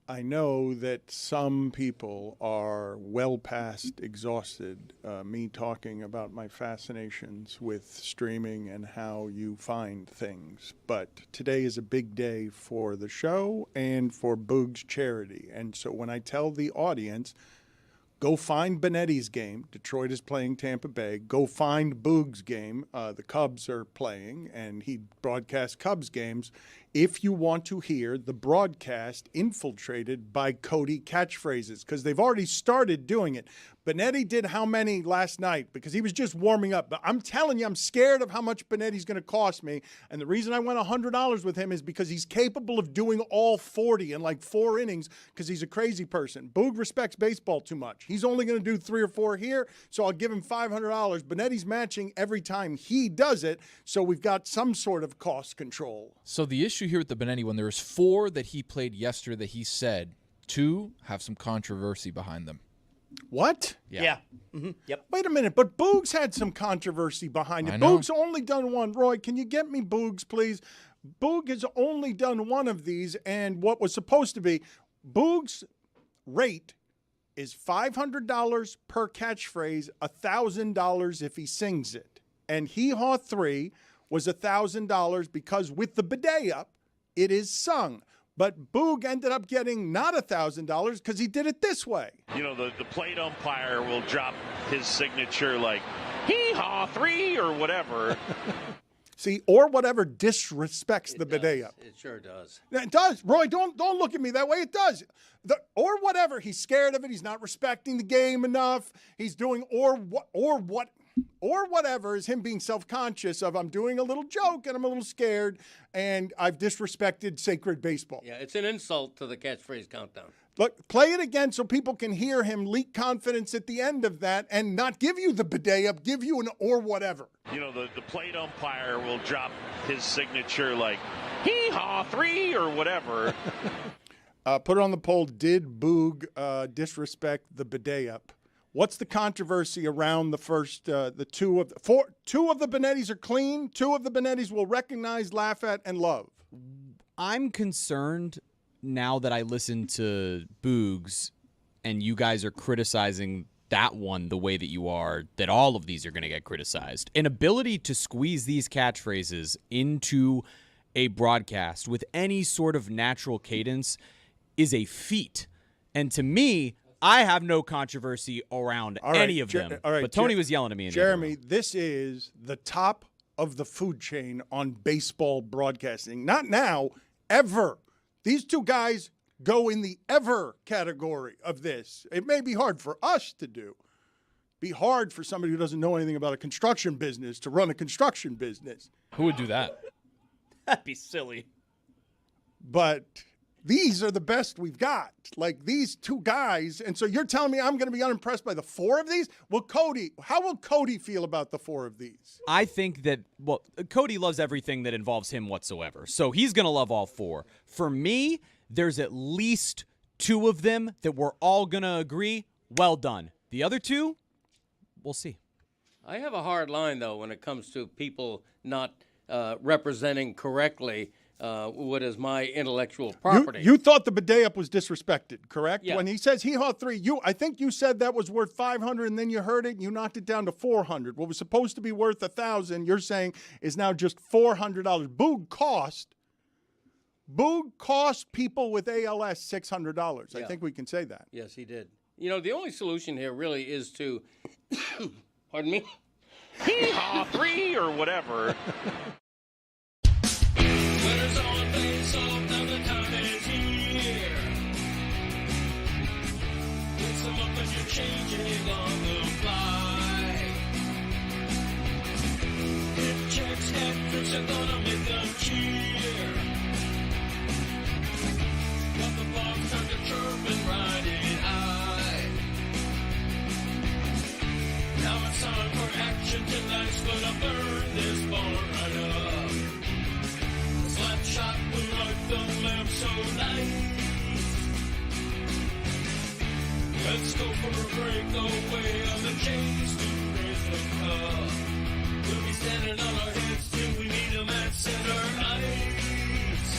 I know that some people are well past exhausted, me talking about my fascinations with streaming and how you find things. But today is a big day for the show and for Boog's charity. And so when I tell the audience, go find Benetti's game. Detroit is playing Tampa Bay. Go find Boog's game. The Cubs are playing, and he broadcasts Cubs games. If you want to hear the broadcast infiltrated by Cody catchphrases, because they've already started doing it. Benetti did how many last night? Because he was just warming up. But I'm telling you, I'm scared of how much Benetti's going to cost me. And the reason I went $100 with him is because he's capable of doing all 40 in like 4 innings because he's a crazy person. Boog respects baseball too much. He's only going to do 3 or 4 here, so I'll give him $500. Benetti's matching every time he does it, so we've got some sort of cost control. So the issue here with the Benetti one, there was 4 that he played yesterday that he said 2 have some controversy behind them. What? Yeah. Mm-hmm. Yep. Wait a minute, but Boog's had some controversy behind it. Boog's only done 1. Roy, can you get me Boog's, please? Boog has only done 1 of these, and what was supposed to be Boog's rate is $500 per catchphrase, $1,000 if he sings it. And Hee Haw 3 was $1,000 because with the bidet up, it is sung. But Boog ended up getting not $1,000 because he did it this way. You know, the plate umpire will drop his signature like, Hee Haw 3 or whatever. See, or whatever disrespects the bidet up. It sure does. It does. Roy, don't look at me that way. It does. Or whatever. He's scared of it. He's not respecting the game enough. He's doing or whatever is him being self-conscious of I'm doing a little joke and I'm a little scared and I've disrespected sacred baseball. Yeah, it's an insult to the catchphrase countdown. Look, play it again so people can hear him leak confidence at the end of that and not give you the bidet up, give you an or whatever. You know, the plate umpire will drop his signature like, Hee Haw 3 or whatever. Put it on the poll. Did Boog disrespect the bidet up? What's the controversy around the first, the 2 of the 2 of the Benettis are clean. 2 of the Benettis will recognize, laugh at, and love. I'm concerned now that I listen to Boogs and you guys are criticizing that one the way that you are, that all of these are going to get criticized. An ability to squeeze these catchphrases into a broadcast with any sort of natural cadence is a feat. And to me, I have no controversy around any of them. But Tony was yelling at me. Jeremy, this is the top of the food chain on baseball broadcasting. Not now, ever. These 2 guys go in the ever category of this. It may be hard for us to do. Be hard for somebody who doesn't know anything about a construction business to run a construction business. Who would do that? That'd be silly. But these are the best we've got. Like these 2 guys. And so you're telling me I'm going to be unimpressed by the 4 of these? Well, Cody, how will Cody feel about the 4 of these? I think that, well, Cody loves everything that involves him whatsoever. So he's going to love all 4. For me, there's at least 2 of them that we're all going to agree, well done. The other 2, we'll see. I have a hard line, though, when it comes to people not representing correctly what is my intellectual property. You thought the bidet up was disrespected, correct? Yeah. When he says Hee Haw 3, I think you said that was worth $500 and then you heard it and you knocked it down to $400. What was supposed to be worth $1,000, you're saying is now just $400. Boog cost people with ALS $600. I think we can say that. Yes, he did. You know, the only solution here really is to, pardon me, Hee Haw 3 or whatever. Winners on base, all now the time is here. With some up and you're changing on the fly. Hit checks, hat tricks are gonna make them cheer. Got the ball time to chirp and ride it high. Now it's time for action tonight's gonna burn this ball right up. Slap shot will light the lamp so nice. Let's go for a breakaway on the chase to raise the cup. We'll be standing on our heads till we meet them at center ice.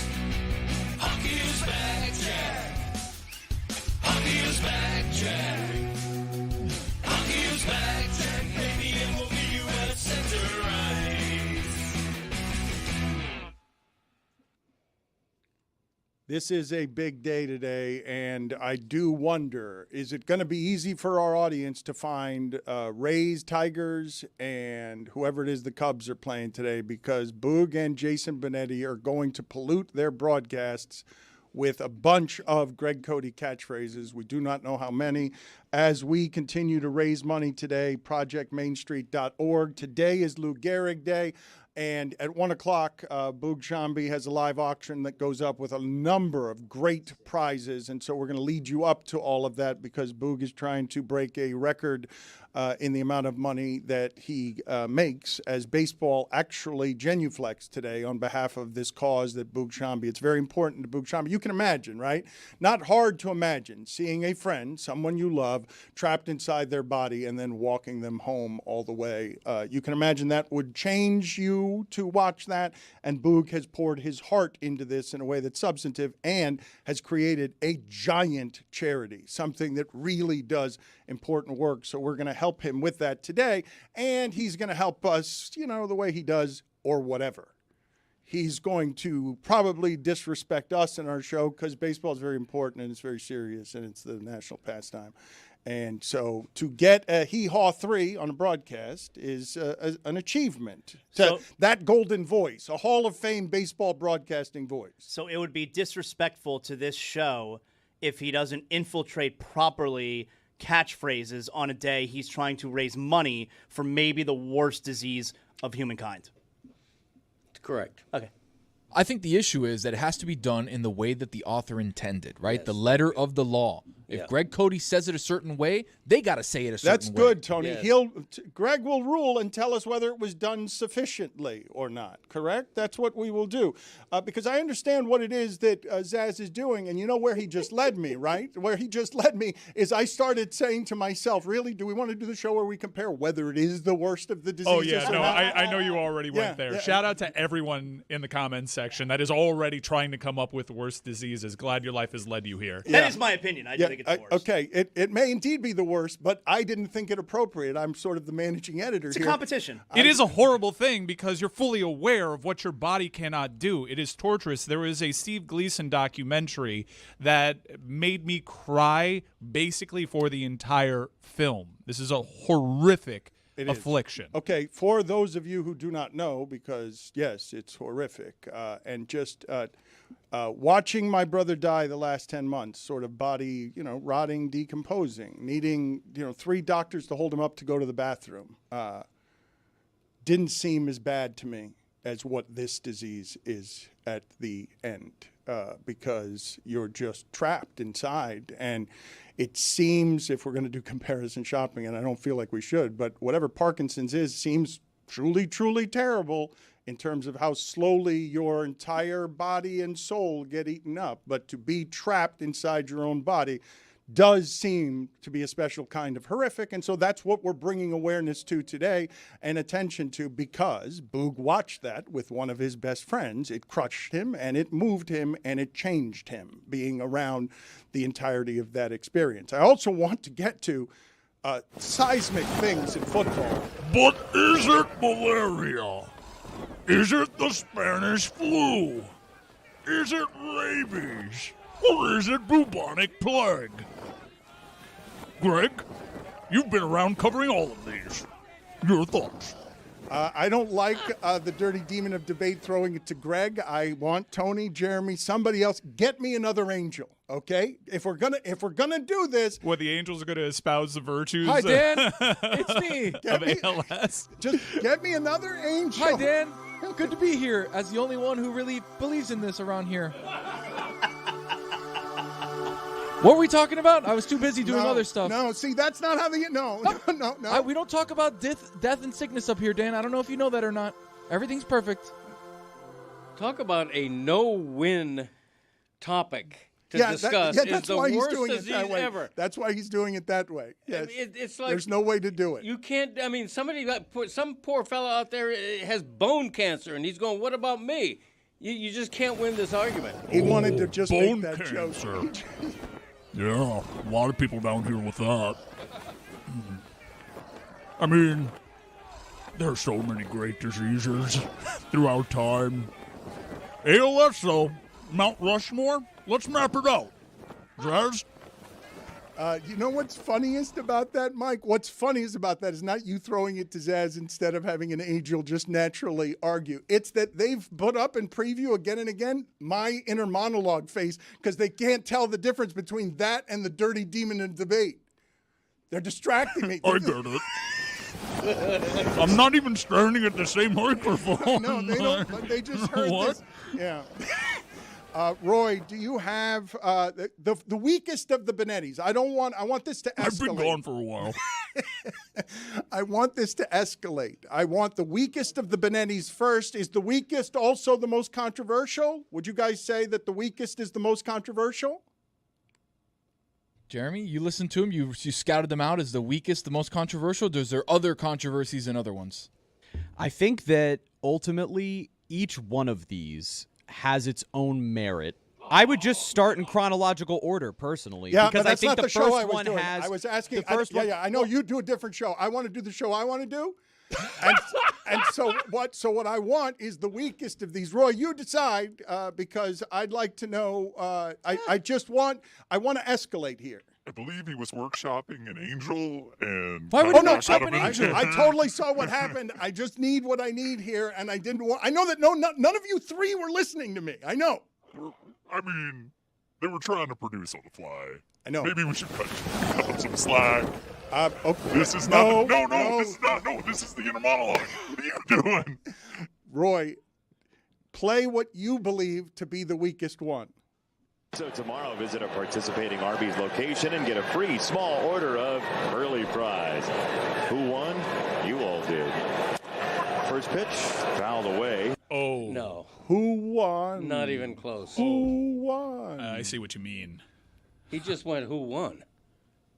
Hockey is back, Jack. This is a big day today, and I do wonder, is it going to be easy for our audience to find Rays, Tigers, and whoever it is the Cubs are playing today? Because Boog and Jason Benetti are going to pollute their broadcasts with a bunch of Greg Cody catchphrases. We do not know how many. As we continue to raise money today, projectmainstreet.org. Today is Lou Gehrig Day. And at 1 o'clock, Boog Shambi has a live auction that goes up with a number of great prizes. And so we're going to lead you up to all of that because Boog is trying to break a record in the amount of money that he makes as baseball actually genuflects today on behalf of this cause that Boog Shambi. It's very important to Boog Shambi. You can imagine, right? Not hard to imagine seeing a friend, someone you love, trapped inside their body and then walking them home all the way. You can imagine that would change you to watch that, and Boog has poured his heart into this in a way that's substantive and has created a giant charity, something that really does important work. So we're going to help him with that today, and he's going to help us, the way he does or whatever. He's going to probably disrespect us in our show because baseball is very important and it's very serious and it's the national pastime. And so to get a hee-haw 3 on a broadcast is an achievement. So, that golden voice, a Hall of Fame baseball broadcasting voice. So it would be disrespectful to this show if he doesn't infiltrate properly catchphrases on a day he's trying to raise money for maybe the worst disease of humankind. Correct. Okay. I think the issue is that it has to be done in the way that the author intended, right? Yes. The letter of the law. If Greg Cody says it a certain way, they got to say it a certain way. That's good, Tony. Yes. Greg will rule and tell us whether it was done sufficiently or not, correct? That's what we will do. Because I understand what it is that Zaz is doing, and you know where he just led me, right? Where he just led me is I started saying to myself, really, do we want to do the show where we compare whether it is the worst of the diseases? Oh, yeah, no, I know you already went there. Yeah. Shout out to everyone in the comments section that is already trying to come up with worse diseases. Glad your life has led you here. That is my opinion. I think it's the worst. Okay, it may indeed be the worst, but I didn't think it appropriate. I'm sort of the managing editor here. It's a competition. It is a horrible thing because you're fully aware of what your body cannot do. It is torturous. There is a Steve Gleason documentary that made me cry basically for the entire film. This is a horrific affliction. Okay, for those of you who do not know, because, yes, it's horrific, and just watching my brother die the last 10 months, sort of body, rotting, decomposing, needing, 3 doctors to hold him up to go to the bathroom, didn't seem as bad to me as what this disease is at the end, because you're just trapped inside. And it seems, if we're going to do comparison shopping, and I don't feel like we should, but whatever Parkinson's is seems truly, truly terrible in terms of how slowly your entire body and soul get eaten up. But to be trapped inside your own body does seem to be a special kind of horrific. And so that's what we're bringing awareness to today and attention to, because Boog watched that with one of his best friends. It crushed him and it moved him and it changed him, being around the entirety of that experience. I also want to get to seismic things in football. But is it malaria? Is it the Spanish flu? Is it rabies? Or is it bubonic plague? Greg, you've been around covering all of these. Your thoughts? I don't like the dirty demon of debate throwing it to Greg. I want Tony, Jeremy, somebody else. Get me another angel, okay? If we're gonna do this, the angels are gonna espouse the virtues. Hi, Dan. It's me. Of ALS. Just get me another angel. Hi, Dan. Good to be here as the only one who really believes in this around here. What were we talking about? I was too busy doing other stuff. No, see, that's not how they... No. We don't talk about death and sickness up here, Dan. I don't know if you know that or not. Everything's perfect. Talk about a no-win topic to discuss. That's is why the he's worst doing it disease that way. ever. That's why he's doing it that way. Yes. It's like there's no way to do it. You can't. I mean, some poor fellow out there has bone cancer, and he's going, "What about me?" You just can't win this argument. He wanted to just make bone that joke. Yeah, a lot of people down here with that. I mean, there are so many great diseases throughout time. ALS, though, Mount Rushmore, Let's map it out. Jazz? You know what's funniest about that, Mike? What's funniest about that is not you throwing it to Zaz instead of having an angel just naturally argue. It's that they've put up in preview again and again my inner monologue face because they can't tell the difference between that and the dirty demon in debate. They're distracting me. I get it. I'm not even standing at the same microphone. No, they don't. They just heard What? this. Yeah. Roy, do you have the weakest of the Benettis? I want this to escalate. I've been gone for a while. I want this to escalate. I want the weakest of the Benettis first. Is the weakest also the most controversial? Would you guys say that the weakest is the most controversial? Jeremy, you listened to him. You scouted them out as the weakest, the most controversial. Is there other controversies and other ones? I think that ultimately each one of these has its own merit. I would just start in chronological order, personally. Yeah, because but that's I think not the the show first I was one doing. has. I was asking. The first one. Yeah, I know you do a different show. I want to do the show I want to do. And so what I want is the weakest of these. Roy, you decide because I'd like to know. I want to escalate here. I believe he was workshopping an angel and. Why would Oh he no! workshop an angel? I totally saw what happened. I just need what I need here, and I didn't want. I know that none of you three were listening to me. I know. I mean, they were trying to produce on the fly. I know. Maybe we should cut them some slack. Okay. This is No, not. No, no. this is not. No, this is the inner monologue. What are you doing? Roy, play what you believe to be the weakest one. So tomorrow, visit a participating Arby's location and get a free small order of early fries. Who won? You all did. First pitch, fouled away. Oh. No, Who won? not even close. Who won? I see what you mean. He just went, who won?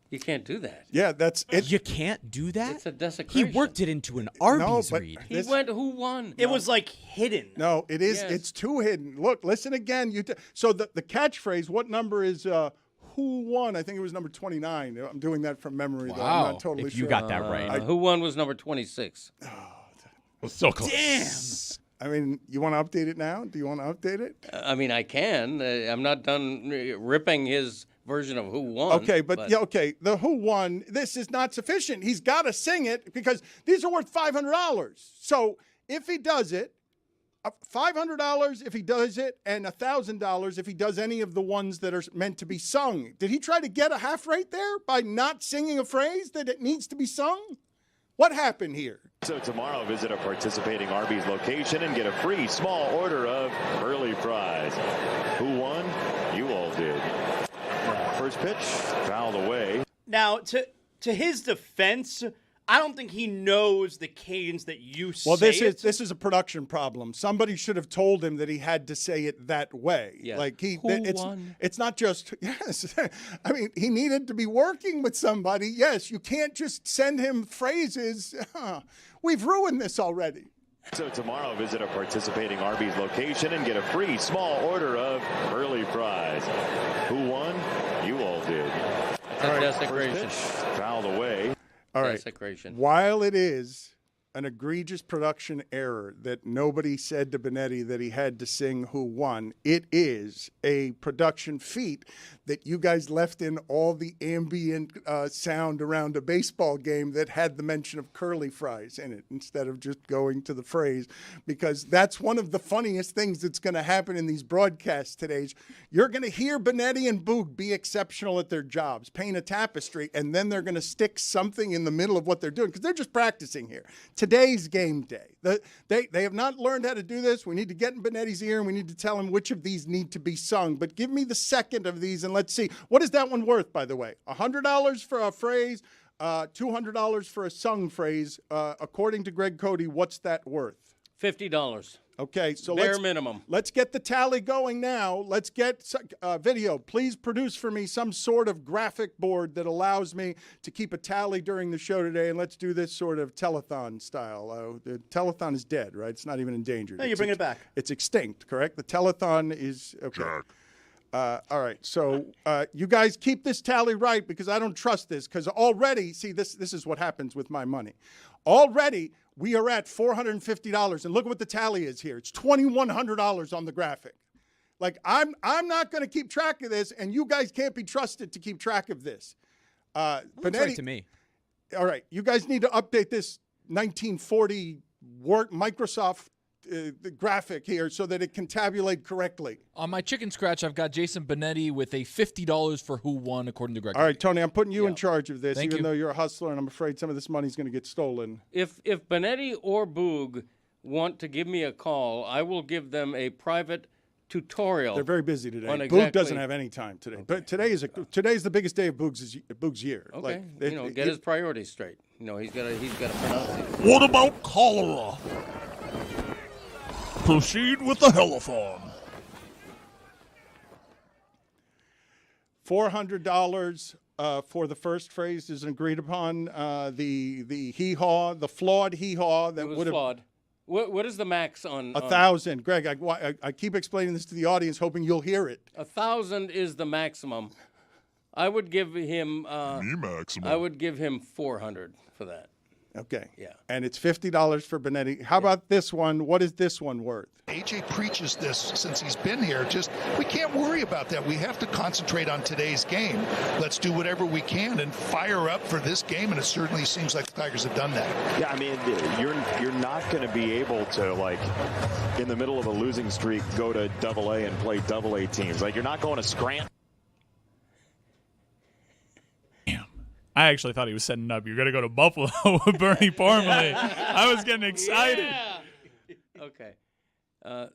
You can't do that. Yeah, that's it. You can't do that. It's a He desecration. worked it into an Arby's but read. He this- went, who won? It was like hidden. No, it is. Yes. It's too hidden. Look, listen again. So the catchphrase. What number is? Who won? I think it was number 29. I'm doing that from memory. Though. I'm Wow. not totally If sure. you got that right. Who won was number 26. So close. I mean, you want to update it now? Do you want to update it? I mean, I can. I'm not done ripping his version of who won. Okay, but yeah, okay. The who won. This is not sufficient. He's got to sing it because these are worth $500. So if he does it, $500 if he does it, and $1,000 if he does any of the ones that are meant to be sung. Did he try to get a half rate there by not singing a phrase that it needs to be sung? What happened here? So tomorrow, visit a participating Arby's location and get a free small order of early fries. Who won? You all did. First pitch, fouled away. Now, to his defense, I don't think he knows the cadence that you say. Well, this it. is a production problem. Somebody should have told him that he had to say it that way. Yeah. Like Who won? It's not just yes. I mean, he needed to be working with somebody. Yes, you can't just send him phrases. We've ruined this already. So tomorrow, visit a participating Arby's location and get a free small order of early fries. Who won? You all did. That's First desecration. pitch, fouled away. All right. Desecration. While it is an egregious production error that nobody said to Benetti that he had to sing who won, it is a production feat that you guys left in all the ambient sound around a baseball game that had the mention of curly fries in it instead of just going to the phrase, because that's one of the funniest things that's going to happen in these broadcasts today. You're going to hear Benetti and Boog be exceptional at their jobs, paint a tapestry, and then they're going to stick something in the middle of what they're doing because they're just practicing here. Today's game day. They have not learned how to do this. We need to get in Benetti's ear and we need to tell him which of these need to be sung. But give me the second of these and let's see. What is that one worth, by the way? $100 for a phrase, $200 for a sung phrase. According to Greg Cody, what's that worth? $50. Okay, so Bare minimum. Let's get the tally going now. Let's get video. Please produce for me some sort of graphic board that allows me to keep a tally during the show today, and let's do this sort of telethon style. The telethon is dead, right? It's not even endangered. No, you bring it back. It's extinct, correct? The telethon is okay. Jack. All right, so you guys keep this tally right because I don't trust this because already, see, this is what happens with my money. Already, we are at $450, and look at what the tally is here. It's $2,100 on the graphic. Like, I'm not going to keep track of this, and you guys can't be trusted to keep track of this. Looks right to me. All right, you guys need to update this 1940 Microsoft graphic here so that it can tabulate correctly. On my chicken scratch, I've got Jason Benetti with a $50 for who won, according to Greg. All right, Tony, I'm putting you in charge of this, Thank even you. though you're a hustler, and I'm afraid some of this money's going to get stolen. If Benetti or Boog want to give me a call, I will give them a private tutorial. They're very busy today. on Boog exactly- doesn't have any time today. But today's the biggest day of Boog's year. Okay, Like, get his priorities straight. He's got to pronounce it. What about cholera? Proceed with the hellathon. $400 for the first phrase is agreed upon. The hee-haw, the flawed hee-haw that It was would have flawed. What is the max on 1,000. Greg, I keep explaining this to the audience, hoping you'll hear it. 1,000 is the maximum. I would give him. Me maximum. I would give him 400 for that. Okay. Yeah. And it's $50 for Benetti. How about this one? What is this one worth? AJ preaches this since he's been here. We can't worry about that. We have to concentrate on today's game. Let's do whatever we can and fire up for this game, and it certainly seems like the Tigers have done that. Yeah, I mean, you're not going to be able to, like, in the middle of a losing streak, go to Double-A and play Double-A teams. Like, you're not going to Scranton. I actually thought he was setting up. You're going to go to Buffalo with Bernie Parmalee. I was getting excited. Yeah. Okay.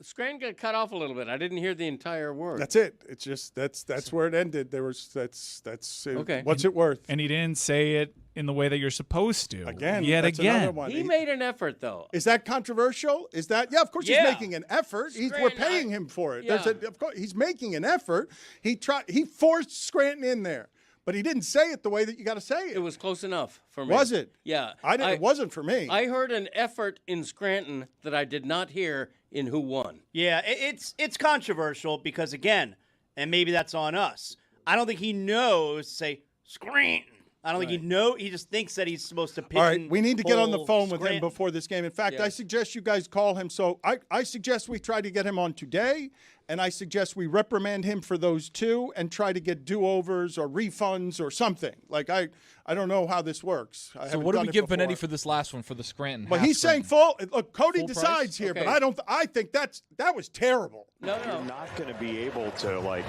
Scranton got cut off a little bit. I didn't hear the entire word. That's it. It's just that's where it ended. That's Okay. What's it worth? And he didn't say it in the way that you're supposed to. Again, Yet that's again. another one. He made an effort, though. Is that controversial? Is that of course Yeah. he's making an effort. We're Scranton, paying him for it. Yeah. Of course he's making an effort. He forced Scranton in there, but he didn't say it the way that you got to say it. It was close enough for me. Was it? Yeah. It wasn't for me. I heard an effort in Scranton that I did not hear in Who Won. Yeah, it's controversial because, again, and maybe that's on us, I don't think he knows to say Scranton. I don't think he just thinks that he's supposed to pitch. All right, we need to get on the phone with him Scranton. before this game. In fact, Yeah. I suggest you guys call him. So I suggest we try to get him on today, and I suggest we reprimand him for those two and try to get do-overs or refunds or something. Like, I don't know how this works. So what do we give Benetti for this last one, for the Scranton? But half he's saying Scranton? full. Look, Cody Full decides price? here, Okay. but I think that was terrible. No. You're not going to be able to, like,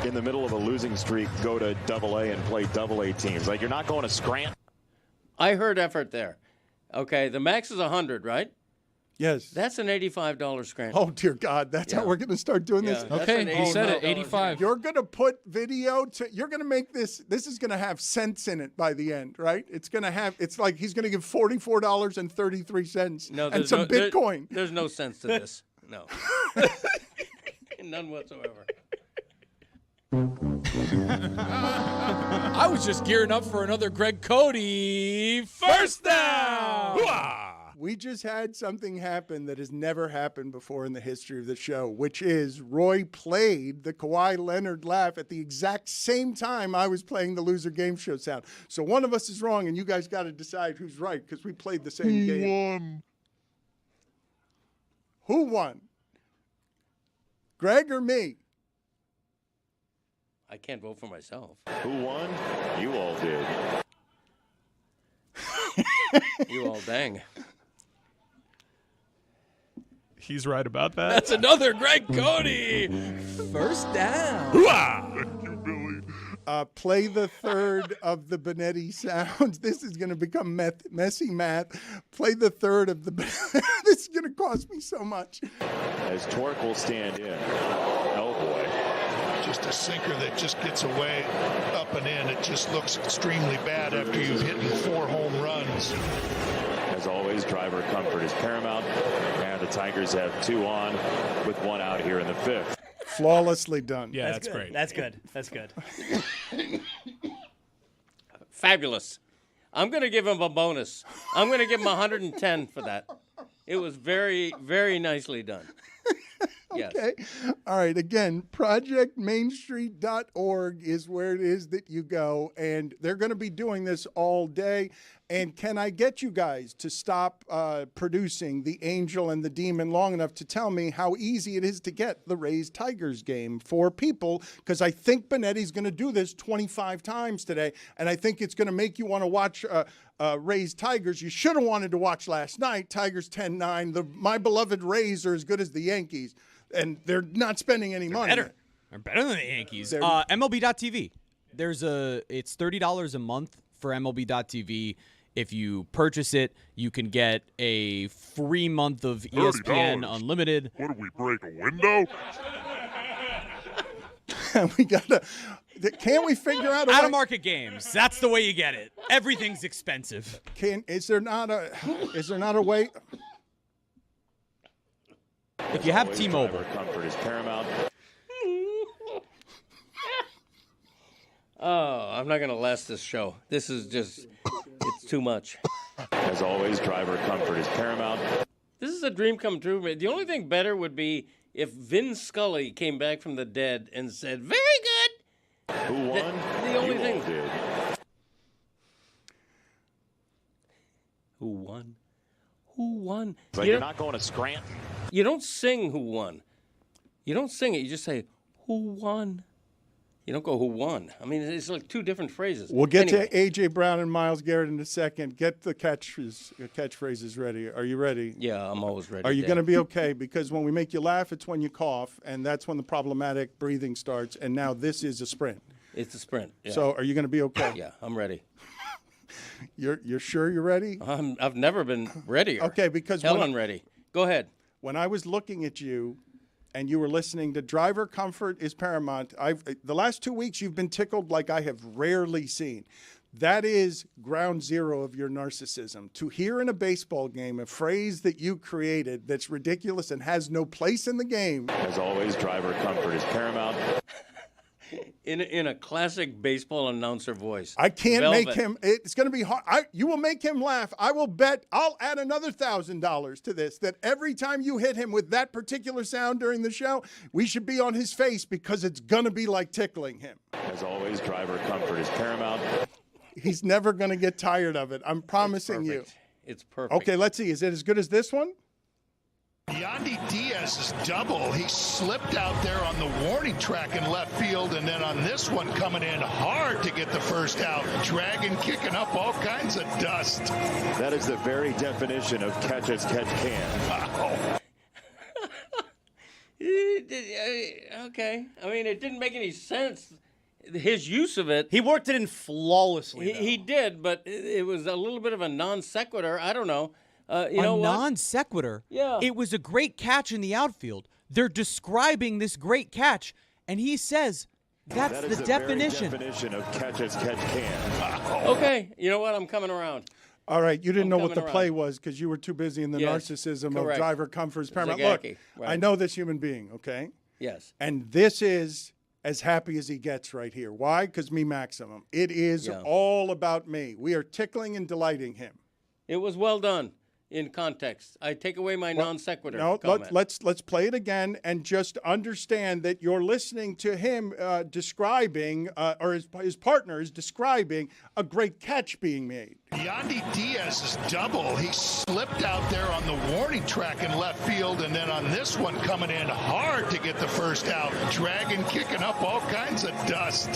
in the middle of a losing streak, go to Double-A and play Double-A teams. Like, you're not going to Scranton. I heard effort there. Okay, the max is 100, right? Yes. That's an $85 Scranton. Oh, dear God. That's how Yeah. we're going to start doing Yeah, this. that's Okay, an he said it, $85 85. You're going to put video you're going to make this is going to have cents in it by the end, right? It's like he's going to give $44.33 No, and there's some no, there- Bitcoin. there's no sense to this. No. None whatsoever. I was just gearing up for another Greg Cody first down. We just had something happen that has never happened before in the history of the show, which is Roy played the Kawhi Leonard laugh at the exact same time I was playing the loser game show sound. So one of us is wrong, and you guys got to decide who's right because we played the same game. Who won? Greg or me? I can't vote for myself. Who won? You all did. You all dang. He's right about that. That's another Greg Cody first down. Play the third of the Benetti sounds. This is going to become messy math. Play the third of the. This is going to cost me so much. As Torque will stand in. Oh, boy. Just a sinker that just gets away up and in. It just looks extremely bad after you've hit 4 home runs. As always, driver comfort is paramount. And the Tigers have 2 on with 1 out here in the 5th. Flawlessly done. Yeah, that's good. great. That's good. That's good. Fabulous. I'm going to give him a bonus. I'm going to give him 110 for that. It was very, very nicely done. Yes. Okay. All right. Again, projectmainstreet.org is where it is that you go. And they're going to be doing this all day. And can I get you guys to stop producing the angel and the demon long enough to tell me how easy it is to get the Rays Tigers game for people? Because I think Benetti's going to do this 25 times today. And I think it's going to make you want to watch Rays Tigers. You should have wanted to watch last night. Tigers 10-9. My beloved Rays are as good as the Yankees. And they're not spending any money. Better. They're better than the Yankees. MLB.TV. It's $30 a month for MLB.TV. If you purchase it, you can get a free month of ESPN $30. Unlimited. What, do we break a window? We gotta. Can't we figure out a Out way? of market games. That's the way you get it. Everything's expensive. Is there not a way? If you have T-Mobile, Driver comfort is paramount. Oh, I'm not going to last this show. This is just, it's too much. As always, driver comfort is paramount. This is a dream come true. The only thing better would be if Vin Scully came back from the dead and said, "Very good." Who won? The only You thing. all did. Who won? Who won? But you're not going to Scranton. You don't sing who won. You don't sing it. You just say, "Who won?" You don't go, "Who won?" I mean, it's like two different phrases. We'll get Anyway. to A.J. Brown and Myles Garrett in a second. Get the catchphrases ready. Are you ready? Yeah, I'm always ready. Are you Dan. going to be okay? Because when we make you laugh, it's when you cough, and that's when the problematic breathing starts. And now this is a sprint. It's a sprint. Yeah. So are you going to be okay? Yeah, I'm ready. You're sure you're ready? I've never been readier. Okay, because Helen ready. Go ahead. when I was looking at you and you were listening to Driver Comfort is Paramount, the last 2 weeks you've been tickled like I have rarely seen. That is ground zero of your narcissism. To hear in a baseball game a phrase that you created that's ridiculous and has no place in the game. As always, driver comfort is paramount. In a classic baseball announcer voice. I can't Velvet. make him. It's going to be hard. You will make him laugh. I will bet. I'll add another $1,000 to this. That every time you hit him with that particular sound during the show, we should be on his face because it's going to be like tickling him. As always, driver comfort is paramount. He's never going to get tired of it. I'm promising you. It's perfect. Okay, let's see. Is it as good as this one? Yandy Diaz's double. He slipped out there on the warning track in left field, and then on this one coming in hard to get the first out, dragging, kicking up all kinds of dust. That is the very definition of catch as catch can. Wow. Okay. I mean, it didn't make any sense. His use of it. He worked it in flawlessly. He did, but it was a little bit of a non sequitur. I don't know. You know what? non sequitur. Yeah. It was a great catch in the outfield. They're describing this great catch, and he says that's That is the very definition. definition of catch as catch can. Okay. You know what? I'm coming around. All right, you didn't know what the coming play around. was because you were too busy in the Yes, narcissism correct. of Driver Comfort is Paramount. Zagacki, Look, right. I know this human being, okay? Yes. And this is as happy as he gets right here. Why? Because me maximum. It is Yeah. all about me. We are tickling and delighting him. It was well done in context. I take away my non sequitur. No, comment. let's play it again and just understand that you're listening to him describing, or his partner is describing a great catch being made. Yandy Diaz's double. He slipped out there on the warning track in left field, and then on this one coming in hard to get the first out, dragging, kicking up all kinds of dust.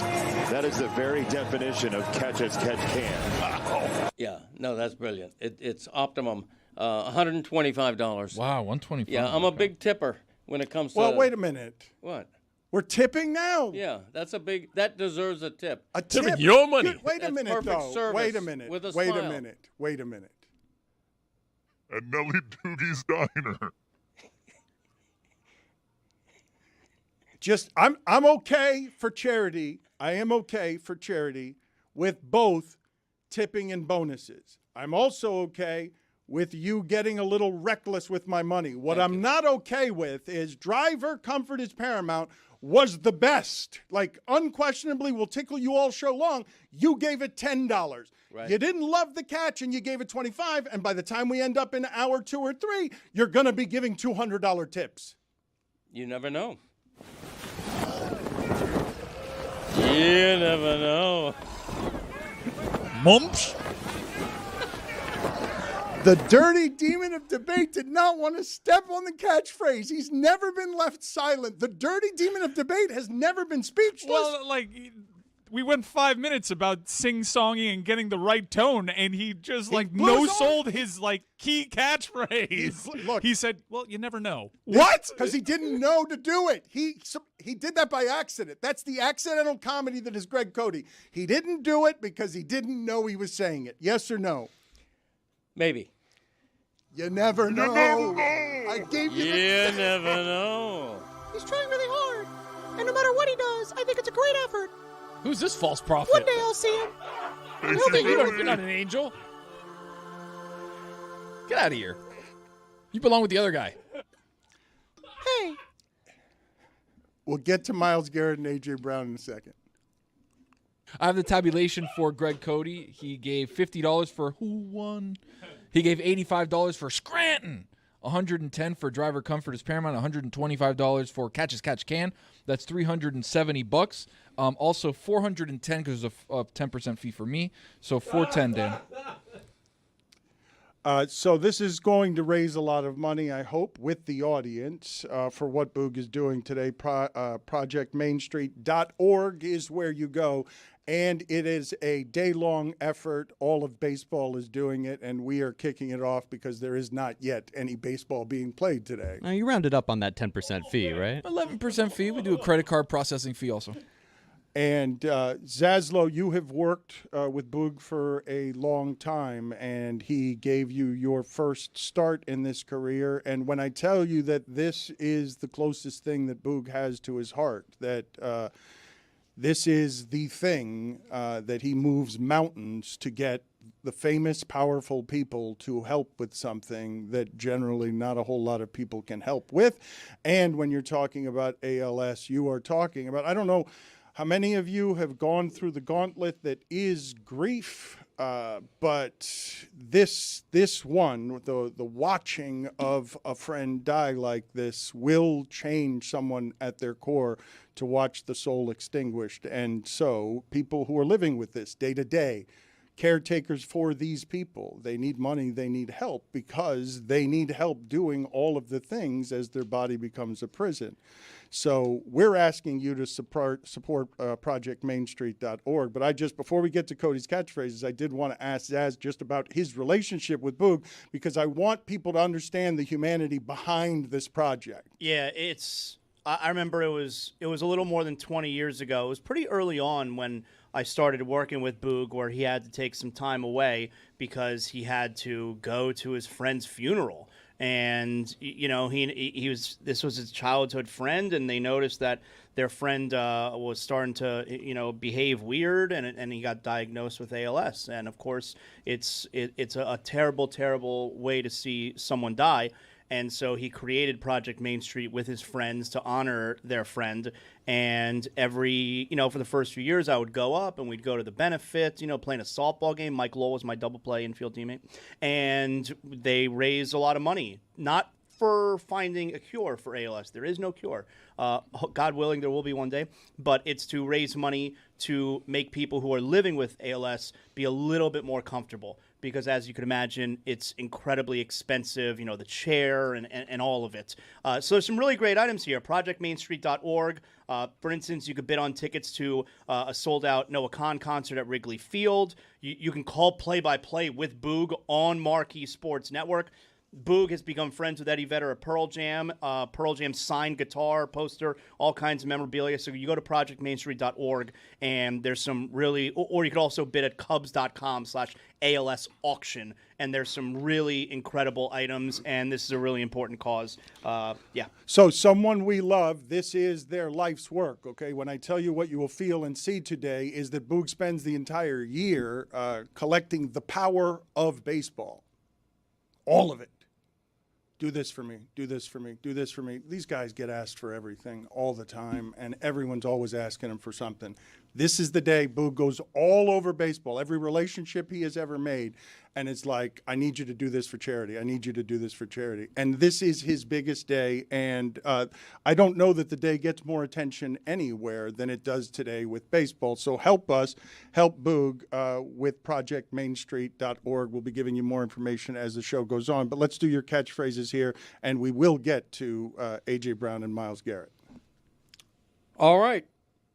That is the very definition of catch as catch can. Wow. Yeah. No, that's brilliant. It's optimum. $125. Wow, 125. Yeah, I'm a big tipper when it comes to. Well, wait a minute. What? We're tipping now. Yeah, that deserves a tip. A tip. Tipping your money. Dude, wait a That's minute, perfect though. service Wait a minute. with a Wait a smile. minute. Wait a minute. At Nellie Doogie's Diner. Just I'm okay for charity. I am okay for charity with both tipping and bonuses. I'm also okay with you getting a little reckless with my money. What I'm not okay with is Driver Comfort is Paramount was the best. Like, unquestionably will tickle you all show long. You gave it $10. Right. You didn't love the catch and you gave it $25. And by the time we end up in hour 2 or 3, you're going to be giving $200 tips. You never know. You never know. Mumps? The dirty demon of debate did not want to step on the catchphrase. He's never been left silent. The dirty demon of debate has never been speechless. Well, like, we went 5 minutes about sing-songing and getting the right tone, and he just, like, no-sold his, like, key catchphrase. Look. He said, well, you never know. What? Because he didn't know to do it. He did that by accident. That's the accidental comedy that is Greg Cody. He didn't do it because he didn't know he was saying it. Yes or no? Maybe. You never know. I gave you You never know. He's trying really hard. And no matter what he does, I think it's a great effort. Who's this false prophet? One day I'll see him. You're not an angel. Get out of here. You belong with the other guy. Hey. We'll get to Myles Garrett and A.J. Brown in a second. I have the tabulation for Greg Cody. He gave $50 for Who Won. He gave $85 for Scranton. $110 for Driver Comfort is Paramount. $125 for Catch as Catch Can. That's $370. Also $410 because there's a 10% fee for me. So $410, Dan. So this is going to raise a lot of money, I hope, with the audience for what Boog is doing today. ProjectMainStreet.org is where you go. And it is a day-long effort. All of baseball is doing it, and we are kicking it off because there is not yet any baseball being played today. Now, you rounded up on that 10% fee, right? 11% fee. We do a credit card processing fee also. And Zaslow, you have worked with Boog for a long time, and he gave you your first start in this career. And when I tell you that this is the closest thing that Boog has to his heart, that this is the thing that he moves mountains to get the famous, powerful people to help with something that generally not a whole lot of people can help with. And when you're talking about ALS, you are talking about, I don't know how many of you have gone through the gauntlet that is grief, but this one, the watching of a friend die like this will change someone at their core to watch the soul extinguished. And so people who are living with this day to day, caretakers for these people, they need money, they need help because they need help doing all of the things as their body becomes a prison. So we're asking you to support ProjectMainStreet.org. But before we get to Cody's catchphrases, I did want to ask Zaz just about his relationship with Boog because I want people to understand the humanity behind this project. Yeah, I remember it was a little more than 20 years ago. It was pretty early on when I started working with Boog, where he had to take some time away because he had to go to his friend's funeral. And this was his childhood friend, and they noticed that their friend was starting to behave weird, and he got diagnosed with ALS. And of course, it's a terrible, terrible way to see someone die. And so he created Project Main Street with his friends to honor their friend. And for the first few years, I would go up and we'd go to the benefits, playing a softball game. Mike Lowell was my double play infield teammate. And they raised a lot of money, not for finding a cure for ALS. There is no cure. God willing, there will be one day. But it's to raise money to make people who are living with ALS be a little bit more comfortable. Because as you can imagine, it's incredibly expensive, the chair and all of it. So there's some really great items here. ProjectMainStreet.org. For instance, you could bid on tickets to a sold-out Noah Khan concert at Wrigley Field. You can call play-by-play with Boog on Marquee Sports Network. Boog has become friends with Eddie Vedder at Pearl Jam. Pearl Jam signed guitar, poster, all kinds of memorabilia. So you go to ProjectMainStreet.org, and there's some really, or you could also bid at Cubs.com/ALS auction, and there's some really incredible items, and this is a really important cause. So someone we love, this is their life's work, okay? When I tell you what you will feel and see today is that Boog spends the entire year collecting the power of baseball. All of it. Do this for me, do this for me, do this for me. These guys get asked for everything all the time, and everyone's always asking them for something. This is the day Boog goes all over baseball, every relationship he has ever made, and it's like, I need you to do this for charity. I need you to do this for charity. And this is his biggest day, and I don't know that the day gets more attention anywhere than it does today with baseball. So help us, help Boog with projectmainstreet.org. We'll be giving you more information as the show goes on. But let's do your catchphrases here, and we will get to A.J. Brown and Myles Garrett. All right.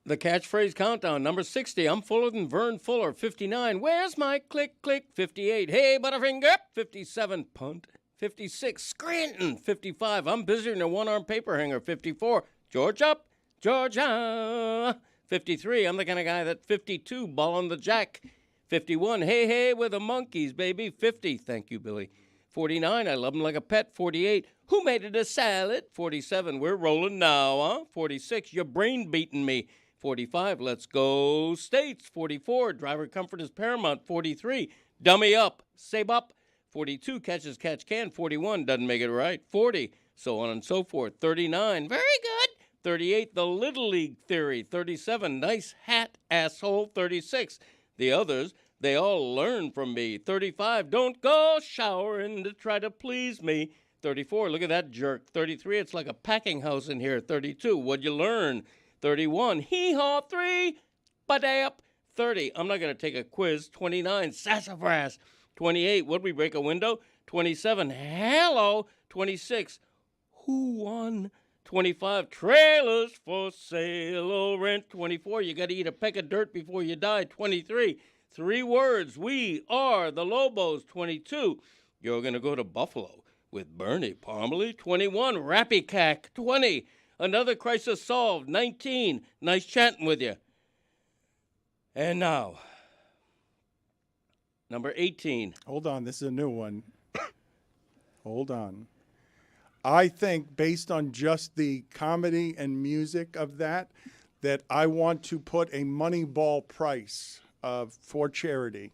The catchphrase countdown, number 60. I'm fuller than Vern Fuller. 59. Where's my click, click? 58. Hey, Butterfinger. 57. Punt. 56. Scranton. 55. I'm busier than a one-arm paper hanger. 54. George up. Georgia. 53. I'm the kind of guy that 52. Ball on the jack. 51. Hey, hey, with the monkeys, baby. 50. Thank you, Billy. 49. I love him like a pet. 48. Who made it a salad? 47. We're rolling now, huh? 46. Your brain beating me. 45, let's go States. 44, driver comfort is paramount. 43, dummy up, save up. 42, catches catch can. 41, doesn't make it right. 40, so on and so forth. 39, very good. 38, the Little League theory. 37, nice hat, asshole. 36, the others, they all learn from me. 35, don't go showering to try to please me. 34, look at that jerk. 33, it's like a packing house in here. 32, what'd you learn? 31, hee-haw, 3, ba-dap. 30, I'm not going to take a quiz. 29, sassafras. 28, would we break a window? 27, hello. 26, who won? 25, trailers for sale or rent. 24, you got to eat a peck of dirt before you die. 23, 3 words, we are the Lobos. 22, you're going to go to Buffalo with Bernie Parmalee. 21, Rappy Cack. 20, another crisis solved. 19, nice chatting with you. And now, number 18. Hold on, this is a new one. Hold on. I think based on just the comedy and music of that I want to put a Moneyball price for charity.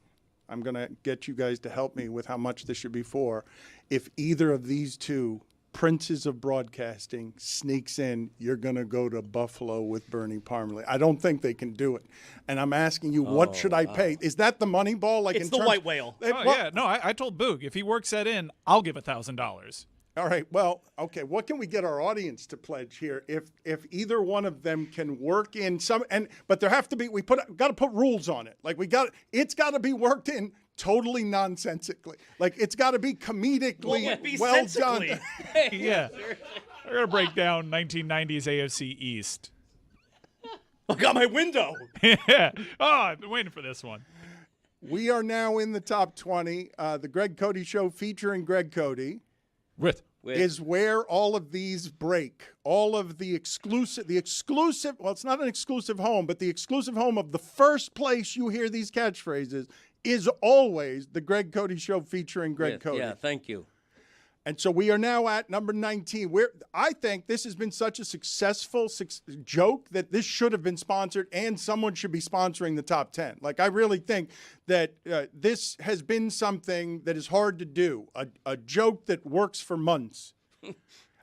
I'm going to get you guys to help me with how much this should be for. If either of these two princes of broadcasting sneaks in, you're going to go to Buffalo with Bernie Parmalee. I don't think they can do it. And I'm asking you, what should I pay? Is that the Moneyball? Like it's the white whale. Yeah. No, I told Boog, if he works that in, I'll give $1,000. All right. Well, okay. What can we get our audience to pledge here? If either one of them can work in some, but there have to be. Got to put rules on it. Like it's got to be worked in totally nonsensically. Like it's got to be comedically well done. Yeah. We're gonna break down 1990s AFC East. I got my window. Yeah. Oh, I've been waiting for this one. We are now in the top 20. The Greg Cody Show featuring Greg Cody. Is where all of these break. All of the exclusive, well, it's not an exclusive home, but the exclusive home of the first place you hear these catchphrases is always the Greg Cody Show featuring Greg Cody. Yeah, thank you. And so we are now at number 19. I think this has been such a successful joke that this should have been sponsored, and someone should be sponsoring the top 10. Like, I really think that this has been something that is hard to do, a joke that works for months.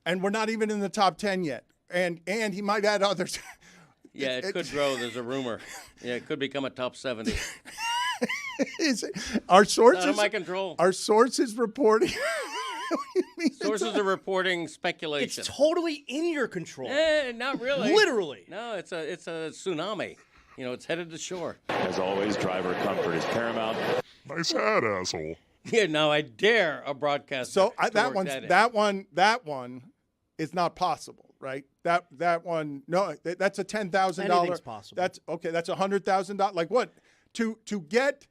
And we're not even in the top 10 yet. And he might add others. Yeah, it could grow. There's a rumor. Yeah, it could become a top 70. Our sources, out of my control. Our sources reporting. Sources are reporting speculation. It's totally in your control. Not really. Literally. No, it's a tsunami. You know, it's headed to shore. As always, driver comfort is paramount. Nice hat, asshole. Yeah, now I dare a broadcaster. So that one is not possible, right? That one, no, that's a $10,000. Anything's possible. That's okay. That's $100,000. Like what? To get.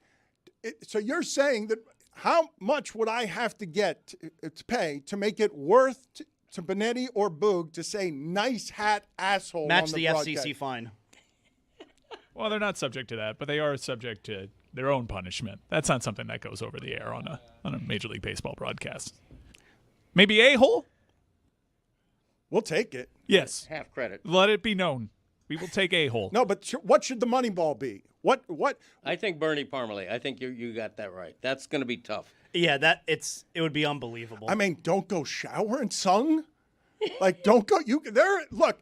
So you're saying that. How much would I have to get to pay to make it worth to Benetti or Boog to say nice hat, asshole? Match on the FCC fine. Well, they're not subject to that, but they are subject to their own punishment. That's not something that goes over the air on a Major League Baseball broadcast. Maybe a-hole? We'll take it. Yes. half credit. Let it be known. We will take a-hole. No, but what should the Moneyball be? What? I think Bernie Parmalee. I think you got that right. That's going to be tough. Yeah, it would be unbelievable. I mean, don't go shower and sung. Like, don't go. Look,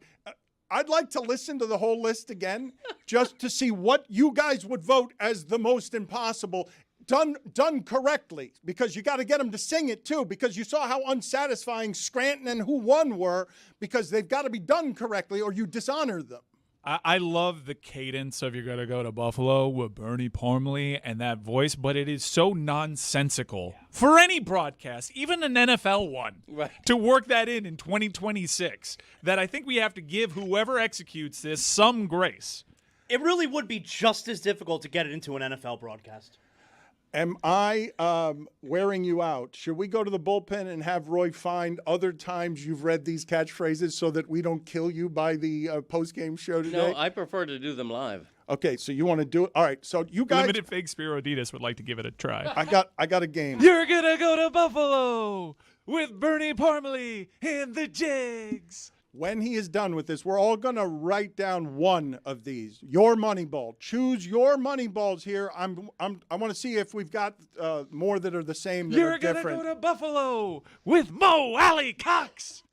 I'd like to listen to the whole list again just to see what you guys would vote as the most impossible. done correctly, because you got to get them to sing it too, because you saw how unsatisfying Scranton and Who Won were, because they've got to be done correctly or you dishonor them. I love the cadence of "You're Gonna Go to Buffalo" with Bernie Parmalee and that voice, but it is so nonsensical for any broadcast, even an NFL one, to work that in 2026, that I think we have to give whoever executes this some grace. It really would be just as difficult to get it into an NFL broadcast. Am I wearing you out? Should we go to the bullpen and have Roy find other times you've read these catchphrases so that we don't kill you by the post-game show today? No, I prefer to do them live. Okay, so you want to do it? All right, so you guys... Limited Fake Spiro Adidas would like to give it a try. I got a game. You're gonna go to Buffalo with Bernie Parmalee and the Jags. When he is done with this, we're all going to write down one of these. Your money ball. Choose your money balls here. I want to see if we've got more that are the same that You're are gonna different. go to Buffalo with Mo Alley Cox.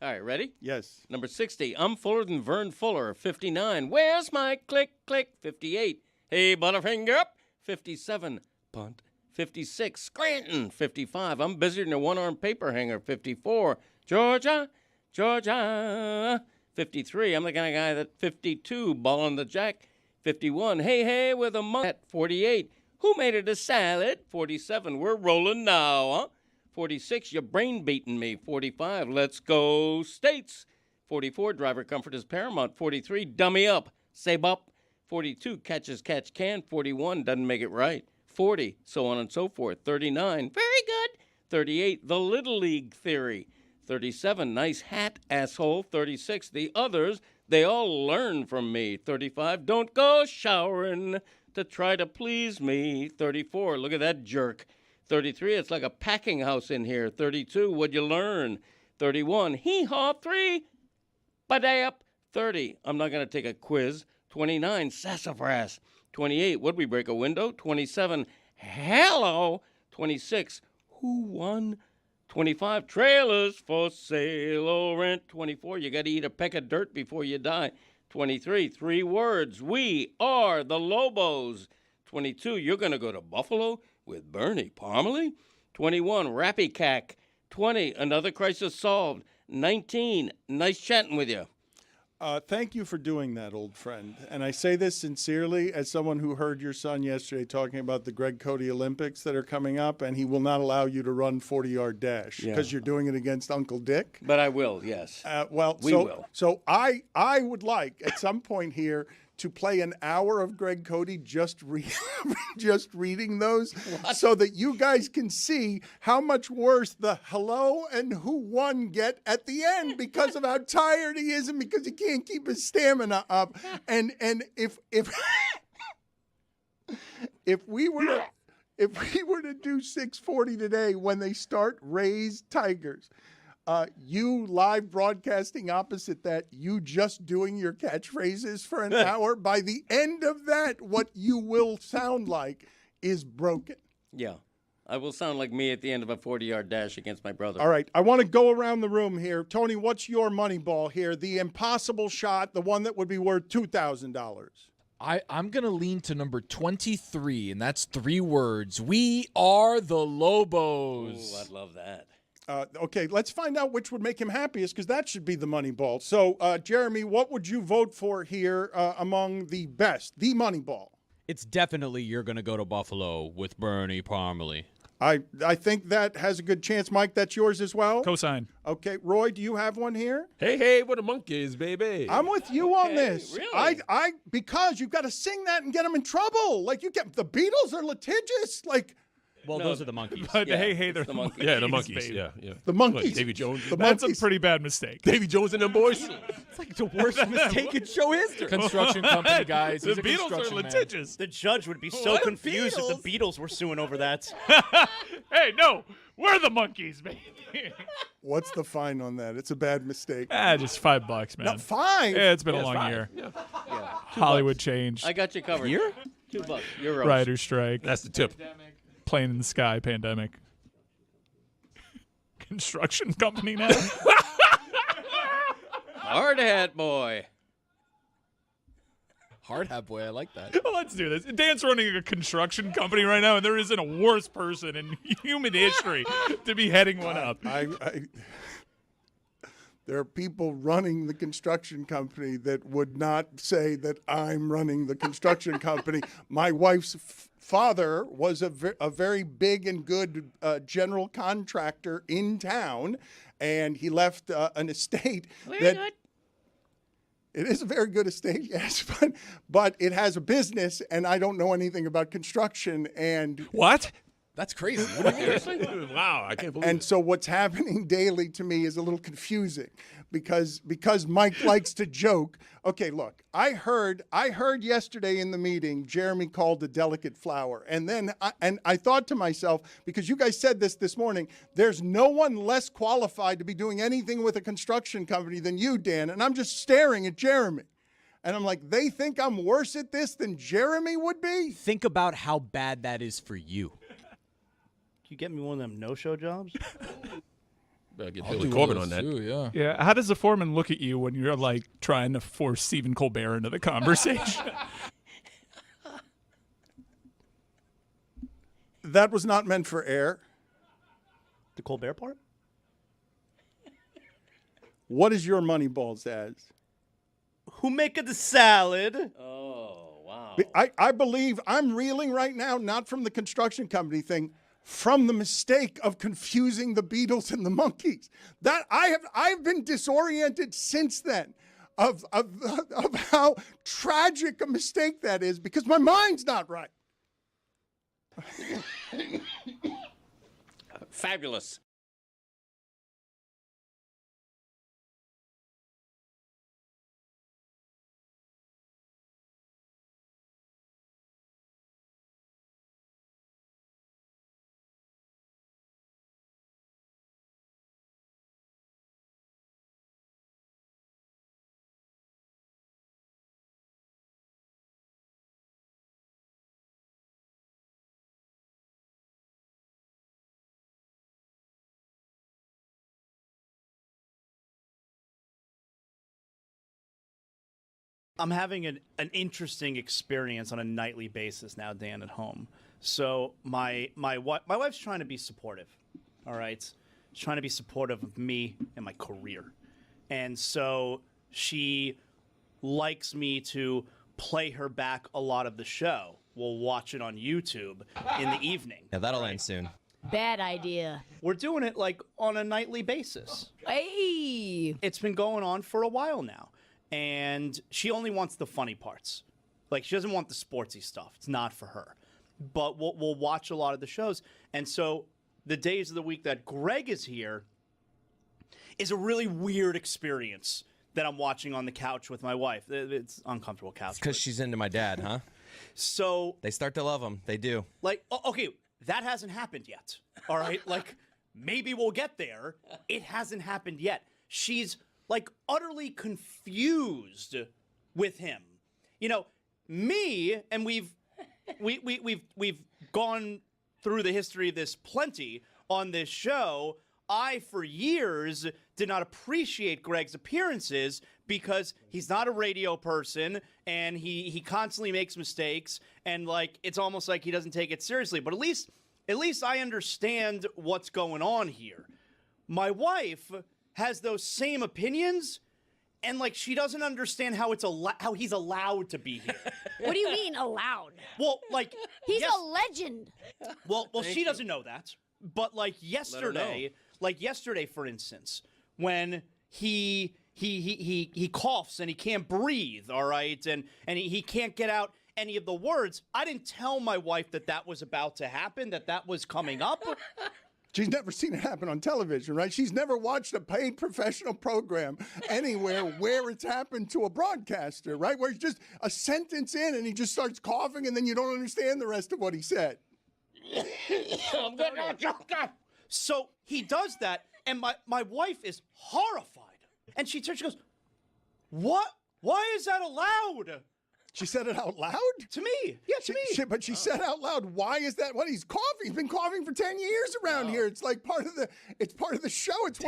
All right, ready? Yes. Number 60, I'm fuller than Vern Fuller. 59, where's my click, click? 58, hey, Butterfinger. 57, punt. 56, Scranton. 55, I'm busier than a one-armed paper hanger. 54, Georgia. 53, I'm the kind of guy that 52, ball on the jack. 51, hey, with a monk. 48, who made it a salad? 47, we're rolling now, huh? 46, your brain beating me. 45, let's go States. 44, driver comfort is paramount. 43, dummy up, save up. 42, catches catch can. 41, doesn't make it right. 40, so on and so forth. 39, very good. 38, the Little League theory. 37, nice hat, asshole. 36, the others, they all learn from me. 35, don't go showering to try to please me. 34, look at that jerk. 33, it's like a packing house in here. 32, what'd you learn? 31, hee-haw, 3, ba-day-up. 30, I'm not going to take a quiz. 29, sassafras. 28, would we break a window? 27, hello. 26, who won? 25, trailers for sale or rent. 24, you got to eat a peck of dirt before you die. 23, 3 words, we are the Lobos. 22, you're going to go to Buffalo with Bernie Parmalee. 21, Rappy Cack. 20, another crisis solved. 19, nice chatting with you. Thank you for doing that, old friend. And I say this sincerely as someone who heard your son yesterday talking about the Greg Cody Olympics that are coming up, and he will not allow you to run 40-yard dash because you're doing it against Uncle Dick. But I will, yes. We will. So I would like at some point here to play an hour of Greg Cody just reading those so that you guys can see how much worse the hello and who won get at the end because of how tired he is and because he can't keep his stamina up. And if we were to do 640 today when they start Rays Tigers, you live broadcasting opposite that, you just doing your catchphrases for an hour. By the end of that, what you will sound like is broken. Yeah. I will sound like me at the end of a 40-yard dash against my brother. All right. I want to go around the room here. Tony, what's your money ball here? The impossible shot, the one that would be worth $2,000. I'm going to lean to number 23, and that's 3 words. We are the Lobos. Oh, I'd love that. Okay, let's find out which would make him happiest, because that should be the money ball. So, Jeremy, what would you vote for here among the best, the money ball? It's definitely you're going to go to Buffalo with Bernie Parmalee. I think that has a good chance. Mike, that's yours as well? Cosign. Okay, Roy, do you have one here? Hey, what a monkeys, baby. I'm with you on this. Really? Because you've got to sing that and get them in trouble. Like, the Beatles are litigious. Like, well, those are the monkeys. But they're it's the monkeys. Yeah, the monkeys. baby. Yeah. the monkeys. What, Davy Jones. That's a pretty bad mistake. Davy Jones and them boys. It's like the worst mistake in show history. Construction company, guys. The He's a Beatles are construction man. litigious. The judge would be so confused if the Beatles were suing over that. Hey, no, we're the monkeys, baby. What's the fine on that? It's a bad mistake. Just $5, man. No, fine. Yeah, it's been a long year. Yeah. Hollywood changed. I got you covered. Here? $2. Euros. Writer's strike. That's the tip. Plane in the sky pandemic. Construction company now. Hard hat boy. Hard hat boy, I like that. Well, let's do this. Dan's running a construction company right now, and there isn't a worse person in human history to be heading one up. There are people running the construction company that would not say that I'm running the construction company. My wife's father was a very big and good general contractor in town, and he left an estate that. It is a very good estate, yes, but it has a business, and I don't know anything about construction. And what? That's crazy. Wow, I can't believe and it. so what's happening daily to me is a little confusing because Mike likes to joke. Okay, look, I heard yesterday in the meeting Jeremy called a delicate flower, and then I thought to myself, because you guys said this morning, there's no one less qualified to be doing anything with a construction company than you, Dan, and I'm just staring at Jeremy. And I'm like, they think I'm worse at this than Jeremy would be? Think about how bad that is for you. You get me one of them no-show jobs? Better get Billy Corbin on that. Too, yeah. Yeah. How does the foreman look at you when you're like trying to force Stephen Colbert into the conversation? That was not meant for air. The Colbert part? What is your money balls as? Who make the salad? Oh, wow. I believe I'm reeling right now, not from the construction company thing, from the mistake of confusing the Beatles and the Monkees. That I've been disoriented since then of how tragic a mistake that is because my mind's not right. Fabulous. I'm having an interesting experience on a nightly basis now, Dan, at home. So my wife's trying to be supportive, all right? She's trying to be supportive of me and my career. And so she likes me to play her back a lot of the show. We'll watch it on YouTube in the evening. Yeah, that'll end soon. Bad idea. We're doing it like on a nightly basis. Hey! It's been going on for a while now. And she only wants the funny parts. Like, she doesn't want the sportsy stuff. It's not for her. But we'll watch a lot of the shows. And so the days of the week that Greg is here is a really weird experience that I'm watching on the couch with my wife. It's uncomfortable couch. Because she's into my dad, huh? So they start to love him. They do. Like, okay, that hasn't happened yet. All right? Like, maybe we'll get there. It hasn't happened yet. She's like utterly confused with him. You know, me, and we've gone through the history of this plenty on this show. I, for years, did not appreciate Greg's appearances because he's not a radio person and he constantly makes mistakes and like it's almost like he doesn't take it seriously. But at least I understand what's going on here. My wife has those same opinions, and like she doesn't understand how how he's allowed to be here. What do you mean allowed? Well, like he's a legend. Well, she doesn't know that. But like yesterday, for instance, when he coughs and he can't breathe, all right, and he can't get out any of the words. I didn't tell my wife that was about to happen, that was coming up. She's never seen it happen on television, right? She's never watched a paid professional program anywhere where it's happened to a broadcaster, right? Where it's just a sentence in and he just starts coughing and then you don't understand the rest of what he said. So he does that, and my wife is horrified. And she turns, she goes, "What? Why is that allowed?" She said it out loud? To me. Yeah, to me. But she said out loud, why is that? What, he's coughing. He's been coughing for 10 years around here. It's like part of the show. It's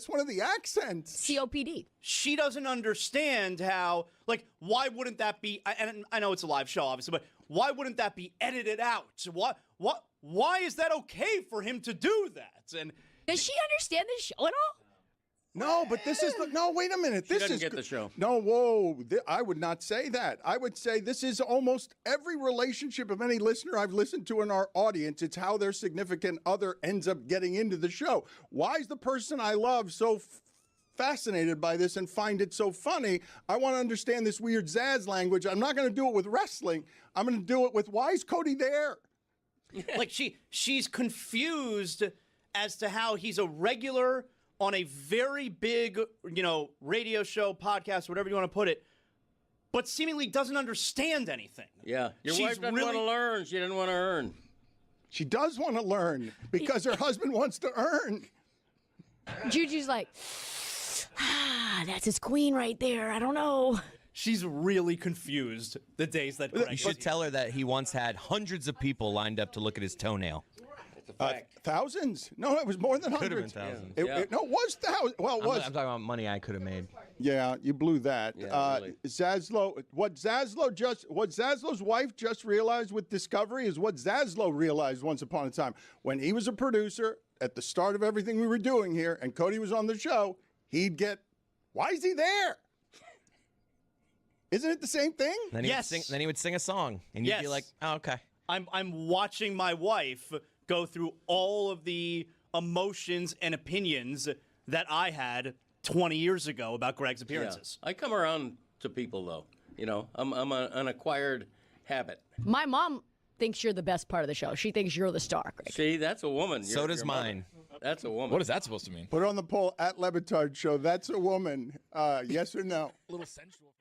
one of the accents. COPD. She doesn't understand how, like, why wouldn't that be, and I know it's a live show, obviously, but why wouldn't that be edited out? Why is that okay for him to do that? And does she understand the show at all? No, but this is no. Wait a minute. She doesn't get the show. No, whoa. I would not say that. I would say this is almost every relationship of any listener I've listened to in our audience. It's how their significant other ends up getting into the show. Why is the person I love so fascinated by this and find it so funny? I want to understand this weird Zaz language. I'm not going to do it with wrestling. I'm going to do it with, why is Cody there? Like she's confused as to how he's a regular on a very big, radio show, podcast, whatever you want to put it, but seemingly doesn't understand anything. Yeah. Your wife doesn't want to learn. She didn't want to earn. She does want to learn because her husband wants to earn. Juju's like, that's his queen right there. I don't know. She's really confused the days that Greg You should tell her that he once had hundreds of people lined up to look at his toenail. Thousands? No, it was more than Could have hundreds. been thousands. It was thousands. Well, it was. I'm talking about money I could have made. Yeah, you blew that. Yeah, really. What Zaslow's wife just realized with Discovery is what Zaslow realized once upon a time. When he was a producer at the start of everything we were doing here and Cody was on the show, he'd get, why is he there? Isn't it the same thing? Then he would sing a song, and you'd be like, oh, okay. I'm watching my wife go through all of the emotions and opinions that I had 20 years ago about Greg's appearances. Yeah. I come around to people, though. I'm an acquired habit. My mom thinks you're the best part of the show. She thinks you're the star, Greg. See, that's a woman. So does mine. That's a woman. What is that supposed to mean? Put on the poll at Le Batard Show. That's a woman. Yes or no? A little sensual.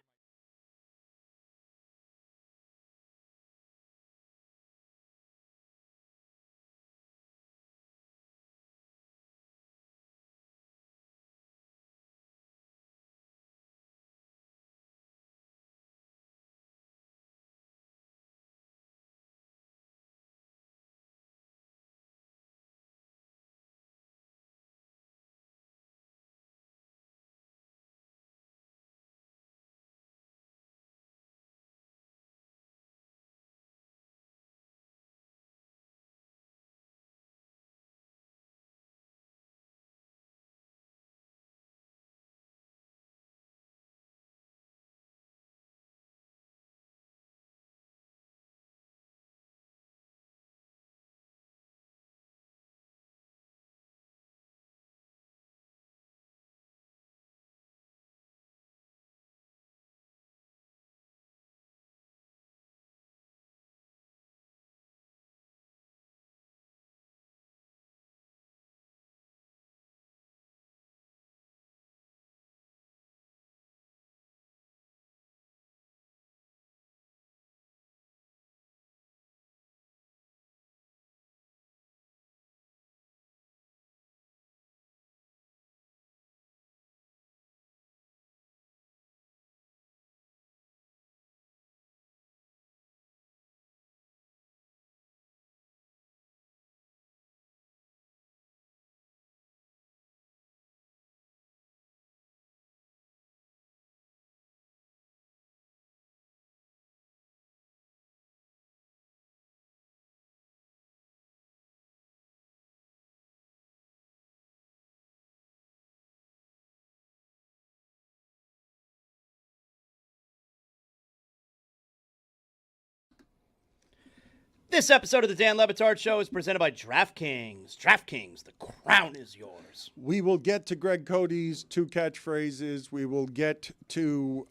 This episode of the Dan Le Batard Show is presented by DraftKings. DraftKings, the crown is yours. We will get to Greg Cody's two catchphrases. We will get to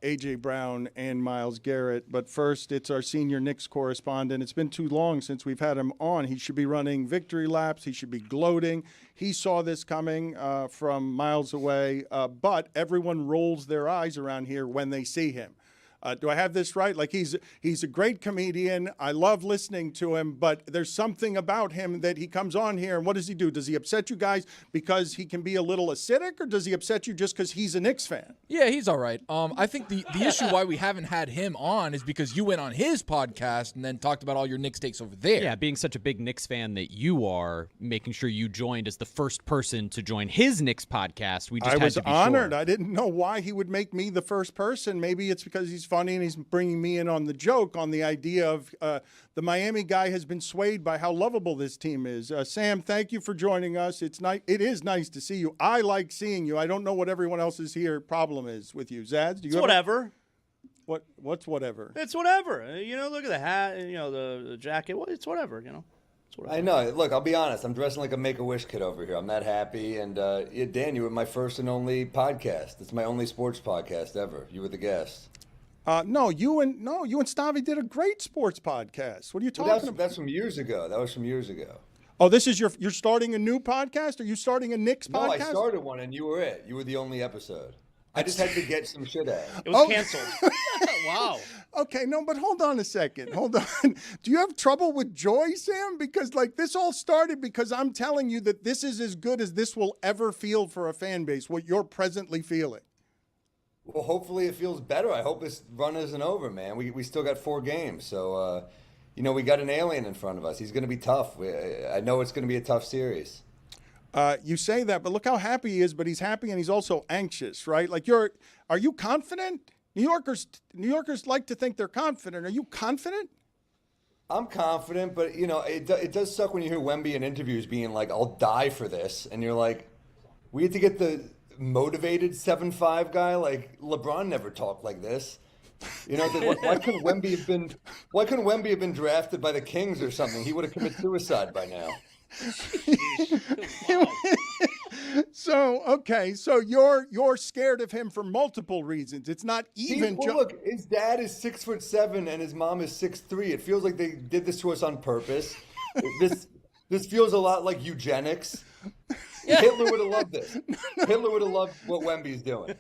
A.J. Brown and Myles Garrett. But first, it's our senior Knicks correspondent. It's been too long since we've had him on. He should be running victory laps. He should be gloating. He saw this coming from miles away. But everyone rolls their eyes around here when they see him. Do I have this right? Like he's a great comedian. I love listening to him, but there's something about him that he comes on here, and what does he do? Does he upset you guys because he can be a little acidic, or does he upset you just because he's a Knicks fan? Yeah, he's all right. I think the issue why we haven't had him on is because you went on his podcast and then talked about all your Knicks takes over there. Yeah, being such a big Knicks fan that you are, making sure you joined as the first person to join his Knicks podcast. We just I had was to be honored. sure. I didn't know why he would make me the first person. Maybe it's because he's funny and he's bringing me in on the joke, on the idea of the Miami guy has been swayed by how lovable this team is. Sam, thank you for joining us. It is nice to see you. I like seeing you. I don't know what everyone else's here problem is with you. Zads, do you whatever. What's whatever? It's whatever. Look at the hat, the jacket. Well, it's whatever, It's whatever. I know. Look, I'll be honest. I'm dressing like a Make-A-Wish kid over here. I'm that happy. And Dan, you were my first and only podcast. It's my only sports podcast ever. You were the guest. No, you and Stavi did a great sports podcast. What are you talking about? That's from years ago. That was from years ago. Oh, this is you're starting a new podcast? Are you starting a Knicks podcast? No, I started one, and you were it. You were the only episode. I just had to get some shit out. It was canceled. Wow. Okay, no, but hold on a second. Hold on. Do you have trouble with joy, Sam? Because, this all started because I'm telling you that this is as good as this will ever feel for a fan base, what you're presently feeling. Well, hopefully it feels better. I hope this run isn't over, man. We still got 4 games. So, we got an alien in front of us. He's going to be tough. I know it's going to be a tough series. You say that, but look how happy he is, but he's happy and he's also anxious, right? Are you confident? New Yorkers like to think they're confident. Are you confident? I'm confident, but, it does suck when you hear Wemby in interviews being like, I'll die for this. And you're like, we had to get the motivated 7'5" guy. Like, LeBron never talked like this. Why couldn't Wemby have been drafted by the Kings or something? He would have committed suicide by now. So you're scared of him for multiple reasons. It's not even look, his dad is 6'7" and his mom is 6'3". It feels like they did this to us on purpose. This feels a lot like eugenics. Hitler would have loved this. Hitler would have loved what Wemby's doing.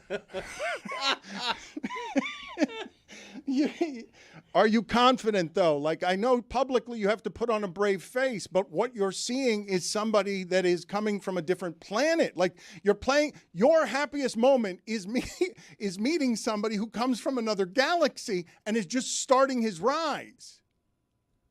Are you confident, though? I know publicly you have to put on a brave face, but what you're seeing is somebody that is coming from a different planet. Your happiest moment is meeting somebody who comes from another galaxy and is just starting his rise.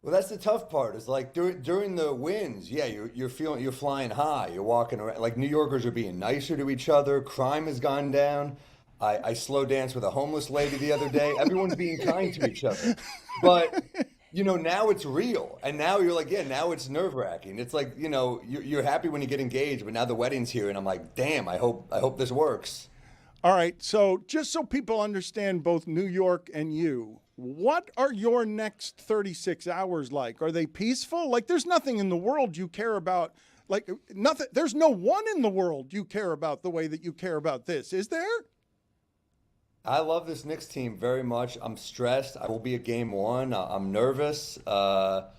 Well, that's the tough part. Is during the wins, yeah, you're flying high. You're walking around. New Yorkers are being nicer to each other. Crime has gone down. I slow danced with a homeless lady the other day. Everyone's being kind to each other. But, now it's real. And now you're like, now it's nerve-wracking. It's like, you're happy when you get engaged, but now the wedding's here, and I'm like, damn, I hope this works. All right, so just so people understand both New York and you, what are your next 36 hours like? Are they peaceful? There's nothing in the world you care about. Nothing. There's no one in the world you care about the way that you care about this, is there? I love this Knicks team very much. I'm stressed. I will be at game 1. I'm nervous. No,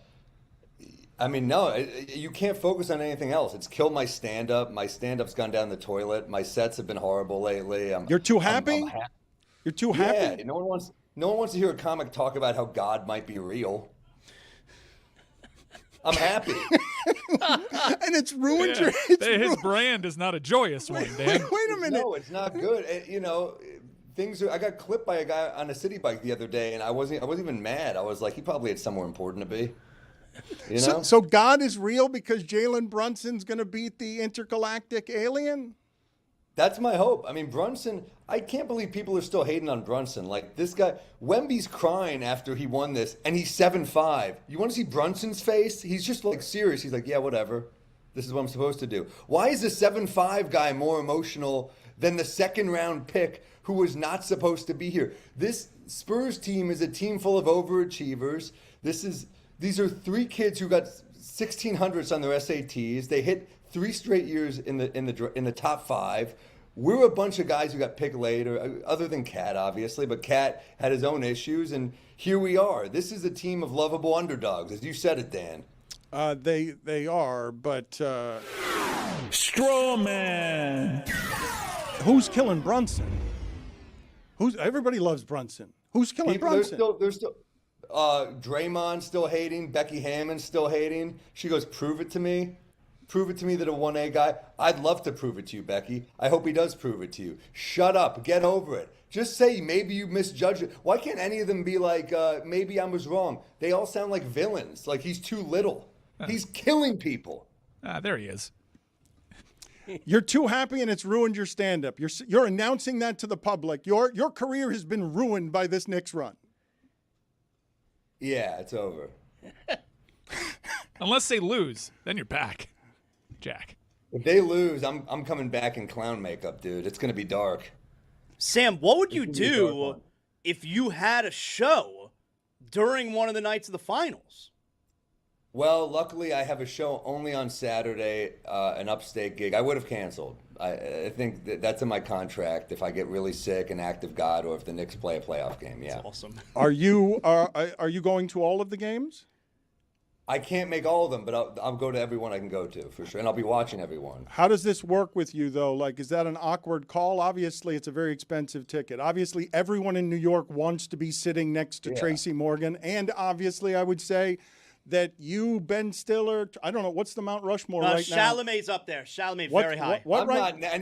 you can't focus on anything else. It's killed my stand-up. My stand-up's gone down the toilet. My sets have been horrible lately. You're too happy? You're too happy? Yeah, no one wants to hear a comic talk about how God might be real. I'm happy. And it's ruined his brand is not a joyous one, Dan. Wait a minute. No, it's not good. I got clipped by a guy on a city bike the other day, and I wasn't even mad. I was like, he probably had somewhere important to be. So God is real because Jalen Brunson's going to beat the intergalactic alien? That's my hope. Brunson, I can't believe people are still hating on Brunson. This guy, Wemby's crying after he won this, and he's 7'5". You want to see Brunson's face? He's just serious. He's like, yeah, whatever. This is what I'm supposed to do. Why is the 7'5" guy more emotional than the second-round pick who was not supposed to be here? This Spurs team is a team full of overachievers. These are 3 kids who got 1600s on their SATs. They hit 3 straight years in the top 5. We're a bunch of guys who got picked later, other than Cat, obviously, but Cat had his own issues, and here we are. This is a team of lovable underdogs, as you said it, Dan. They are, but Strawman. Who's killing Brunson? Everybody loves Brunson. Who's killing Brunson? They're still. Draymond's still hating. Becky Hammond's still hating. She goes, "Prove it to me. Prove it to me that a 1A guy." I'd love to prove it to you, Becky. I hope he does prove it to you. Shut up. Get over it. Just say maybe you misjudged it. Why can't any of them be like, maybe I was wrong? They all sound like villains. Like he's too little. He's killing people. There he is. You're too happy and it's ruined your stand-up. You're announcing that to the public. Your career has been ruined by this Knicks run. Yeah, it's over. Unless they lose, then you're back, Jack. If they lose, I'm coming back in clown makeup, dude. It's gonna be dark. Sam, what would you do if you had a show during one of the nights of the finals? Well, luckily I have a show only on Saturday, an upstate gig. I would have canceled. I think that's in my contract if I get really sick and act of God, or if the Knicks play a playoff game. Yeah. That's awesome. Are you going to all of the games? I can't make all of them, but I'll go to every one I can go to for sure, and I'll be watching everyone. How does this work with you, though? Like, is that an awkward call? Obviously, it's a very expensive ticket. Obviously, everyone in New York wants to be sitting next to Tracy Morgan, and obviously, I would say that you, Ben Stiller, I don't know, what's the Mount Rushmore right now? Chalamet's up there. Chalamet very high.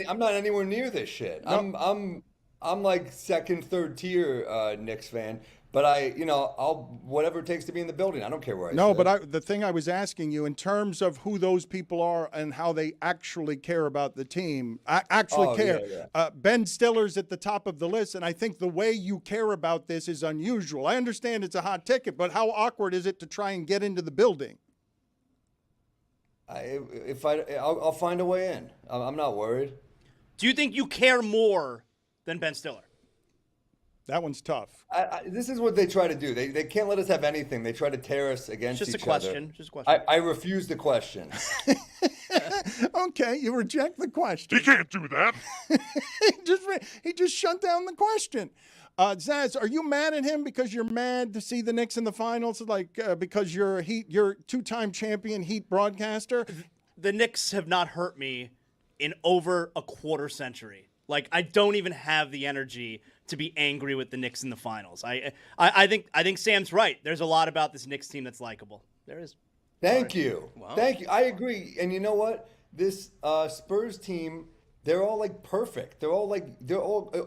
I'm not anywhere near this shit. No. I'm like second, third tier Knicks fan. But I'll whatever it takes to be in the building. I don't care where I sit. No, but the thing I was asking you, in terms of who those people are and how they actually care about the team, care. Yeah. Ben Stiller's at the top of the list, and I think the way you care about this is unusual. I understand it's a hot ticket, but how awkward is it to try and get into the building? I'll find a way in. I'm not worried. Do you think you care more than Ben Stiller? That one's tough. This is what they try to do. They can't let us have anything. They try to tear us against each other. Just a question. I refuse the question. Okay, you reject the question. He can't do that. he just shut down the question. Zaz, are you mad at him because you're mad to see the Knicks in the finals? Like because you're two-time champion Heat broadcaster? The Knicks have not hurt me in over a quarter century. Like, I don't even have the energy to be angry with the Knicks in the finals. I think Sam's right. There's a lot about this Knicks team that's likable. There is. Thank you. Wow. Thank you. I agree. And you know what? This Spurs team, they're all like perfect. They're all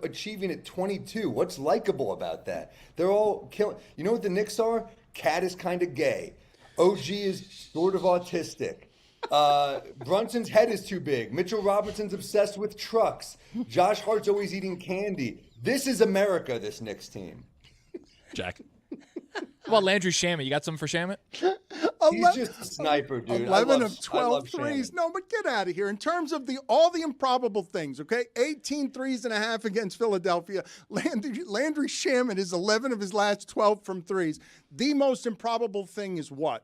achieving at 22. What's likable about that? They're all killing. You know what the Knicks are? Cat is kind of gay. OG is sort of autistic. Brunson's head is too big. Mitchell Robinson's obsessed with trucks. Josh Hart's always eating candy. This is America, this Knicks team. Jack. How about Landry Shamet? You got something for Shamet? He's just a sniper, dude. 11 of 12 threes. No, but get out of here. In terms of all the improbable things, okay? 18 threes and a half against Philadelphia. Landry Shamet is 11 of his last 12 from threes. The most improbable thing is what?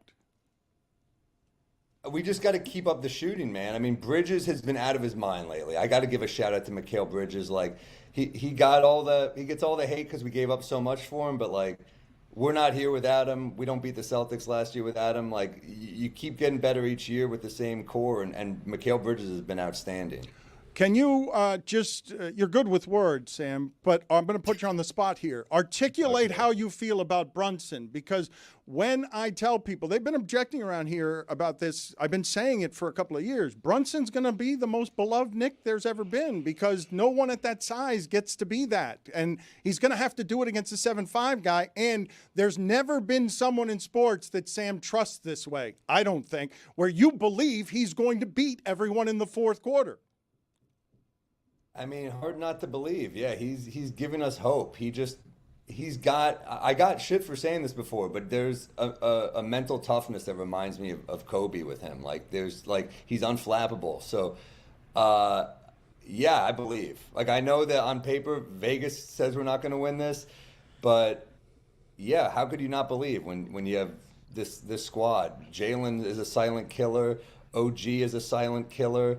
We just got to keep up the shooting, man. I mean, Bridges has been out of his mind lately. I got to give a shout out to Mikal Bridges. Like, he gets all the hate because we gave up so much for him, but like, we're not here without him. We don't beat the Celtics last year without him. Like, you keep getting better each year with the same core, and Mikal Bridges has been outstanding. Can you you're good with words, Sam, but I'm going to put you on the spot here. Articulate how you feel about Brunson, because when I tell people, they've been objecting around here about this, I've been saying it for a couple of years, Brunson's going to be the most beloved Knick there's ever been because no one at that size gets to be that. And he's going to have to do it against a 7'5" guy, and there's never been someone in sports that Sam trusts this way, I don't think, where you believe he's going to beat everyone in the fourth quarter. I mean, hard not to believe. Yeah, he's giving us hope. I got shit for saying this before, but there's a mental toughness that reminds me of Kobe with him. Like, he's unflappable. So, yeah, I believe. Like, I know that on paper, Vegas says we're not going to win this, but yeah, how could you not believe when you have this squad? Jalen is a silent killer. OG is a silent killer.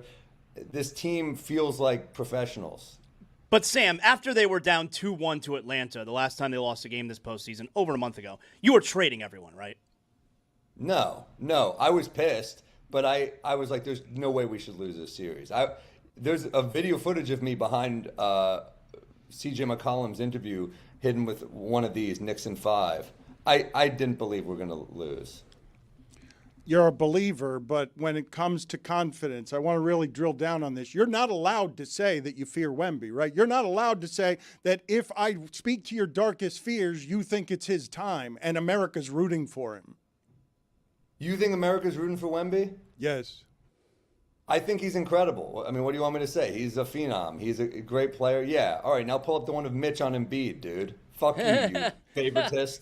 This team feels like professionals. But Sam, after they were down 2-1 to Atlanta, the last time they lost a game this postseason, over a month ago, you were trading everyone, right? No. I was pissed, but I was like, there's no way we should lose this series. There's a video footage of me behind C.J. McCollum's interview hidden with one of these, Knicks in 5. I didn't believe we're going to lose. You're a believer, but when it comes to confidence, I want to really drill down on this. You're not allowed to say that you fear Wemby, right? You're not allowed to say that if I speak to your darkest fears, you think it's his time and America's rooting for him. You think America's rooting for Wemby? Yes. I think he's incredible. I mean, what do you want me to say? He's a phenom. He's a great player. Yeah. All right, now pull up the one of Mitch on Embiid, dude. Fuck you, you favoritist.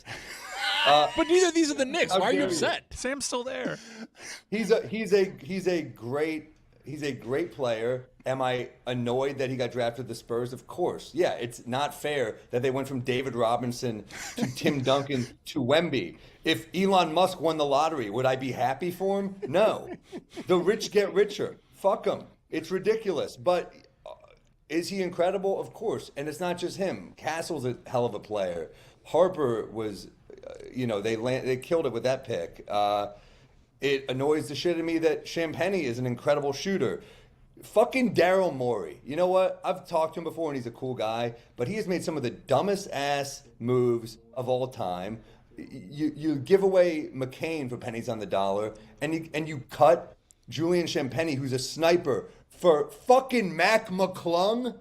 But neither of these are the Knicks. Why are you upset? Sam's still there. He's a great player. Am I annoyed that he got drafted to the Spurs? Of course. Yeah, it's not fair that they went from David Robinson to Tim Duncan to Wemby. If Elon Musk won the lottery, would I be happy for him? No. The rich get richer. Fuck him. It's ridiculous. But is he incredible? Of course. And it's not just him. Castle's a hell of a player. Harper was, they killed it with that pick. It annoys the shit out of me that Champagnie is an incredible shooter. Fucking Daryl Morey. You know what? I've talked to him before and he's a cool guy, but he has made some of the dumbest ass moves of all time. You give away McCain for pennies on the dollar, and you cut Julian Champagnie, who's a sniper, for fucking Mac McClung?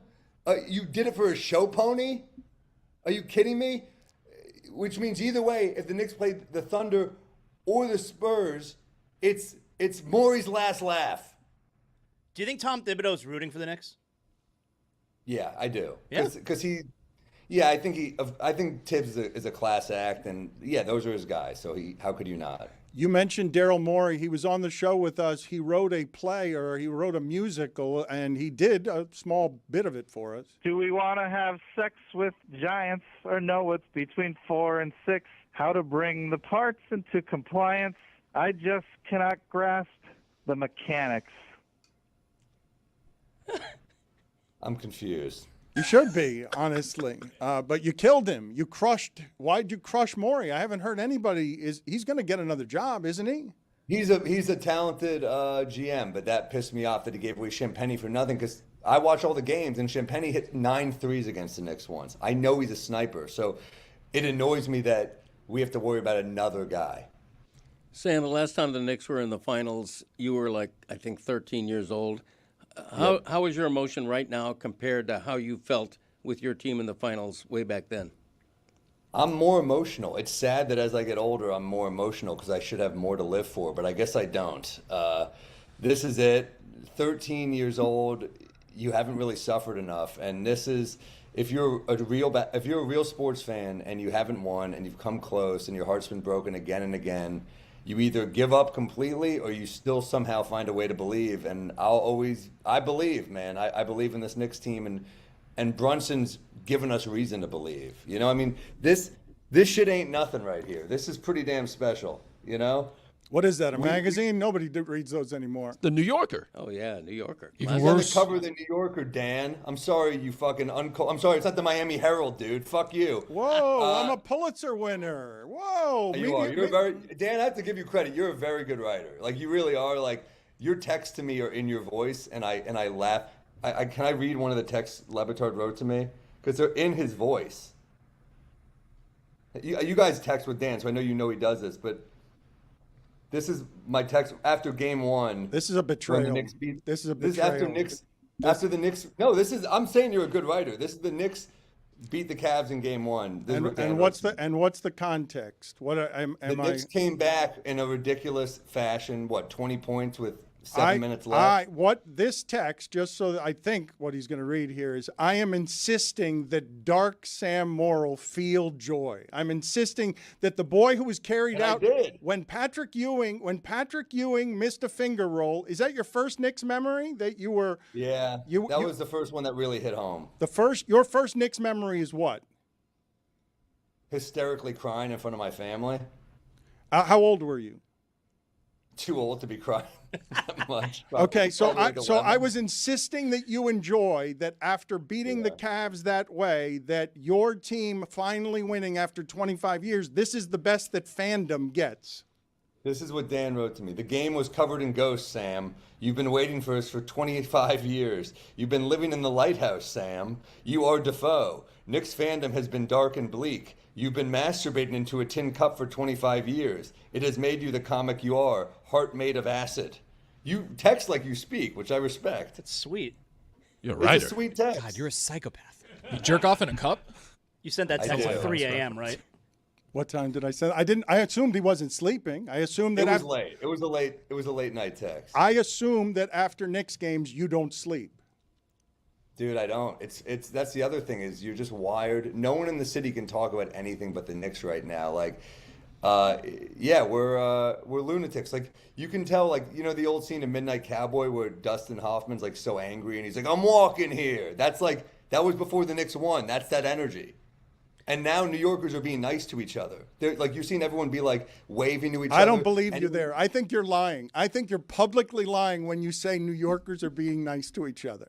You did it for a show pony? Are you kidding me? Which means either way, if the Knicks played the Thunder or the Spurs, it's Morey's last laugh. Do you think Tom Thibodeau's rooting for the Knicks? Yeah, I do. Yeah? Because I think Tibbs is a class act, and yeah, those are his guys. So how could you not? You mentioned Daryl Morey. He was on the show with us. He wrote a play, or he wrote a musical, and he did a small bit of it for us. Do we want to have sex with giants or know what's between 4 and 6? How to bring the parts into compliance? I just cannot grasp the mechanics. I'm confused. You should be, honestly. But you killed him. You crushed. Why'd you crush Morey? I haven't heard anybody. He's going to get another job, isn't he? He's a talented GM, but that pissed me off that he gave away Champagnie for nothing, because I watch all the games, and Champagnie hit 9 threes against the Knicks once. I know he's a sniper, so it annoys me that we have to worry about another guy. Sam, the last time the Knicks were in the finals, you were like, I think, 13 years old. How is your emotion right now compared to how you felt with your team in the finals way back then? I'm more emotional. It's sad that as I get older, I'm more emotional because I should have more to live for, but I guess I don't. This is it. 13 years old, you haven't really suffered enough, and this is if you're a real sports fan and you haven't won and you've come close and your heart's been broken again and again, you either give up completely or you still somehow find a way to believe. And I believe, man. I believe in this Knicks team, and Brunson's given us reason to believe. You know, I mean, this shit ain't nothing right here. This is pretty damn special, you know? What is that, a magazine? Nobody reads those anymore. The New Yorker. Oh, yeah, New Yorker. It's on the cover of the New Yorker, Dan. I'm sorry, you fucking I'm sorry, it's not the Miami Herald, dude. Fuck you. Whoa, I'm a Pulitzer winner. Whoa. You are. Dan, I have to give you credit. You're a very good writer. Like, you really are. Like, your texts to me are in your voice, and I laugh. Can I read one of the texts Le Batard wrote to me? Because they're in his voice. You guys text with Dan, so I know you know he does this, but this is my text after game 1. This is a betrayal. This is a betrayal. After the Knicks. No, I'm saying you're a good writer. This is the Knicks beat the Cavs in game 1. And what's the context? The Knicks came back in a ridiculous fashion. 20 points with 7 minutes left. What this text, just so that I think what he's going to read here is, I am insisting that dark Sam Morrill feel joy. I'm insisting that the boy who was carried out when Patrick Ewing missed a finger roll. Is that your first Knicks memory that you were? Yeah, that was the first one that really hit home. Your first Knicks memory is what? Hysterically crying in front of my family. How old were you? Too old to be crying that much. Okay, I was insisting that you enjoy that after beating the Cavs that way, that your team finally winning after 25 years, this is the best that fandom gets. This is what Dan wrote to me. The game was covered in ghosts, Sam. You've been waiting for us for 25 years. You've been living in the lighthouse, Sam. You are Defoe. Knicks fandom has been dark and bleak. You've been masturbating into a tin cup for 25 years. It has made you the comic you are, heart made of acid. You text like you speak, which I respect. That's sweet. You're right. It's a sweet text. God, you're a psychopath. You jerk off in a cup? You sent that text at 3 a.m., right? What time did I send? I didn't. I assumed he wasn't sleeping. I assumed that It was late. It was a late night text. I assume that after Knicks games you don't sleep. Dude, I don't. It's that's the other thing is you're just wired. No one in the city can talk about anything but the Knicks right now. Like, yeah, we're lunatics. Like you can tell, like the old scene in Midnight Cowboy where Dustin Hoffman's like so angry and he's like, "I'm walking here." That's like that was before the Knicks won. That's that energy. And now New Yorkers are being nice to each other. They're like you've seen everyone be like waving to each other. I don't believe you there. I think you're lying. I think you're publicly lying when you say New Yorkers are being nice to each other.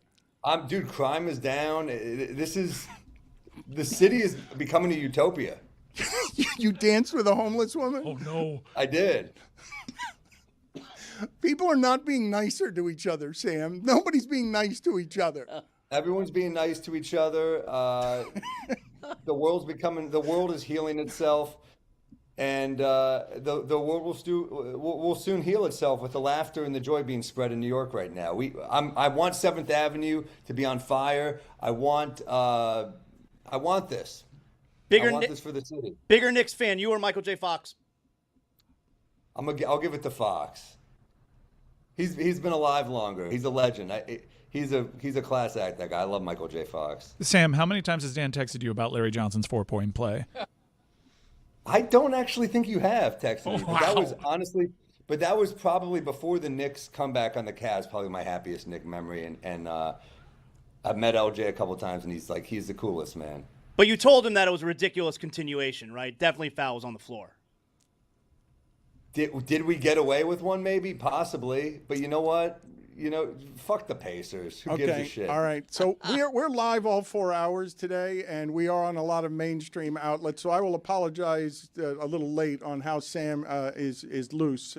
Dude, crime is down. The city is becoming a utopia. You danced with a homeless woman? Oh, no. I did. People are not being nicer to each other, Sam. Nobody's being nice to each other. Everyone's being nice to each other. The world is healing itself. And the world will soon heal itself with the laughter and the joy being spread in New York right now. I want 7th Avenue to be on fire. I want this. I want this for the city. Bigger Knicks fan, you or Michael J. Fox? I'll give it to Fox. He's been alive longer. He's a legend. He's a class act. That guy. I love Michael J. Fox. Sam, how many times has Dan texted you about Larry Johnson's 4-point play? I don't actually think you have texted me. Wow. But that was probably before the Knicks comeback on the Cavs. Probably my happiest Knick memory. And I've met LJ a couple times, and he's the coolest, man. But you told him that it was a ridiculous continuation, right? Definitely fouls on the floor. Did we get away with one? Maybe, possibly. But you know what? Fuck the Pacers. Who gives a shit? All right. So we're live all 4 hours today, and we are on a lot of mainstream outlets. So I will apologize a little late on how Sam is loose.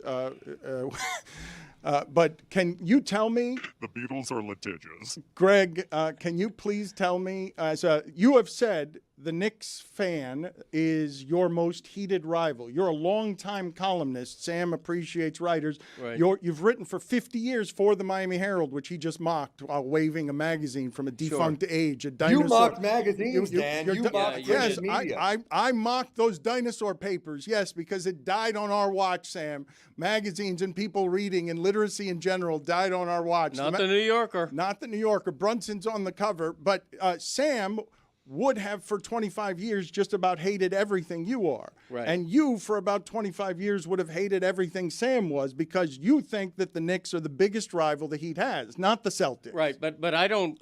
But can you tell me? The Beatles are litigious. Greg, can you please tell me, as you have said, the Knicks fan is your most heated rival. You're a longtime columnist. Sam appreciates writers. Right. You've written for 50 years for the Miami Herald, which he just mocked while waving a magazine from a defunct age. A dinosaur. You mocked magazines, Dan. You mocked yes, media. I mocked those dinosaur papers, yes, because it died on our watch, Sam. Magazines and people reading and literacy in general died on our watch. Not the New Yorker. Not the New Yorker. Brunson's on the cover. But Sam would have for 25 years just about hated everything you are. Right. And you, for about 25 years, would have hated everything Sam was because you think that the Knicks are the biggest rival the Heat has, not the Celtics. Right, but I don't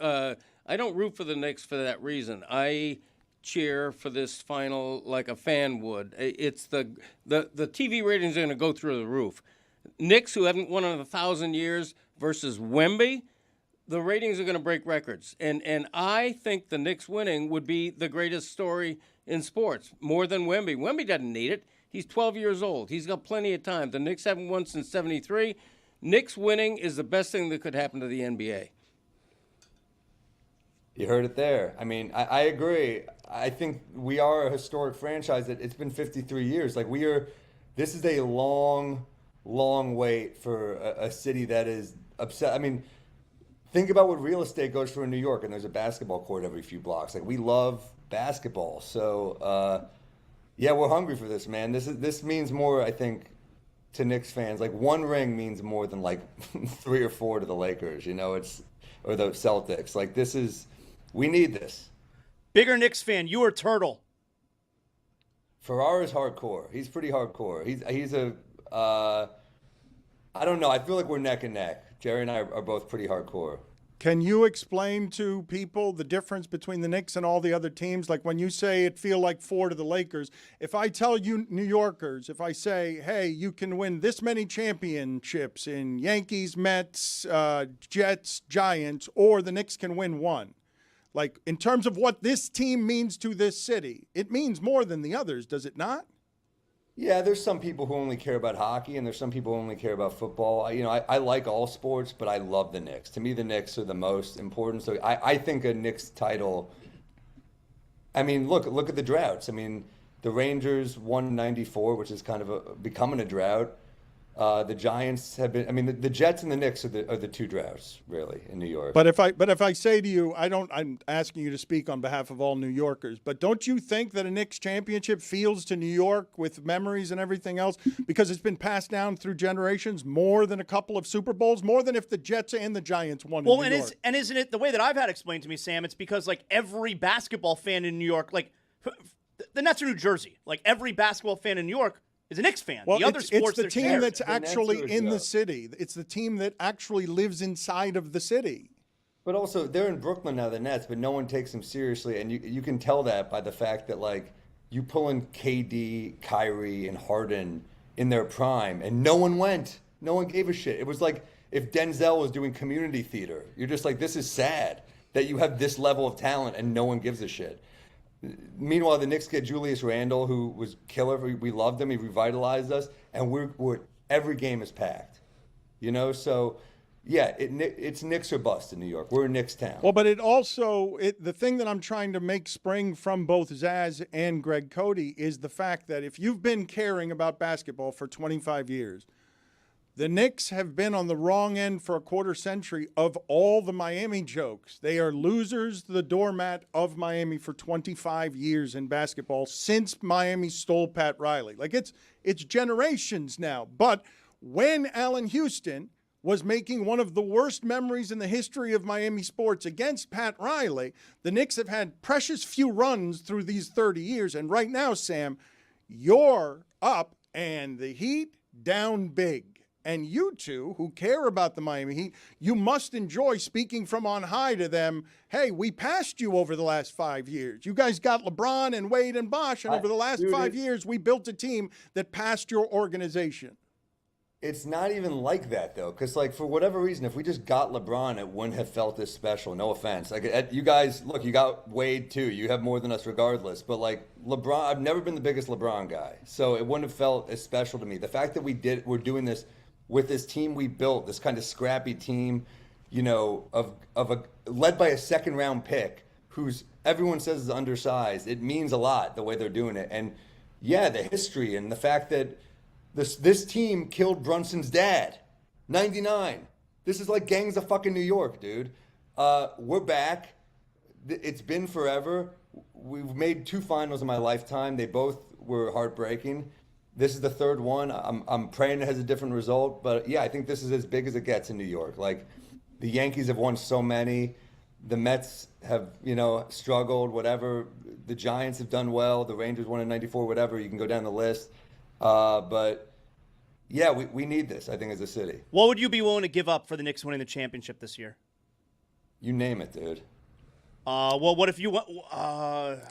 root for the Knicks for that reason. I cheer for this final like a fan would. It's the TV ratings are going to go through the roof. Knicks, who haven't won in 1,000 years, versus Wemby, the ratings are going to break records. And I think the Knicks winning would be the greatest story in sports, more than Wemby. Wemby doesn't need it. He's 12 years old. He's got plenty of time. The Knicks haven't won since '73. Knicks winning is the best thing that could happen to the NBA. You heard it there. I mean, I agree. I think we are a historic franchise. It's been 53 years. Like this is a long, long wait for a city that is upset. I mean, think about what real estate goes for in New York, and there's a basketball court every few blocks. Like we love basketball, so yeah, we're hungry for this, man. This means more, I think, to Knicks fans. Like one ring means more than like 3 or 4 to the Lakers, or the Celtics. Like we need this. Bigger Knicks fan, you or Turtle? Ferrara's hardcore. He's pretty hardcore. He's a I don't know. I feel like we're neck and neck. Jerry and I are both pretty hardcore. Can you explain to people the difference between the Knicks and all the other teams? Like when you say it feel like 4 to the Lakers, if I tell you New Yorkers, if I say, hey, you can win this many championships in Yankees, Mets, Jets, Giants, or the Knicks can win 1. Like in terms of what this team means to this city, it means more than the others, does it not? Yeah, there's some people who only care about hockey, and there's some people who only care about football. I like all sports, but I love the Knicks. To me, the Knicks are the most important. So I think a Knicks title. I mean, look at the droughts. I mean, the Rangers won '94, which is kind of becoming a drought. The Giants have been. I mean, the Jets and the Knicks are the two droughts really in New York. But if I say to you, I'm asking you to speak on behalf of all New Yorkers. But don't you think that a Knicks championship feels to New York with memories and everything else because it's been passed down through generations more than a couple of Super Bowls, more than if the Jets and the Giants won? Well, in New York. and isn't it the way that I've had explained to me, Sam? It's because like every basketball fan in New York, like the Nets are New Jersey, like every basketball fan in New York is a Knicks fan. Well, the other sports, it's the team shared. that's actually in the city. It's the team that actually lives inside of the city. But also, they're in Brooklyn now, the Nets, but no one takes them seriously, and you can tell that by the fact that like you pull in KD, Kyrie, and Harden in their prime, and no one went. No one gave a shit. It was like if Denzel was doing community theater. You're just like, this is sad that you have this level of talent and no one gives a shit. Meanwhile, the Knicks get Julius Randle, who was killer. We loved him. He revitalized us, and we're every game is packed. So yeah, it's Knicks or bust in New York. We're a Knicks town. Well, but the thing that I'm trying to make spring from both Zaz and Greg Cody is the fact that if you've been caring about basketball for 25 years, the Knicks have been on the wrong end for a quarter century of all the Miami jokes. They are losers, the doormat of Miami for 25 years in basketball since Miami stole Pat Riley. Like it's generations now. But when Allen Houston was making one of the worst memories in the history of Miami sports against Pat Riley, the Knicks have had precious few runs through these 30 years. And right now, Sam, you're up and the Heat down big. And you two, who care about the Miami Heat, you must enjoy speaking from on high to them. Hey, we passed you over the last 5 years. You guys got LeBron and Wade and Bosh, and over the last 5 years, we built a team that passed your organization. It's not even like that, though, because, like, for whatever reason, if we just got LeBron, it wouldn't have felt this special. No offense. Like, you guys, look, you got Wade, too. You have more than us regardless. But, like, LeBron, I've never been the biggest LeBron guy, so it wouldn't have felt as special to me. The fact that we're doing this with this team we built, this kind of scrappy team, led by a second-round pick who's everyone says is undersized. It means a lot the way they're doing it. And, yeah, the history and the fact that this team killed Brunson's dad, 99. This is like gangs of fucking New York, dude. We're back. It's been forever. We've made 2 finals in my lifetime. They both were heartbreaking. This is the third one. I'm praying it has a different result. But, yeah, I think this is as big as it gets in New York. Like, the Yankees have won so many. The Mets have, struggled, whatever. The Giants have done well. The Rangers won in 94, whatever. You can go down the list. But, yeah, we need this, I think, as a city. What would you be willing to give up for the Knicks winning the championship this year? You name it, dude. Well, what if you want?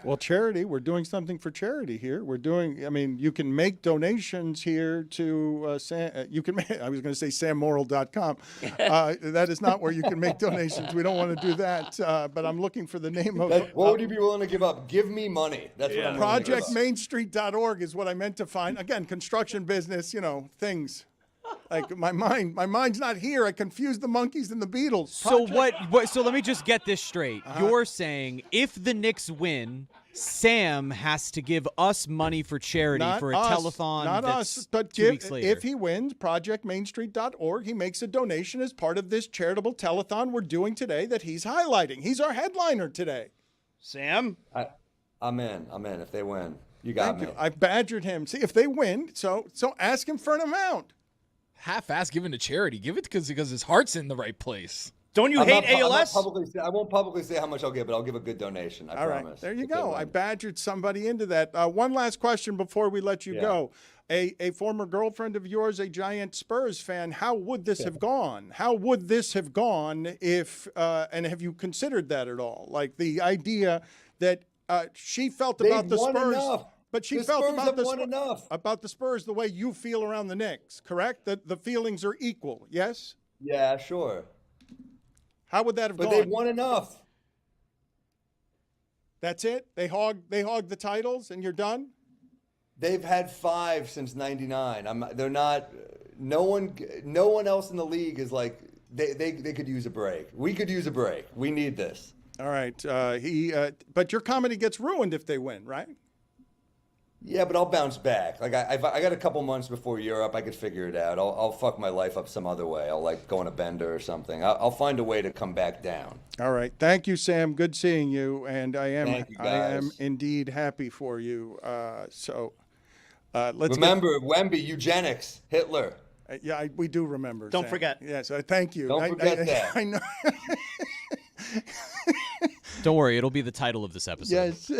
Well, charity. We're doing something for charity here. You can make donations here to Sam. I was going to say sammoral.com. That is not where you can make donations. We don't want to do that. But I'm looking for the name of. What would you be willing to give up? Give me money. That's what I'm willing to give up. ProjectMainStreet.org is what I meant to find. Again, construction business. Things. Like my mind's not here. I confused the Monkees and the Beatles. So So let me just get this straight. You're saying if the Knicks win, Sam has to give us money for charity for a telethon. Not that's us, but 2 weeks later. if he wins, ProjectMainStreet.org, he makes a donation as part of this charitable telethon we're doing today that he's highlighting. He's our headliner today. Sam, I'm in. If they win, you got me. I've badgered him. See if they win. So ask him for an amount. Half-ass given to charity. Give it because his heart's in the right place. Don't you hate ALS? I won't publicly say how much I'll give, but I'll give a good donation. I promise. Right, there you go. I badgered somebody into that. One last question before we let you go. A former girlfriend of yours, a giant Spurs fan, how would this have gone? How would this have gone if, and have you considered that at all? Like the idea that she felt about the Spurs. Enough. But she felt about the Spurs the way you feel around the Knicks, correct? That the feelings are equal, yes? Yeah, sure. How would that have gone? But they've won enough. That's it? They hog the titles and you're done? They've had 5 since '99. They're not. No one else in the league is like they could use a break. We could use a break. We need this. All right. But your comedy gets ruined if they win, right? Yeah, but I'll bounce back. Like I got a couple months before Europe. I could figure it out. I'll fuck my life up some other way. I'll like go on a bender or something. I'll find a way to come back down. All right. Thank you, Sam. Good seeing you. And I Thank you, guys. am indeed happy for you. Let's remember Wemby, eugenics, Hitler. Yeah, we do remember. Don't Sam. forget. Yes, thank you. Don't forget that. I know. Don't worry, it'll be the title of this episode. Yes.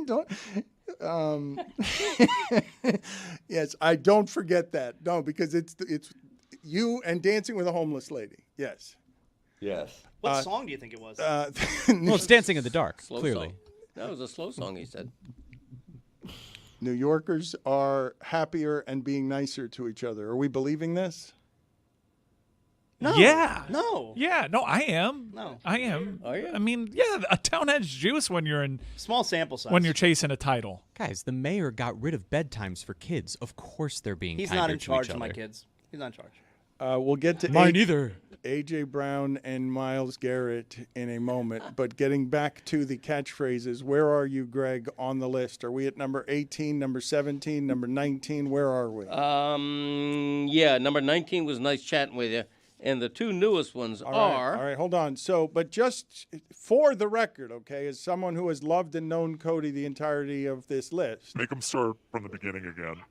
Don't. Yes, I don't forget that. No, because it's you and Dancing with a Homeless Lady. Yes. Yes. What song do you think it was? Well, it's Dancing in the Dark, Slow clearly. song. That was a slow song, he said. New Yorkers are happier and being nicer to each other. Are we believing this? No. Yeah. No. Yeah. No, I am. No. I am. Are you? I mean, yeah, a town has juice when you're in Small sample size. when you're chasing a title. Guys, the mayor got rid of bedtimes for kids. Of course they're being He's kinder not in to charge each of my other. kids. He's not in charge. We'll get to Mine either. A.J. Brown and Myles Garrett in a moment. But getting back to the catchphrases, where are you, Greg, on the list? Are we at number 18, number 17, number 19? Where are we? Yeah, number 19 was nice chatting with you. And the two newest ones are... All right, hold on. So, but just for the record, okay, as someone who has loved and known Cody the entirety of this list. Make them start from the beginning again.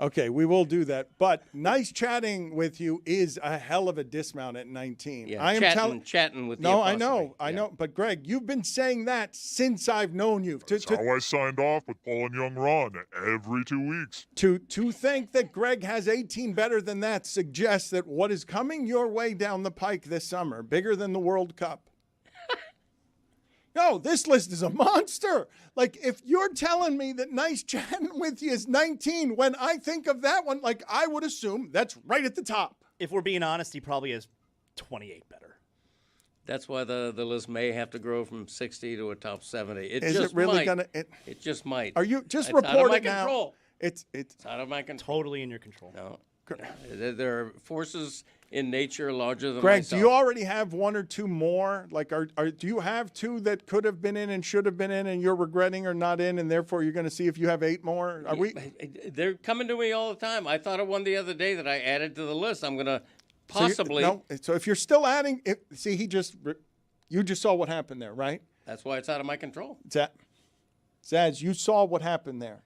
Okay, we will do that. But nice chatting with you is a hell of a dismount at 19. Yeah, I am chatting with No, the I know. apostrophe. I know. But, Greg, you've been saying that since I've known you. That's how I signed off with Paul and Young Ron every 2 weeks. To think that Greg has 18 better than that suggests that what is coming your way down the pike this summer, bigger than the World Cup. No, this list is a monster. Like, if you're telling me that nice chatting with you is 19, when I think of that one, like, I would assume that's right at the top. If we're being honest, he probably has 28 better. That's why the list may have to grow from 60 to a top 70. It Is just it really might. gonna? It just might. Are you just It's report out of my it now? control. It's It's out of my control. Totally in your control. No. There are forces in nature larger than Greg, myself. do you already have one or two more? Like, do you have two that could have been in and should have been in, and you're regretting are not in, and therefore you're going to see if you have 8 more? Are we? They're coming to me all the time. I thought of one the other day that I added to the list. I'm going to possibly. So if you're still adding, see, you just saw what happened there, right? That's why it's out of my control. Zaz, you saw what happened there.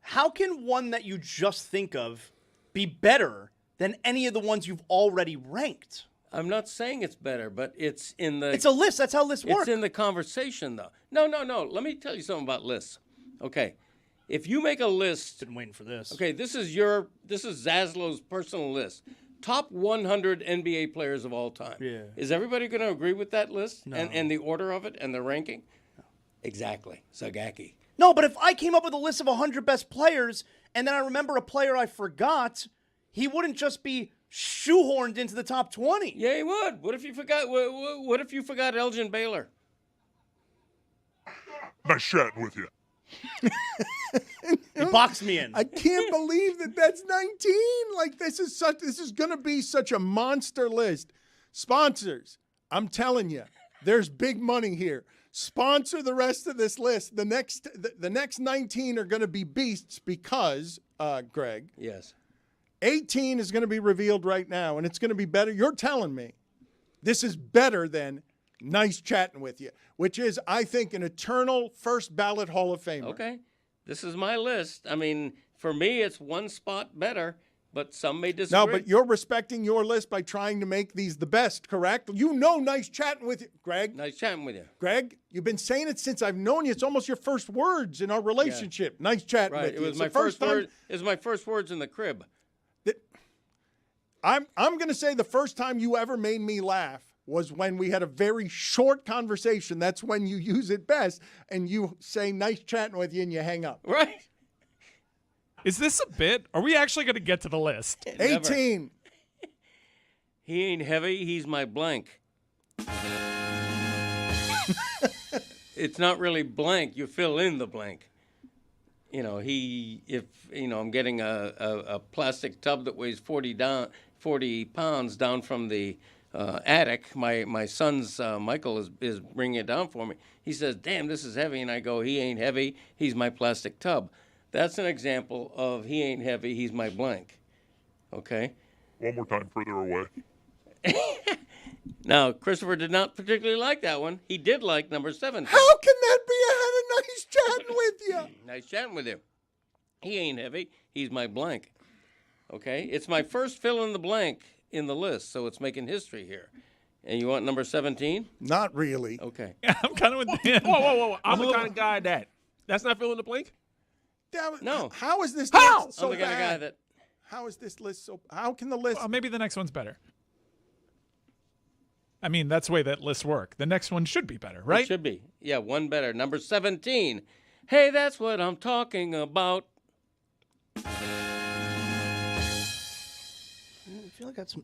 How can one that you just think of be better than any of the ones you've already ranked? I'm not saying it's better, but it's in the... It's a list. That's how lists work. It's in the conversation, though. No. Let me tell you something about lists. Okay. If you make a list... Been waiting for this. Okay, this is Zaslow's personal list. Top 100 NBA players of all time. Yeah. Is everybody going to agree with that list? No. And the order of it and the ranking? No. Exactly. Zagacki. No, but if I came up with a list of 100 best players and then I remember a player I forgot, he wouldn't just be shoehorned into the top 20. Yeah, he would. What if you forgot? What if you forgot Elgin Baylor? Nice chatting with you. He boxed me in. I can't believe that's 19. Like, this is going to be such a monster list. Sponsors, I'm telling you, there's big money here. Sponsor the rest of this list. The next 19 are going to be beasts because, Greg. Yes. 18 is going to be revealed right now, and it's going to be better. You're telling me this is better than nice chatting with you, which is, I think, an eternal first ballot Hall of Famer. Okay. This is my list. I mean, for me, it's one spot better, but some may disagree. No, but you're respecting your list by trying to make these the best, correct? You know nice chatting with you, Greg. Nice chatting with you. Greg, you've been saying it since I've known you. It's almost your first words in our relationship. Yeah. Nice chatting right. with you. It was my first word. It was my first words in the crib. I'm going to say the first time you ever made me laugh was when we had a very short conversation. That's when you use it best, and you say nice chatting with you and you hang up. Right. Is this a bit? Are we actually going to get to the list? 18. He ain't heavy. He's my blank. It's not really blank. You fill in the blank. I'm getting a plastic tub that weighs 40 pounds down from the attic. My son's Michael is bringing it down for me. He says, "Damn, this is heavy," and I go, "He ain't heavy. He's my plastic tub." That's an example of he ain't heavy. He's my blank. Okay. One more time, further away. Now, Christopher did not particularly like that one. He did like number 7. How can that be? I had a nice chatting with you. Nice chatting with you. He ain't heavy. He's my blank. Okay? It's my first fill in the blank in the list, so it's making history here. And you want number 17? Not really. Okay. I'm kind of with Dan. Whoa. I'm the kind of guy that's not filling the blank? No. How is this How? list so I'm the kind of guy bad? that... How is this list so... How can the list... Well, maybe the next one's better. I mean, that's the way that lists work. The next one should be better, right? It should be. Yeah, one better. Number 17. Hey, that's what I'm talking about. I feel like that's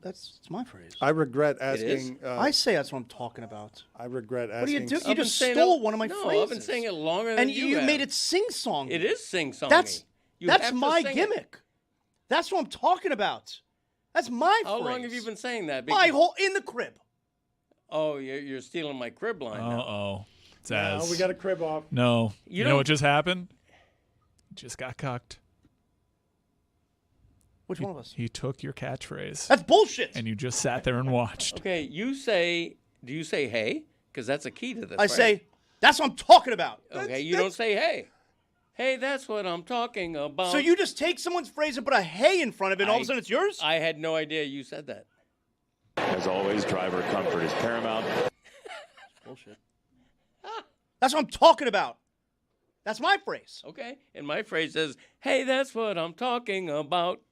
my phrase. I regret asking... I say that's what I'm talking about. I regret asking... What do you do? You just stole one of my phrases. No, I've been saying it longer than and you have. made it sing-songy. It is sing-songy. That's You have to my sing it. gimmick. That's what I'm talking about. That's my How phrase. long have you been saying that? My whole in the crib. Oh, you're stealing my crib line now. Uh-oh. Now Zaz. we got a crib off. No. You You know don't- what just happened? He just got cucked. Which one of us? He took your catchphrase. That's bullshit. And you just sat there and watched. Okay, do you say hey? Because that's a key to this. I right? say, that's what I'm talking about. Okay, you don't say hey. Hey, that's what I'm talking about. So you just take someone's phrase and put a hey in front of it, and all of a sudden it's yours? I had no idea you said that. As always, driver comfort is paramount. Bullshit. That's what I'm talking about. That's my phrase. Okay, and my phrase is, hey, that's what I'm talking about.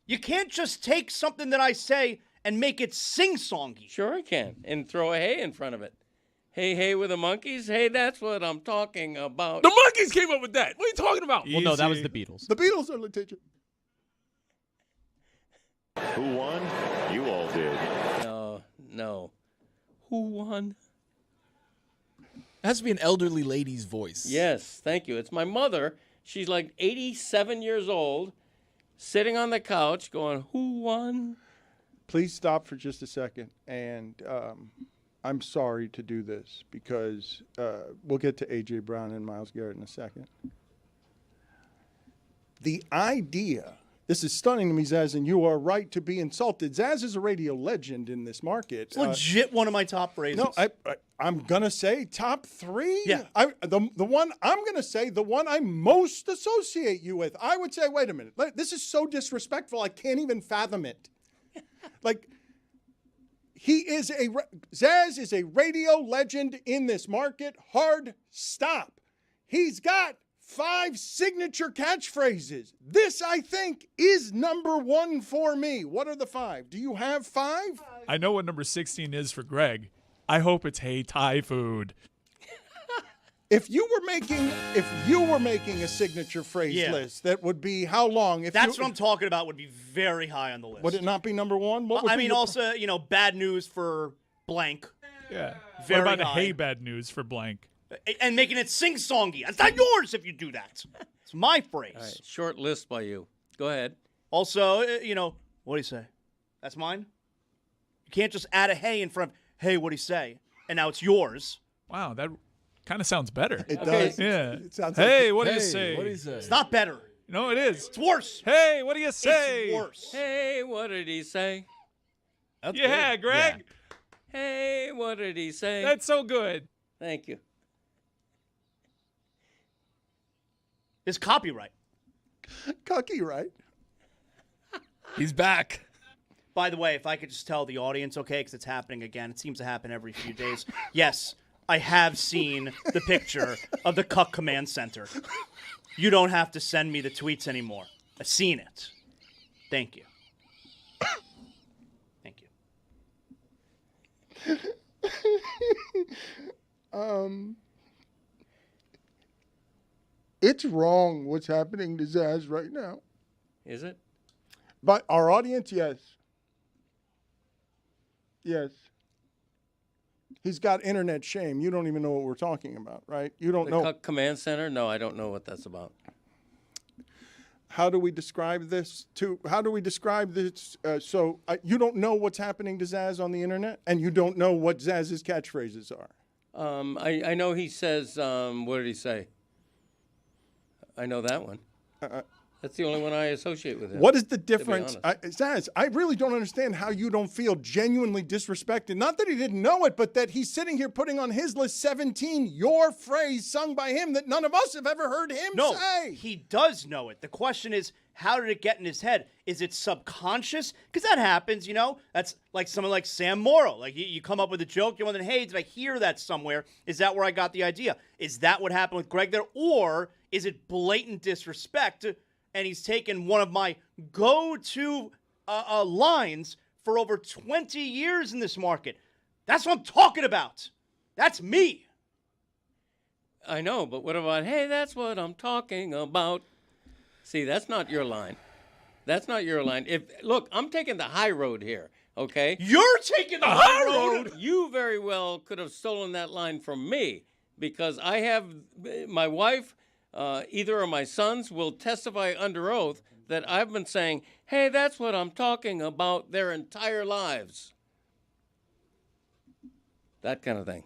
You can't just take something that I say and make it sing-songy. Sure I can, and throw a hey in front of it. Hey, hey with the monkeys. Hey, that's what I'm talking about. The monkeys came up with that. What are you talking about? Well, no, that was the Beatles. The Beatles are litigious. Who won? You all did. No. Who won? It has to be an elderly lady's voice. Yes, thank you. It's my mother. She's like 87 years old, sitting on the couch going, who won? Please stop for just a second. And I'm sorry to do this because we'll get to A.J. Brown and Myles Garrett in a second. The idea, this is stunning to me, Zaz, and you are right to be insulted. Zaz is a radio legend in this market. It's legit one of my top phrases. No, I'm going to say top 3. Yeah. The one I'm going to say, the one I most associate you with. I would say, wait a minute. This is so disrespectful, I can't even fathom it. Like, Zaz is a radio legend in this market. Hard stop. He's got 5 signature catchphrases. This, I think, is number 1 for me. What are the 5? Do you have 5? I know what number 16 is for Greg. I hope it's hey Thai food. If you were making a signature phrase list, that would be how long? That's what I'm talking about. Would be very high on the list. Would it not be number 1? What would I be mean, your- also, bad news for blank. Yeah. Very what about high. hey bad news for blank? And making it sing-songy. It's not yours if you do that. It's my phrase. All right, short list by you. Go ahead. Also, what do you say? That's mine? You can't just add a hey in front of, hey, what do you say? And now it's yours. Wow, that kind of sounds better. It does. Yeah. It sounds hey, like, what do you say? What do you say? It's not better. No, it is. It's worse. Hey, what do you say? It's worse. Hey, what did he say? That's Yeah, good. Greg. Hey, what did he say? That's so good. Thank you. It's copyright. Cucky, right? He's back. By the way, if I could just tell the audience, okay, because it's happening again. It seems to happen every few days. Yes, I have seen the picture of the Cuck Command Center. You don't have to send me the tweets anymore. I've seen it. Thank you. Thank you. It's wrong what's happening to Zaz right now. Is it? But our audience, yes. Yes. He's got internet shame. You don't even know what we're talking about, right? You don't The know. Cuck Command Center? No, I don't know what that's about. how do we describe this? So you don't know what's happening to Zaz on the internet, and you don't know what Zaz's catchphrases are. I know he says, what did he say? I know that one. That's the only one I associate with him. What is the difference? Zaz, I really don't understand how you don't feel genuinely disrespected. Not that he didn't know it, but that he's sitting here putting on his list 17, your phrase sung by him that none of us have ever heard him say. He does know it. The question is, how did it get in his head? Is it subconscious? Because that happens, That's like someone like Sam Morrill. Like you come up with a joke, you're wondering, hey, did I hear that somewhere? Is that where I got the idea? Is that what happened with Greg there? Or is it blatant disrespect? And he's taken one of my go-to lines for over 20 years in this market. That's what I'm talking about. That's me. I know, but what about, hey, that's what I'm talking about? See, that's not your line. That's not your line. Look, I'm taking the high road here, okay? You're taking the high road? You very well could have stolen that line from me because I have my wife, either of my sons will testify under oath that I've been saying, hey, that's what I'm talking about their entire lives. That kind of thing.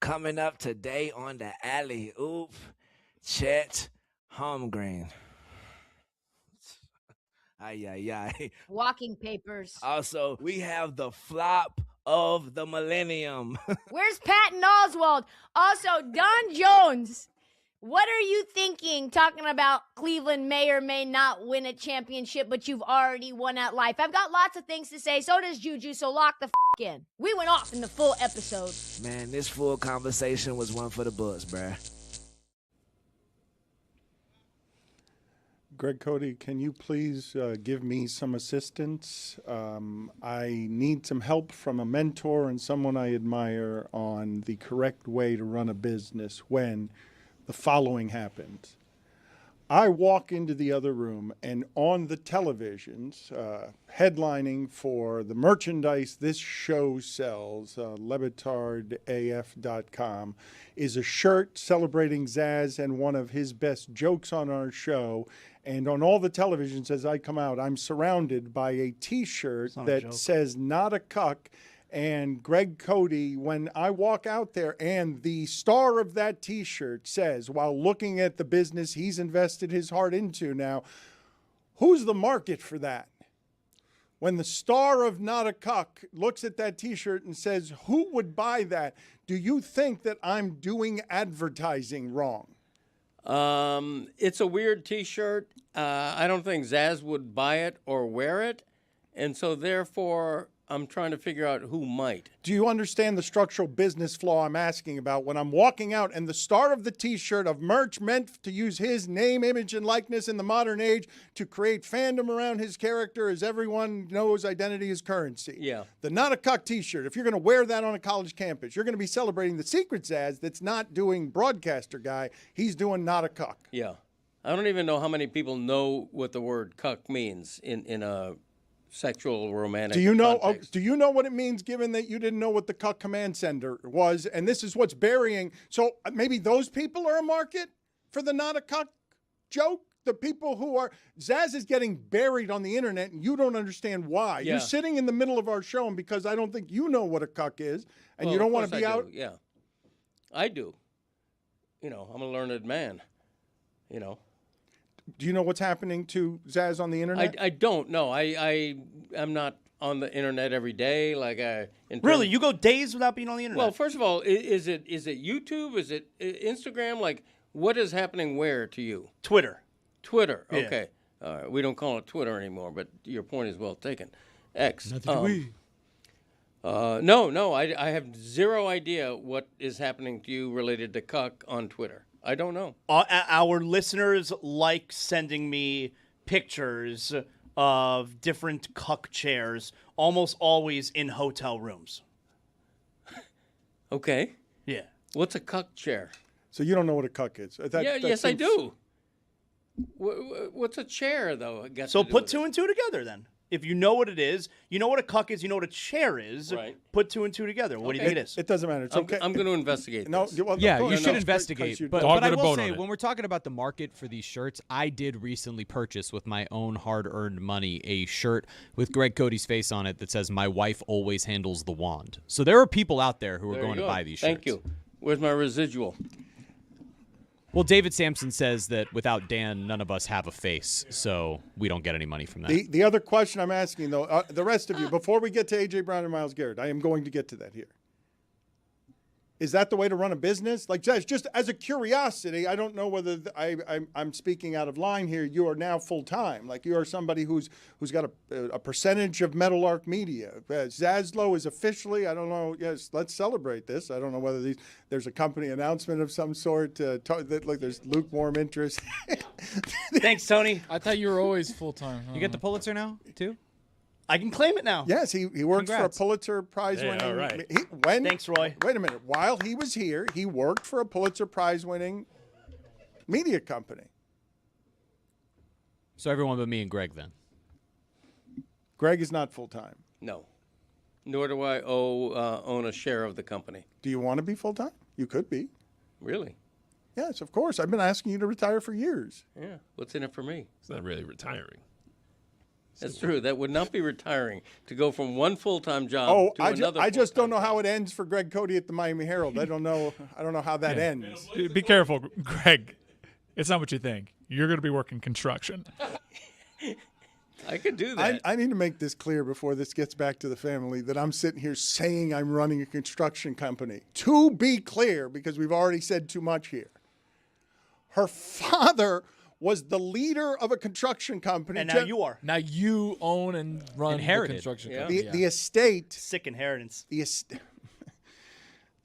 Coming up today on the alley oop, Chet Holmgren. Ay. Walking papers. Also, we have the flop of the millennium. Where's Patton Oswalt? Also, Don Jones. What are you thinking talking about Cleveland may or may not win a championship, but you've already won at life? I've got lots of things to say. So does Juju, so lock the in. We went off in the full episode. Man, this full conversation was one for the books, bruh. Greg Cody, can you please give me some assistance? I need some help from a mentor and someone I admire on the correct way to run a business when the following happens. I walk into the other room, and on the televisions, headlining for the merchandise this show sells, LeBatardAF.com, is a shirt celebrating Zaz and one of his best jokes on our show. And on all the televisions as I come out, I'm surrounded by a T-shirt that says "Not a Cuck." And Greg Cody, when I walk out there and the star of that T-shirt says, while looking at the business he's invested his heart into now, who's the market for that? When the star of Not a Cuck looks at that T-shirt and says, who would buy that? Do you think that I'm doing advertising wrong? It's a weird T-shirt. I don't think Zaz would buy it or wear it. And so therefore, I'm trying to figure out who might. Do you understand the structural business flaw I'm asking about? When I'm walking out and the star of the T-shirt of merch meant to use his name, image, and likeness in the modern age to create fandom around his character, as everyone knows, identity is currency. Yeah. The Not a Cuck T-shirt, if you're going to wear that on a college campus, you're going to be celebrating the secret Zaz that's not doing broadcaster guy. He's doing Not a Cuck. Yeah. I don't even know how many people know what the word cuck means in a sexual romantic Do you know? context. Do you know what it means? Given that you didn't know what the Cuck command center was, and this is what's burying. So maybe those people are a market for the Not a Cuck joke. The people who are Zaz is getting buried on the internet, and you don't understand why. Yeah. You're sitting in the middle of our show, and because I don't think you know what a cuck is, and Well, you don't of want to course be I do, out. Yeah, I do. You know, I'm a learned man. You know. Do you know what's happening to Zaz on the internet? I don't know. I'm not on the internet every day. Like Really, you go days without being on the internet? Well, first of all, is it YouTube? Is it Instagram? Like, what is happening where to you? Twitter. Twitter. Yeah. Okay. We don't call it Twitter anymore, but your point is well taken. X. No. I have zero idea what is happening to you related to cuck on Twitter. I don't know. Our listeners like sending me pictures of different cuck chairs, almost always in hotel rooms. Okay. Yeah. What's a cuck chair? So you don't know what a cuck is? Yes, I do. What's a chair, though? So put two and two together, then. If you know what it is, you know what a cuck is, you know what a chair is. Right. Put two and two together. What do you think it is? It doesn't matter. It's okay. I'm going to investigate No, this. well, Yeah, of you course, should no, investigate. because But you- I will say, when we're talking about the market for these shirts, I did recently purchase with my own hard-earned money a shirt with Greg Cody's face on it that says, "My wife always handles the wand." So there are people out there who are There going you to go. buy these Thank shirts. you. Where's my residual? Well, David Sampson says that without Dan, none of us have a face, so we don't get any money from that. The other question I'm asking, though, the rest of you, before we get to A.J. Brown and Myles Garrett, I am going to get to that here. Is that the way to run a business? Like, just as a curiosity, I don't know whether I'm speaking out of line here. You are now full-time. Like, you are somebody who's got a percentage of Meadowlark Media. Zaslow is officially, I don't know, yes, let's celebrate this. I don't know whether there's a company announcement of some sort. There's lukewarm interest. Thanks, Tony. I thought you were always full-time. You get the Pulitzer now, too? I can claim it now. Yes, he works Congrats. for a Pulitzer Prize-winning. all right. Thanks, Roy. Wait a minute. While he was here, he worked for a Pulitzer Prize-winning media company. So everyone but me and Greg, then. Greg is not full-time. No. Nor do I own a share of the company. Do you want to be full-time? You could be. Really? Yes, of course. I've been asking you to retire for years. Yeah. What's in it for me? It's not really retiring. That's true. That would not be retiring to go from one full-time job to another. I just don't know how it ends for Greg Cody at the Miami Herald. I don't know how that ends. Be careful, Greg. It's not what you think. You're going to be working construction. I could do that. I need to make this clear before this gets back to the family that I'm sitting here saying I'm running a construction company. To be clear, because we've already said too much here. Her father was the leader of a construction company. And now you are. Now you own and run the construction company. The estate. Sick inheritance. The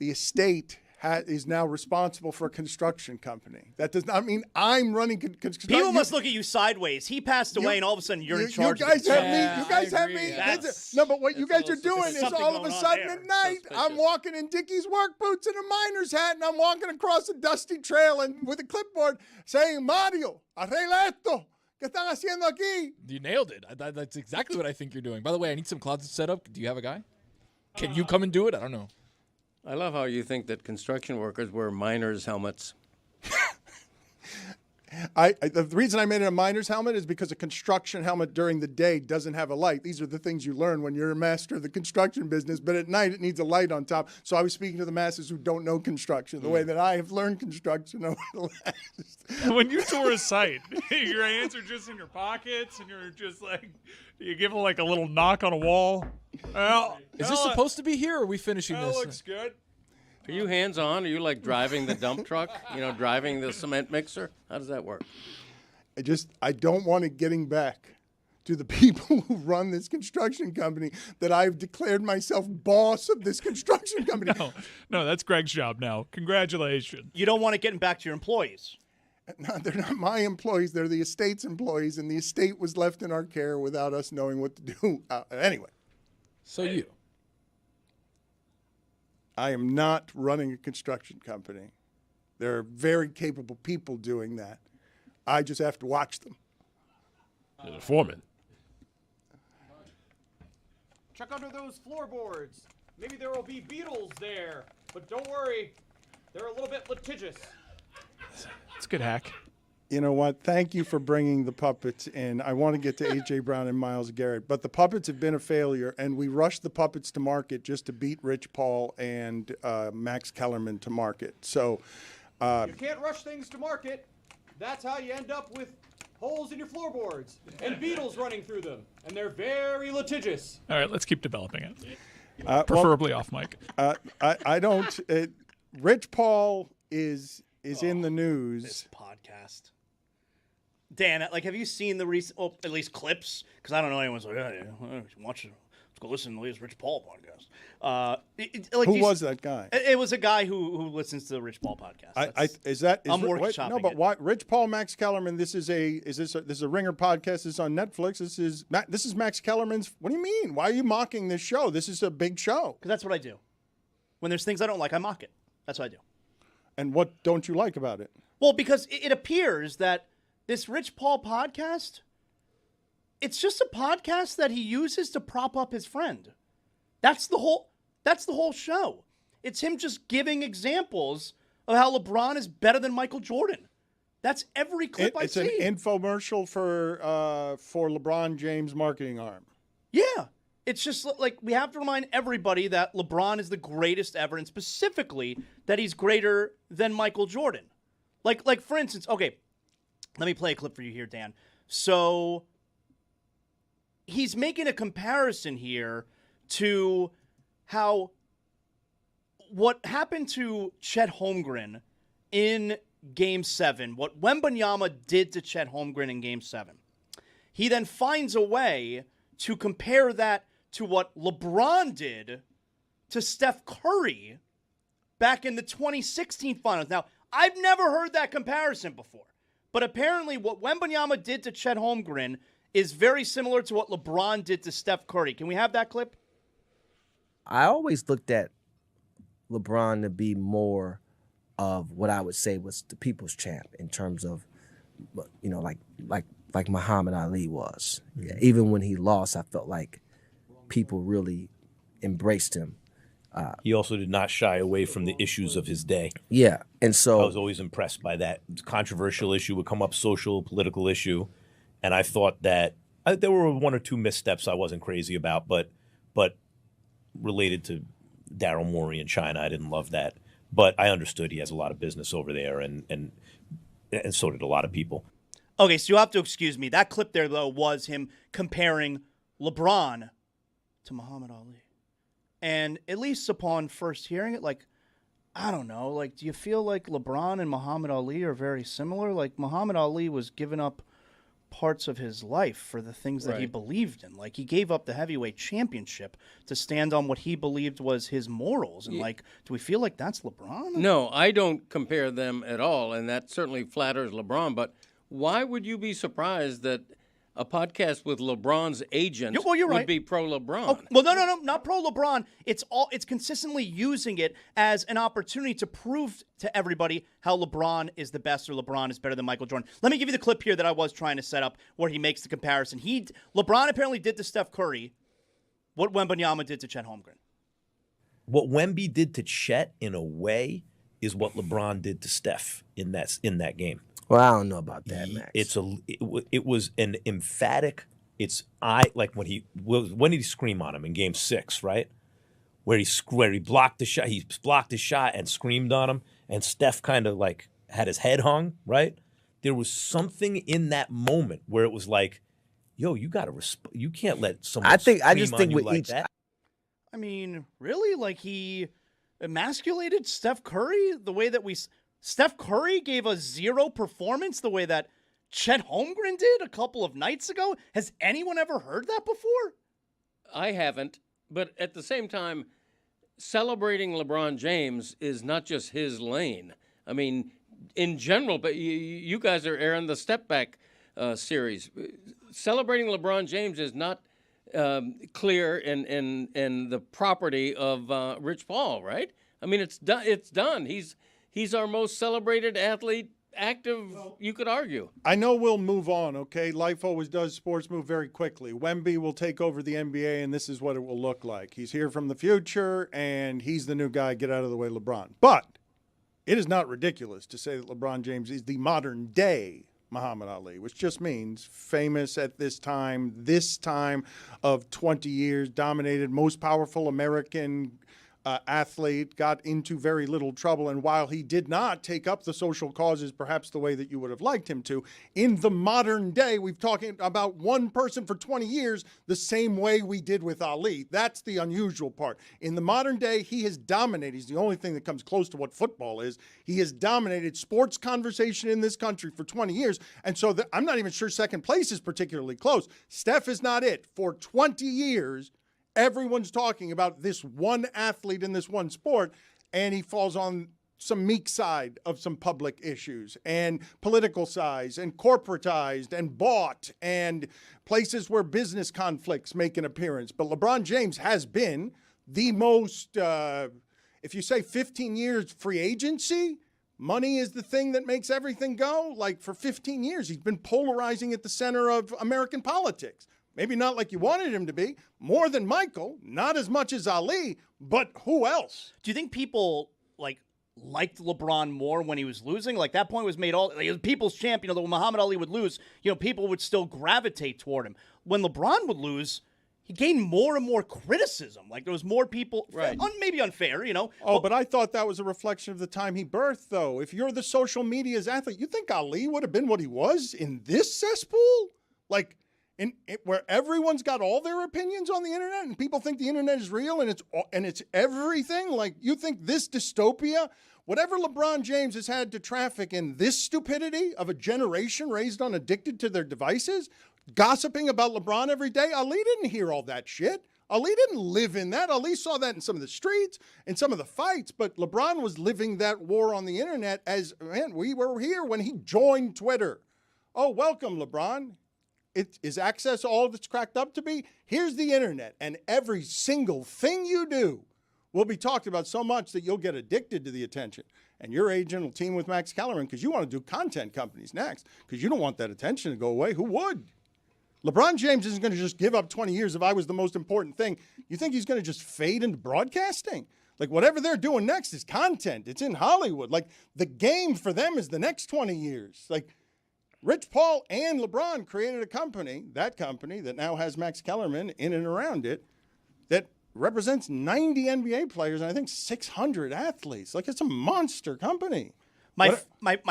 estate is now responsible for a construction company. That does not mean I'm running construction. People must look at you sideways. He passed away, and all of a sudden you're in charge. You guys have me. You guys have me. No, but what you guys are doing is all of a sudden at night, I'm walking in Dickie's work boots and a miner's hat, and I'm walking across a dusty trail and with a clipboard saying, Mario, arregla esto. ¿Qué están haciendo aquí? You nailed it. That's exactly what I think you're doing. By the way, I need some closets set up. Do you have a guy? Can you come and do it? I don't know. I love how you think that construction workers wear miners' helmets. The reason I made it a miner's helmet is because a construction helmet during the day doesn't have a light. These are the things you learn when you're a master of the construction business, but at night it needs a light on top. So I was speaking to the masses who don't know construction, the way that I have learned construction over the last. When you tour a site, your hands are just in your pockets, and you're just like, you give it like a little knock on a wall. Well, is this supposed to be here, or are we finishing that this? Looks good. Are you hands-on? Are you like driving the dump truck? Driving the cement mixer? How does that work? I don't want it getting back to the people who run this construction company that I've declared myself boss of this construction company. No, that's Greg's job now. Congratulations. You don't want it getting back to your employees. No, they're not my employees. They're the estate's employees, and the estate was left in our care without us knowing what to do. Anyway. So you. I am not running a construction company. There are very capable people doing that. I just have to watch them. You're the foreman. Check under those floorboards. Maybe there will be beetles there. But don't worry, they're a little bit litigious. It's a good hack. You know what? Thank you for bringing the puppets in. I want to get to A.J. Brown and Myles Garrett, but the puppets have been a failure, and we rushed the puppets to market just to beat Rich Paul and Max Kellerman to market. So you can't rush things to market. That's how you end up with holes in your floorboards and beetles running through them, and they're very litigious. All right, let's keep developing it. Preferably off mic. I don't. Rich Paul is in the news. This podcast. Dan, have you seen the recent, at least clips? Because I don't know anyone's like, watch it. Let's go listen to the latest Rich Paul podcast. Who was that guy? It was a guy who listens to the Rich Paul podcast. I'm workshopping. No, but why? Rich Paul, Max Kellerman. This is a Ringer podcast. This is on Netflix. This is Max Kellerman's. What do you mean? Why are you mocking this show? This is a big show. Because that's what I do. When there's things I don't like, I mock it. That's what I do. And what don't you like about it? Well, because it appears that this Rich Paul podcast, it's just a podcast that he uses to prop up his friend. That's the whole show. It's him just giving examples of how LeBron is better than Michael Jordan. That's every clip I see. It's an infomercial for LeBron James' marketing arm. Yeah. It's just like we have to remind everybody that LeBron is the greatest ever, and specifically that he's greater than Michael Jordan. Like for instance, okay, let me play a clip for you here, Dan. So he's making a comparison here to how what happened to Chet Holmgren in Game 7, what Wembanyama did to Chet Holmgren in Game 7. He then finds a way to compare that to what LeBron did to Steph Curry back in the 2016 finals. Now, I've never heard that comparison before, but apparently what Wembanyama did to Chet Holmgren is very similar to what LeBron did to Steph Curry. Can we have that clip? I always looked at LeBron to be more of what I would say was the people's champ in terms of, like Muhammad Ali was. Mm-hmm. Yeah, even when he lost, I felt like people really embraced him. He also did not shy away from the issues of his day. Yeah, and so I was always impressed by that. Controversial issue would come up, social, political issue, and I thought that There were one or two missteps I wasn't crazy about, but related to Daryl Morey in China, I didn't love that. But I understood he has a lot of business over there, and so did a lot of people. Okay, so you have to excuse me. That clip there, though, was him comparing LeBron to Muhammad Ali. And at least upon first hearing it, like, I don't know, like, do you feel like LeBron and Muhammad Ali are very similar? Like, Muhammad Ali was giving up parts of his life for the things that he believed in. Like, he gave up the heavyweight championship to stand on what he believed was his morals. And, like, do we feel like that's LeBron? No, I don't compare them at all, and that certainly flatters LeBron. But why would you be surprised that a podcast with LeBron's agent would be pro-LeBron? Oh, well, no, not pro-LeBron. It's consistently using it as an opportunity to prove to everybody how LeBron is the best or LeBron is better than Michael Jordan. Let me give you the clip here that I was trying to set up where he makes the comparison. LeBron apparently did to Steph Curry what Wembanyama did to Chet Holmgren. What Wemby did to Chet, in a way, is what LeBron did to Steph in that game. Well, I don't know about that, Max. It was an emphatic. Like when did he scream on him in Game 6, right? Where he blocked the shot. He blocked his shot and screamed on him, and Steph kind of like had his head hung, right? There was something in that moment where it was like, yo, you got to you can't let someone. I just think with like that. I mean, really, like he emasculated Steph Curry the way that Steph Curry gave a 0 performance the way that Chet Holmgren did a couple of nights ago. Has anyone ever heard that before? I haven't. But at the same time, celebrating LeBron James is not just his lane. I mean, in general, but you guys are airing the Step Back series. Celebrating LeBron James is not clear in the property of Rich Paul, right? I mean, it's done. It's done. He's our most celebrated athlete, active, you could argue. I know we'll move on, okay? Life always does. Sports move very quickly. Wemby will take over the NBA, and this is what it will look like. He's here from the future, and he's the new guy. Get out of the way, LeBron. But it is not ridiculous to say that LeBron James is the modern-day Muhammad Ali, which just means famous at this time of 20 years, dominated, most powerful American athlete, got into very little trouble. And while he did not take up the social causes perhaps the way that you would have liked him to, in the modern day, we've talking about one person for 20 years the same way we did with Ali. That's the unusual part. In the modern day, he has dominated. He's the only thing that comes close to what football is. He has dominated sports conversation in this country for 20 years. And so I'm not even sure second place is particularly close. Steph is not it. For 20 years, everyone's talking about this one athlete in this one sport, and he falls on some meek side of some public issues and political sides and corporatized and bought and places where business conflicts make an appearance. But LeBron James has been the most, if you say 15 years free agency, money is the thing that makes everything go. Like for 15 years, he's been polarizing at the center of American politics. Maybe not like you wanted him to be. More than Michael, not as much as Ali, but who else? Do you think people liked LeBron more when he was losing? Like that point was made he was people's champion. When Muhammad Ali would lose, people would still gravitate toward him. When LeBron would lose, he gained more and more criticism. Like there was more people, right? Maybe unfair, Oh, but I thought that was a reflection of the time he birthed, though. If you're the social media's athlete, you think Ali would have been what he was in this cesspool? Like, where everyone's got all their opinions on the internet and people think the internet is real and it's everything. Like you think this dystopia, whatever LeBron James has had to traffic in this stupidity of a generation raised on addicted to their devices, gossiping about LeBron every day. Ali didn't hear all that shit. Ali didn't live in that. Ali saw that in some of the streets, in some of the fights, but LeBron was living that war on the internet as, man, we were here when he joined Twitter. Oh, welcome, LeBron. Is access all that's cracked up to be? Here's the internet, and every single thing you do will be talked about so much that you'll get addicted to the attention. And your agent will team with Max Kellerman because you want to do content companies next because you don't want that attention to go away. Who would? LeBron James isn't going to just give up 20 years if I was the most important thing. You think he's going to just fade into broadcasting? Like whatever they're doing next is content. It's in Hollywood. Like the game for them is the next 20 years. Like Rich Paul and LeBron created a company that now has Max Kellerman in and around it, that represents 90 NBA players and I think 600 athletes. Like, it's a monster company. My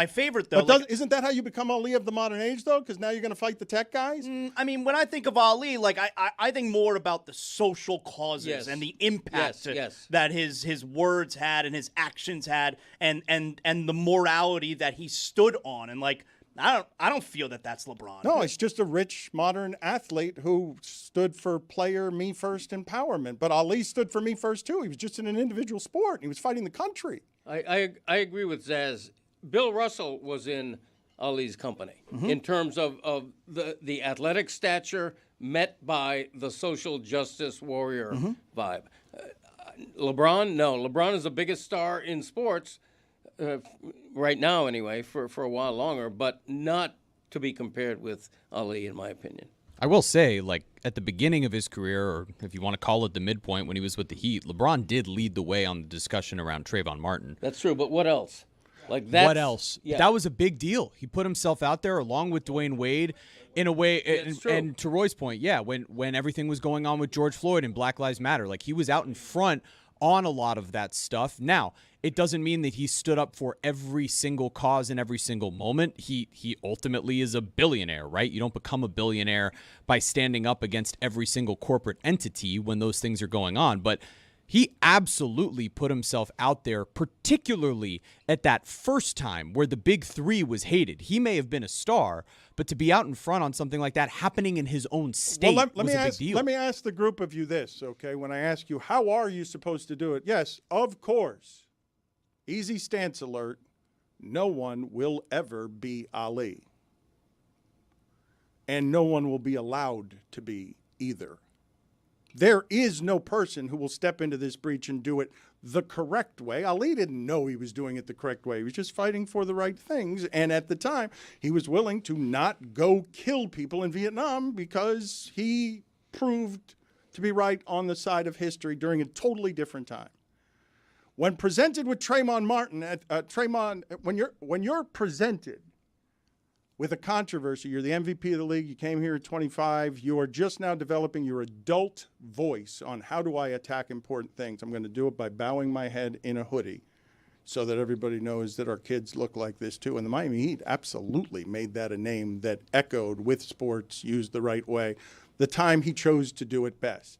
favorite, though. But isn't that how you become Ali of the modern age, though? Because now you're going to fight the tech guys? I mean, when I think of Ali, like I think more about the social causes Yes. and the impact Yes. that his words had and his actions had, and the morality that he stood on. And like, I don't feel that that's LeBron. No, he's just a rich modern athlete who stood for player me first empowerment. But Ali stood for me first too. He was just in an individual sport. He was fighting the country. I agree with Zaz. Bill Russell was in Ali's company in terms of the athletic stature met by the social justice warrior vibe. LeBron, no. LeBron is the biggest star in sports right now anyway, for a while longer, but not to be compared with Ali, in my opinion. I will say, like, at the beginning of his career, or if you want to call it the midpoint when he was with the Heat, LeBron did lead the way on the discussion around Trayvon Martin. That's true, but what else? Like that. What else? Yeah. That was a big deal. He put himself out there along with Dwayne Wade in a way. And to Roy's point, when everything was going on with George Floyd and Black Lives Matter, like, he was out in front on a lot of that stuff. Now, it doesn't mean that he stood up for every single cause in every single moment. He ultimately is a billionaire, right? You don't become a billionaire by standing up against every single corporate entity when those things are going on. But he absolutely put himself out there, particularly at that first time where the big three was hated. He may have been a star, but to be out in front on something like that happening in his own state was a big deal. Let me ask the group of you this, okay? When I ask you, how are you supposed to do it? Yes, of course. Easy stance alert. No one will ever be Ali. And no one will be allowed to be either. There is no person who will step into this breach and do it the correct way. Ali didn't know he was doing it the correct way. He was just fighting for the right things. And at the time, he was willing to not go kill people in Vietnam because he proved to be right on the side of history during a totally different time. When presented with Trayvon Martin, when you're presented with a controversy, you're the MVP of the league, you came here at 25, you are just now developing your adult voice on how do I attack important things. I'm going to do it by bowing my head in a hoodie so that everybody knows that our kids look like this too. And the Miami Heat absolutely made that a name that echoed with sports, used the right way, the time he chose to do it best.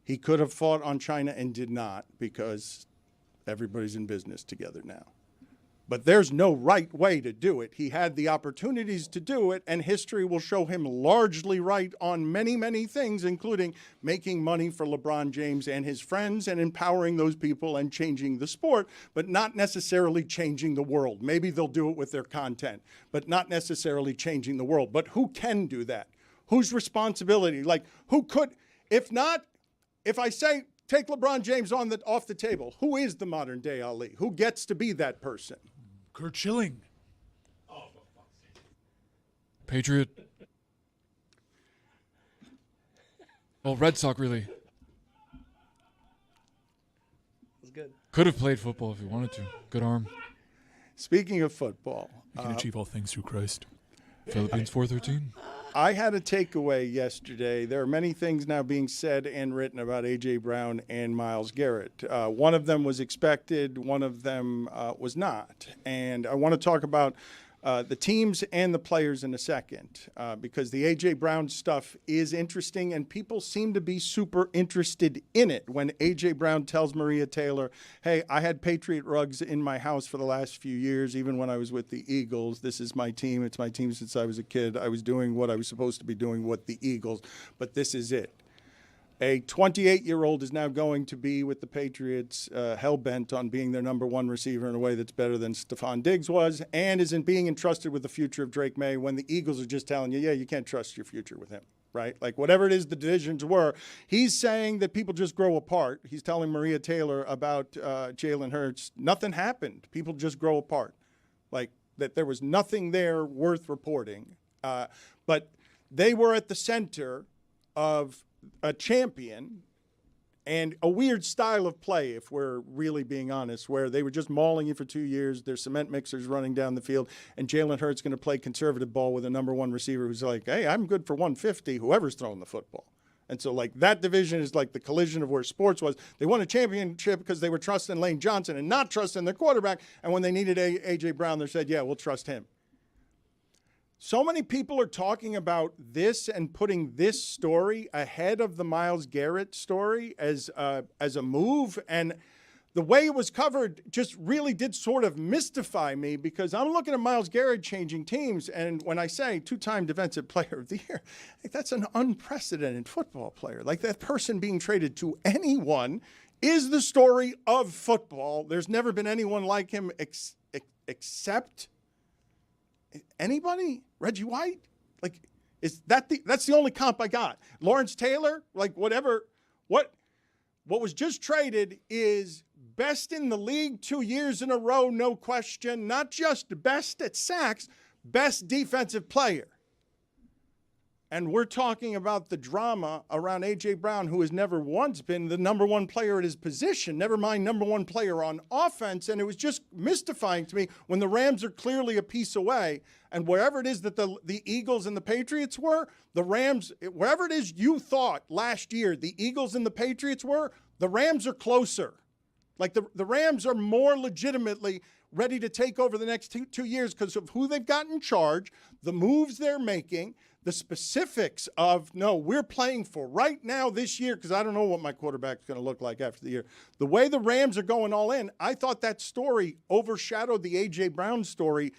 He could have fought on China and did not because everybody's in business together now. But there's no right way to do it. He had the opportunities to do it, and history will show him largely right on many, many things, including making money for LeBron James and his friends and empowering those people and changing the sport, but not necessarily changing the world. Maybe they'll do it with their content, but not necessarily changing the world. But who can do that? Whose responsibility? Like, who could? If not, if I say take LeBron James off the table, who is the modern day Ali? Who gets to be that person? Kurt Schilling. Patriot. Well, Red Sox really. That's good. Could have played football if he wanted to. Good arm. Speaking of football. You can achieve all things through Christ. Philippines 4:13. I had a takeaway yesterday. There are many things now being said and written about A.J. Brown and Myles Garrett. One of them was expected. One of them was not. And I want to talk about the teams and the players in a second because the A.J. Brown stuff is interesting and people seem to be super interested in it. When A.J. Brown tells Maria Taylor, hey, I had Patriot rugs in my house for the last few years, even when I was with the Eagles. This is my team. It's my team since I was a kid. I was doing what I was supposed to be doing with the Eagles, but this is it. A 28-year-old is now going to be with the Patriots, hell-bent on being their number one receiver in a way that's better than Stephon Diggs was, and is being entrusted with the future of Drake May when the Eagles are just telling you, yeah, you can't trust your future with him, right? Like, whatever it is the divisions were, he's saying that people just grow apart. He's telling Maria Taylor about Jalen Hurts. Nothing happened. People just grow apart. Like, that there was nothing there worth reporting. But they were at the center of a champion and a weird style of play, if we're really being honest, where they were just mauling you for 2 years. There's cement mixers running down the field, and Jalen Hurts going to play conservative ball with a number one receiver who's like, hey, I'm good for 150, whoever's throwing the football. And so, like, that division is like the collision of where sports was. They won a championship because they were trusting Lane Johnson and not trusting their quarterback. And when they needed A.J. Brown, they said, yeah, we'll trust him. So many people are talking about this and putting this story ahead of the Myles Garrett story as a move. And the way it was covered just really did sort of mystify me, because I'm looking at Myles Garrett changing teams. And when I say two-time Defensive Player of the Year, like, that's an unprecedented football player. Like, that person being traded to anyone is the story of football. There's never been anyone like him except anybody? Reggie White? Like, is that that's the only comp I got. Lawrence Taylor? Like, whatever. What was just traded is best in the league 2 years in a row, no question. Not just best at sacks, best defensive player. And we're talking about the drama around A.J. Brown, who has never once been the number one player at his position, never mind number one player on offense. And it was just mystifying to me when the Rams are clearly a piece away. And wherever it is that the Eagles and the Patriots were, the Rams, wherever it is you thought last year the Eagles and the Patriots were, the Rams are closer. Like, the Rams are more legitimately ready to take over the next two years because of who they've got in charge, the moves they're making, the specifics of, no, we're playing for right now this year, because I don't know what my quarterback's going to look like after the year. The way the Rams are going all in, I thought that story overshadowed the A.J. Brown story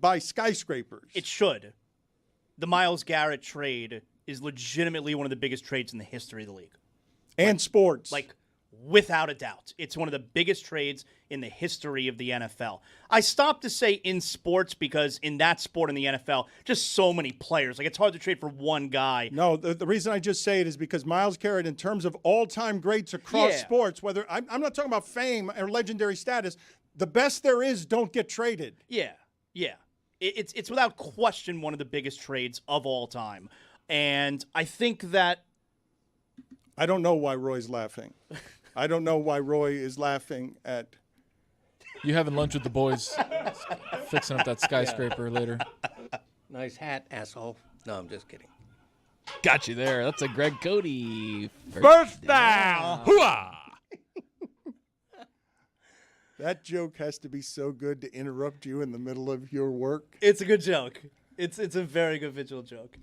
by skyscrapers. It should. The Myles Garrett trade is legitimately one of the biggest trades in the history of the league. And sports. Like, without a doubt. It's one of the biggest trades in the history of the NFL. I stopped to say in sports because in that sport in the NFL, just so many players. Like, it's hard to trade for one guy. No, the reason I just say it is because Myles Garrett, in terms of all-time greats across sports, whether I'm not talking about fame or legendary status, the best there is don't get traded. Yeah. It's without question one of the biggest trades of all time. And I think that... I don't know why Roy's laughing. I don't know why Roy is laughing at... You having lunch with the boys, fixing up that skyscraper later. Nice hat, asshole. No, I'm just kidding. Got you there. That's a Greg Cody. First down. Hooah! That joke has to be so good to interrupt you in the middle of your work. It's a good joke. It's a very good visual joke.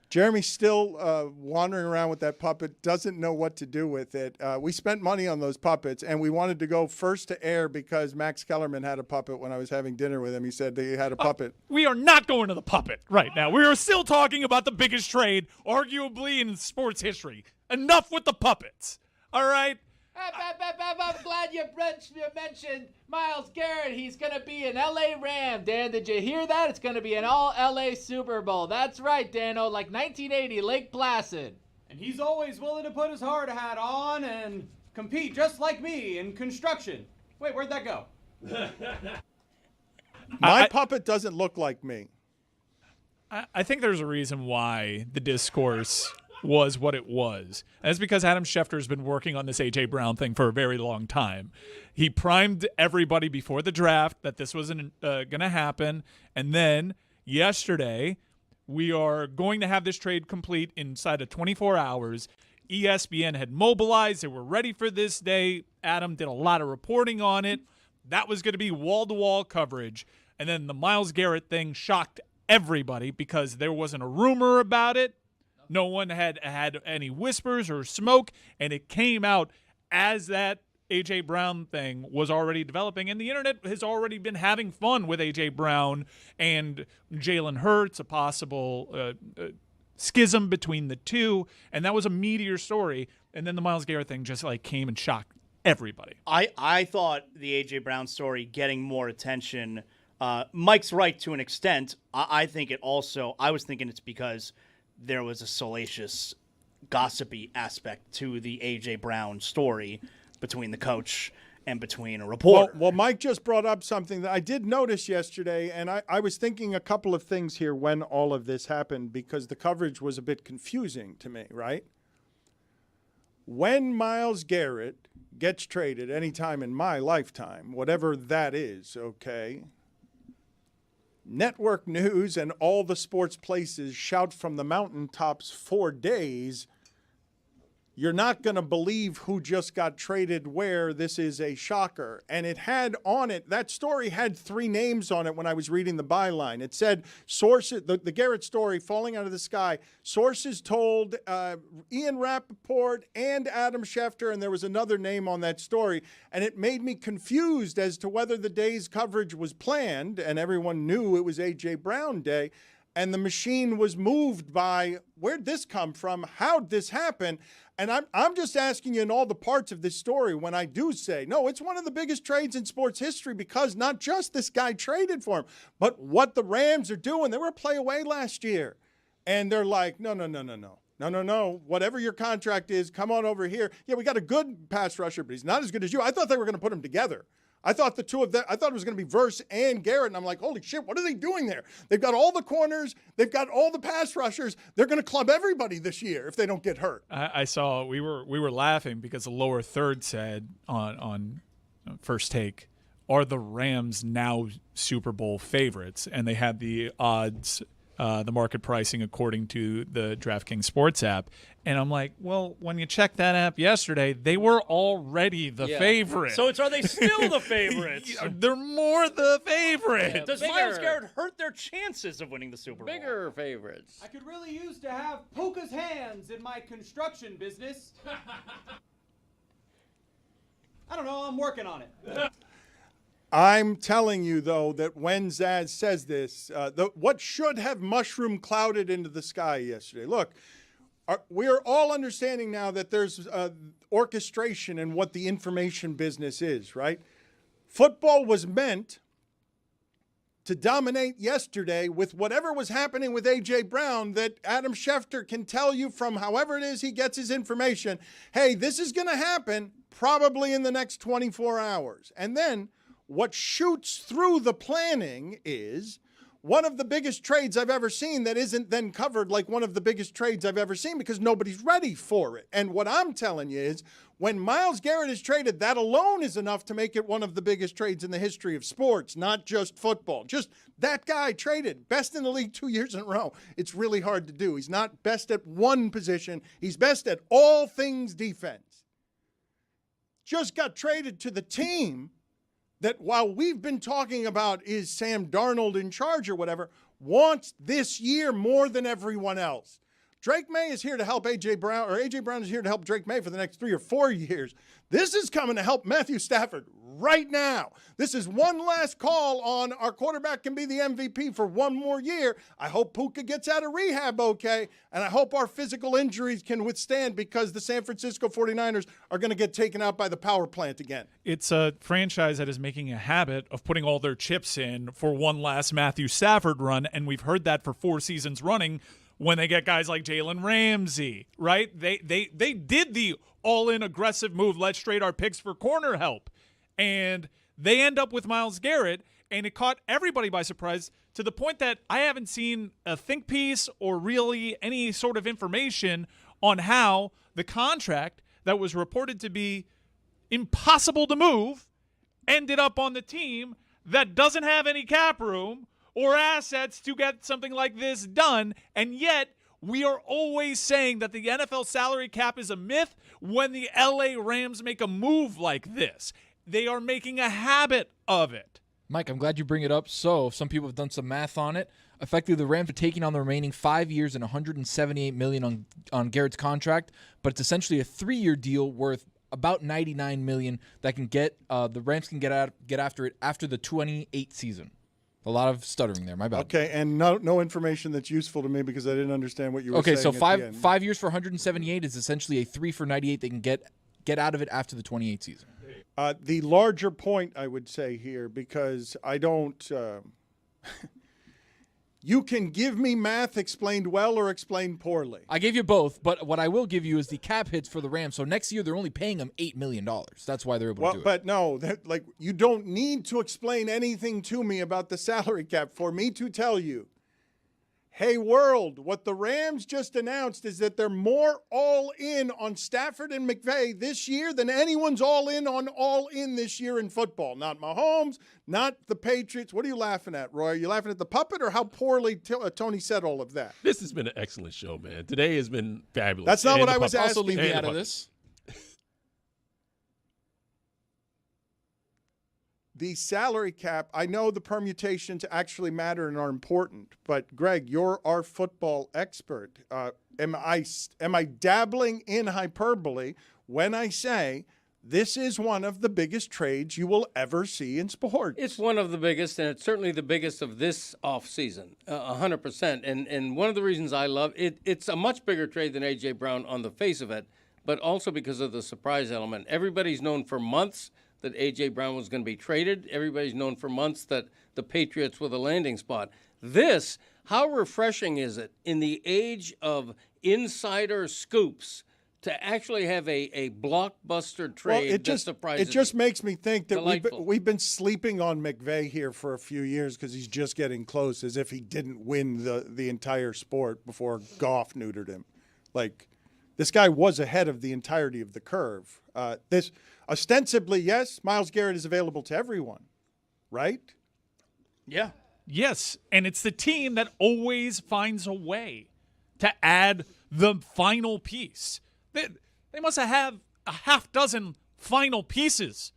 Jeremy's still wandering around with that puppet, doesn't know what to do with it. We spent money on those puppets, and we wanted to go first to air because Max Kellerman had a puppet when I was having dinner with him. He said he had a puppet. We are not going to the puppet right now. We are still talking about the biggest trade, arguably in sports history. Enough with the puppets. All right? I'm glad you mentioned Myles Garrett. He's going to be an L.A. Ram. Dan, did you hear that? It's going to be an all-L.A. Super Bowl. That's right, Dano, like 1980, Lake Placid. And he's always willing to put his hard hat on and compete just like me in construction. Wait, where'd that go? My puppet doesn't look like me. I think there's a reason why the discourse was what it was. And it's because Adam Schefter's been working on this A.J. Brown thing for a very long time. He primed everybody before the draft that this wasn't going to happen. And then yesterday, we are going to have this trade complete inside of 24 hours. ESPN had mobilized. They were ready for this day. Adam did a lot of reporting on it. That was going to be wall-to-wall coverage. And then the Myles Garrett thing shocked everybody because there wasn't a rumor about it. No one had any whispers or smoke, and it came out as that A.J. Brown thing was already developing, and the internet has already been having fun with A.J. Brown and Jalen Hurts, a possible schism between the two, and that was a meteor story, and then the Myles Garrett thing just like came and shocked everybody. I thought the A.J. Brown story getting more attention, Mike's right to an extent. I think it also, I was thinking it's because there was a salacious, gossipy aspect to the A.J. Brown story between the coach and between a reporter. Well, Mike just brought up something that I did notice yesterday, and I was thinking a couple of things here when all of this happened because the coverage was a bit confusing to me, right? when Myles Garrett gets traded anytime in my lifetime, whatever that is, okay, network news and all the sports places shout from the mountaintops for days, you're not going to believe who just got traded where. This is a shocker. And it had on it, that story had 3 names on it when I was reading the byline. It said, sources, the Garrett story falling out of the sky, sources told Ian Rappaport and Adam Schefter, and there was another name on that story. And it made me confused as to whether the day's coverage was planned, and everyone knew it was A.J. Brown Day, and the machine was moved by, where'd this come from? How'd this happen? And I'm just asking you in all the parts of this story when I do say, no, it's one of the biggest trades in sports history because not just this guy traded for him, but what the Rams are doing. They were a play away last year. And they're like, no. Whatever your contract is, come on over here. Yeah, we got a good pass rusher, but he's not as good as you. I thought they were going to put him together. I thought the two of them, I thought it was going to be Verse and Garrett, and I'm like, holy shit, what are they doing there? They've got all the corners, they've got all the pass rushers. They're going to club everybody this year if they don't get hurt. I saw we were laughing because the lower third said on First Take, are the Rams now Super Bowl favorites? And they had the odds, the market pricing according to the DraftKings Sports app. And I'm like, well, when you checked that app yesterday, they were already the favorite. So are they still the favorites? They're more the favorite. Yeah, does Myles Garrett hurt their chances of winning the Super Bowl? Bigger favorites. I could really use to have Puka's hands in my construction business. I don't know. I'm working on it. I'm telling you, though, that when Zaz says this, what should have mushroom clouded into the sky yesterday. Look, we are all understanding now that there's orchestration in what the information business is, right? Football was meant to dominate yesterday with whatever was happening with A.J. Brown that Adam Schefter can tell you from however it is he gets his information, hey, this is going to happen probably in the next 24 hours. And then what shoots through the planning is one of the biggest trades I've ever seen that isn't then covered like one of the biggest trades I've ever seen because nobody's ready for it. And what I'm telling you is when Myles Garrett is traded, that alone is enough to make it one of the biggest trades in the history of sports, not just football. Just that guy traded, best in the league 2 years in a row. It's really hard to do. He's not best at one position. He's best at all things defense. Just got traded to the team that while we've been talking about is Sam Darnold in charge or whatever, wants this year more than everyone else. Drake May is here to help A.J. Brown, or A.J. Brown is here to help Drake May for the next 3 or 4 years. This is coming to help Matthew Stafford right now. This is one last call on our quarterback can be the MVP for one more year. I hope Puka gets out of rehab okay, and I hope our physical injuries can withstand because the San Francisco 49ers are going to get taken out by the power plant again. It's a franchise that is making a habit of putting all their chips in for one last Matthew Stafford run, and we've heard that for 4 seasons running when they get guys like Jalen Ramsey, right? They did the all-in aggressive move, let's trade our picks for corner help. And they end up with Myles Garrett, and it caught everybody by surprise to the point that I haven't seen a think piece or really any sort of information on how the contract that was reported to be impossible to move ended up on the team that doesn't have any cap room or assets to get something like this done, and yet we are always saying that the NFL salary cap is a myth when the LA Rams make a move like this. They are making a habit of it. Mike, I'm glad you bring it up. So some people have done some math on it. Effectively, the Rams are taking on the remaining 5 years and $178 million on Garrett's contract, but it's essentially a 3-year deal worth about $99 million that can get the Rams can get after it after the 28 season. A lot of stuttering there. My bad. Okay, and no information that's useful to me because I didn't understand what you were saying. Okay, so 5 years for 178 is essentially a 3 for 98. They can get out of it after the 28 season. The larger point I would say here, because I don't you can give me math explained well or explained poorly. I gave you both, but what I will give you is the cap hits for the Rams. So next year they're only paying them $8 million. That's why they're able to do it. But no, you don't need to explain anything to me about the salary cap for me to tell you Hey, world, what the Rams just announced is that they're more all in on Stafford and McVay this year than anyone's all in this year in football. Not Mahomes, not the Patriots. What are you laughing at, Roy? Are you laughing at the puppet or how poorly Tony said all of that? This has been an excellent show, man. Today has been fabulous. That's not And what the I was puppet. asking. Also leave me And out the of puppet. this. The salary cap, I know the permutations actually matter and are important, but Greg, you're our football expert. Am I dabbling in hyperbole when I say this is one of the biggest trades you will ever see in sports? It's one of the biggest, and it's certainly the biggest of this offseason, 100%. And one of the reasons I love it, it's a much bigger trade than A.J. Brown on the face of it, but also because of the surprise element. Everybody's known for months that A.J. Brown was going to be traded. Everybody's known for months that the Patriots were the landing spot. This, how refreshing is it in the age of insider scoops to actually have a blockbuster trade that surprises It just you? makes me think that Delightful. we've been sleeping on McVay here for a few years because he's just getting close, as if he didn't win the entire sport before Goff neutered him. Like, this guy was ahead of the entirety of the curve. This ostensibly, yes, Myles Garrett is available to everyone, right? Yeah. Yes, and it's the team that always finds a way to add the final piece. They must have a half dozen final pieces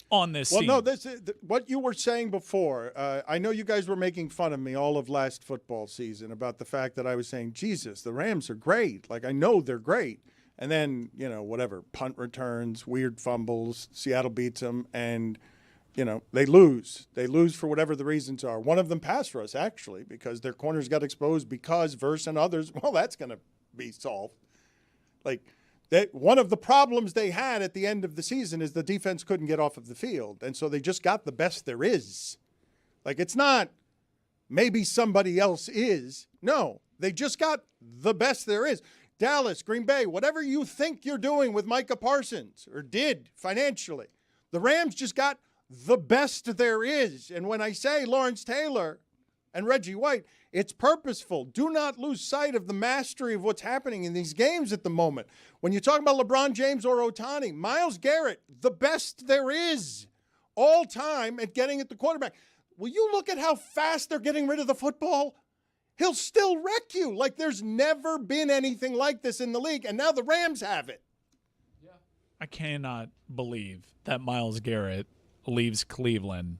on this team. Well, no, what you were saying before, I know you guys were making fun of me all of last football season about the fact that I was saying, Jesus, the Rams are great. Like, I know they're great. And then, whatever, punt returns, weird fumbles, Seattle beats them, and, they lose. They lose for whatever the reasons are. One of them pass rush, actually, because their corners got exposed because Verse and others, well, that's going to be solved. Like, one of the problems they had at the end of the season is the defense couldn't get off of the field, and so they just got the best there is. Like, it's not maybe somebody else is. No, they just got the best there is. Dallas, Green Bay, whatever you think you're doing with Micah Parsons, or did financially, the Rams just got the best there is. And when I say Lawrence Taylor and Reggie White, it's purposeful. Do not lose sight of the mastery of what's happening in these games at the moment. When you talk about LeBron James or Ohtani, Myles Garrett, the best there is all time at getting at the quarterback. Will you look at how fast they're getting rid of the football? He'll still wreck you. Like, there's never been anything like this in the league, and now the Rams have it. I cannot believe that Myles Garrett leaves Cleveland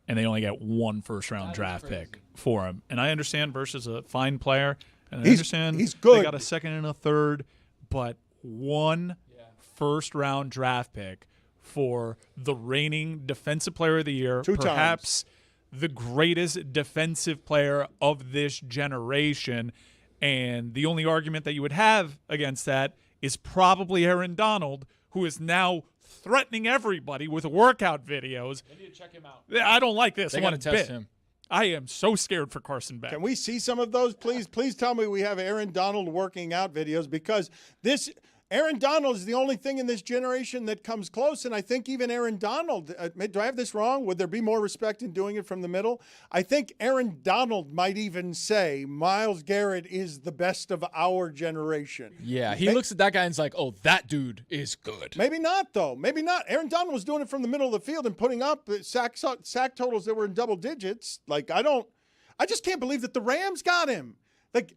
and they only get one first-round draft pick for him. And I understand Verse is a fine player, and I understand he's good. They got a second and a third, but one first-round draft pick for the reigning Defensive Player of the Year, perhaps the greatest defensive player of this generation. And the only argument that you would have against that is probably Aaron Donald, who is now threatening everybody with workout videos. They need to check him out. I don't like this They one gotta test bit. him. I am so scared for Carson Beck. Can we see some of those, please? Please tell me we have Aaron Donald working out videos, because Aaron Donald is the only thing in this generation that comes close, and I think even Aaron Donald, do I have this wrong? Would there be more respect in doing it from the middle? I think Aaron Donald might even say Myles Garrett is the best of our generation. Yeah, he looks at that guy and is like, oh, that dude is good. Maybe not, though. Maybe not. Aaron Donald was doing it from the middle of the field and putting up sack totals that were in double digits. Like, I just can't believe that the Rams got him. Like,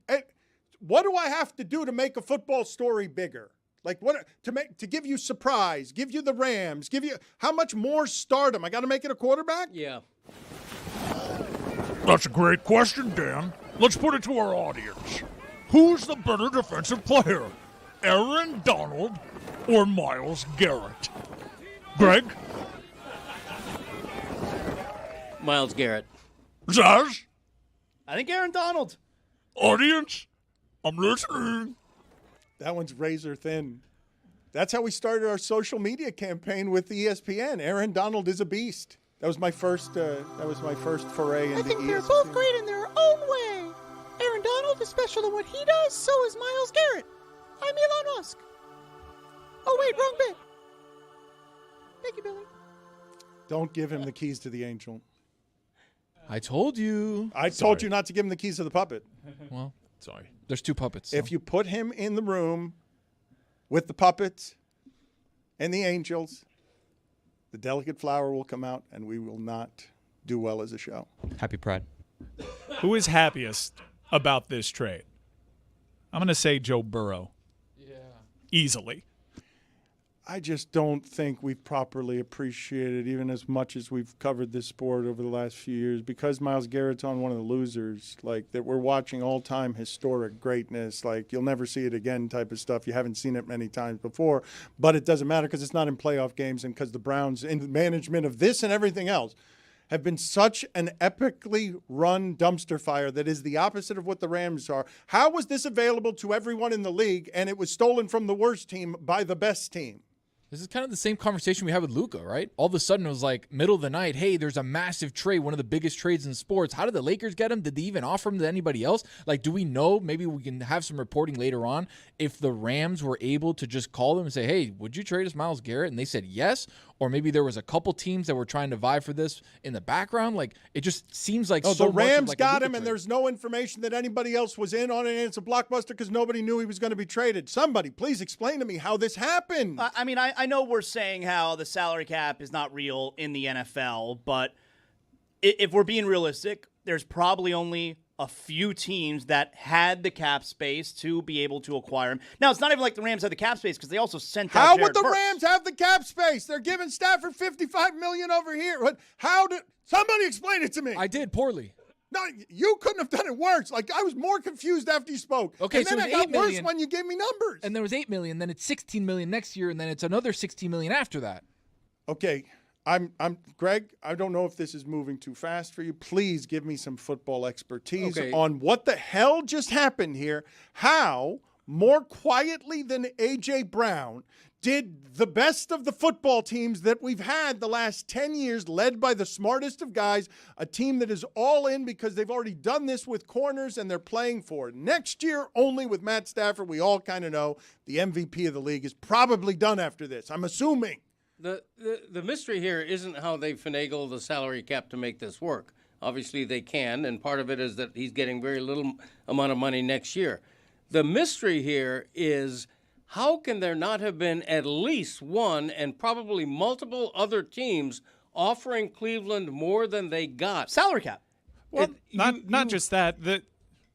what do I have to do to make a football story bigger? Like, what to give you surprise, give you the Rams, give you how much more stardom? I got to make it a quarterback? Yeah. That's a great question, Dan. Let's put it to our audience. Who's the better defensive player, Aaron Donald or Myles Garrett? Greg? Myles Garrett. Zaz? I think Aaron Donald. Audience? I'm listening. That one's razor thin. That's how we started our social media campaign with ESPN. Aaron Donald is a beast. That was my first. Foray into I think ESPN. they're both great in their own way. Aaron Donald is special in what he does. So is Myles Garrett. I'm Elon Musk. Oh wait, wrong bit. Thank you, Billy. Don't give him the keys to the angel. I told you. I told you not to give him the keys to the puppet. Well, sorry. There's 2 puppets. So. If you put him in the room with the puppets and the angels, the delicate flower will come out, and we will not do well as a show. Happy Pride. Who is happiest about this trade? I'm going to say Joe Burrow. Yeah. Easily. I just don't think we've properly appreciated, even as much as we've covered this sport over the last few years, because Myles Garrett's on one of the losers, like that we're watching all-time historic greatness, like you'll never see it again type of stuff. You haven't seen it many times before, but it doesn't matter because it's not in playoff games and because the Browns, in management of this and everything else, have been such an epically run dumpster fire that is the opposite of what the Rams are. How was this available to everyone in the league and it was stolen from the worst team by the best team? This is kind of the same conversation we had with Luka, right? All of a sudden, it was like middle of the night, hey, there's a massive trade, one of the biggest trades in sports. How did the Lakers get him? Did they even offer him to anybody else? Like, do we know? Maybe we can have some reporting later on if the Rams were able to just call them and say, hey, would you trade us Myles Garrett? And they said yes. Or maybe there was a couple teams that were trying to vie for this in the background. Like, it just seems like the Rams like got him, trade. and there's no information that anybody else was in on it, and it's a blockbuster because nobody knew he was going to be traded. Somebody, please explain to me how this happened. I mean, I know we're saying how the salary cap is not real in the NFL, but if we're being realistic, there's probably only a few teams that had the cap space to be able to acquire him. Now, it's not even like the Rams had the cap space because they also sent out How Jared would the Burks. Rams have the cap space? They're giving Stafford $55 million over here. How did somebody explain it to me? I did poorly. No, you couldn't have done it worse. Like, I was more confused after you spoke. Okay, and so then it was I got $8 worse million. when you gave me numbers. And there was $8 million, then it's $16 million next year, and then it's another $16 million after that. Okay, I'm Greg, I don't know if this is moving too fast for you. Please give me some football expertise on what the hell just happened here. How, more quietly than A.J. Brown, did the best of the football teams that we've had the last 10 years, led by the smartest of guys, a team that is all in because they've already done this with corners and they're playing for it. Next year, only with Matt Stafford, we all kind of know the MVP of the league is probably done after this. I'm assuming. The mystery here isn't how they finagle the salary cap to make this work. Obviously, they can, and part of it is that he's getting very little amount of money next year. The mystery here is how can there not have been at least one and probably multiple other teams offering Cleveland more than they got? Salary cap. Well, not just that.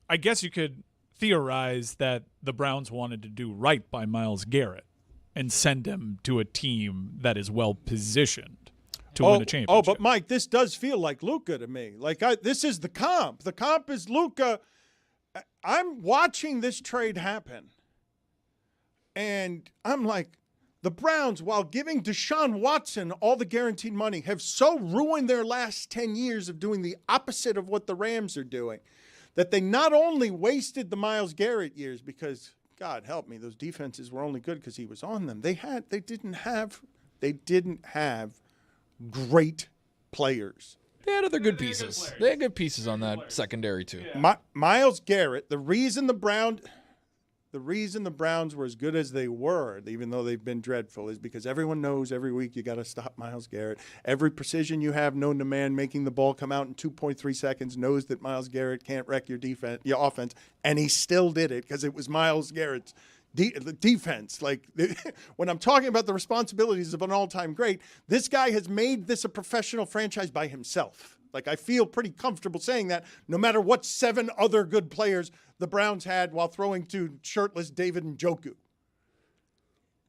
I guess you could theorize that the Browns wanted to do right by Myles Garrett and send him to a team that is well positioned to win a championship. Oh, but Mike, this does feel like Luka to me. Like this is the comp. The comp is Luka. I'm watching this trade happen, and I'm like, the Browns, while giving Deshaun Watson all the guaranteed money, have so ruined their last 10 years of doing the opposite of what the Rams are doing, that they not only wasted the Myles Garrett years because, God help me, those defenses were only good because he was on them. They didn't have great players. They had other good pieces. They had good pieces on that secondary too. Myles Garrett, the reason the Browns were as good as they were, even though they've been dreadful, is because everyone knows every week you got to stop Myles Garrett. Every precision you have known to man making the ball come out in 2.3 seconds knows that Myles Garrett can't wreck your offense, and he still did it because it was Myles Garrett's defense. Like, when I'm talking about the responsibilities of an all-time great, this guy has made this a professional franchise by himself. Like, I feel pretty comfortable saying that no matter what 7 other good players the Browns had while throwing to shirtless David Njoku.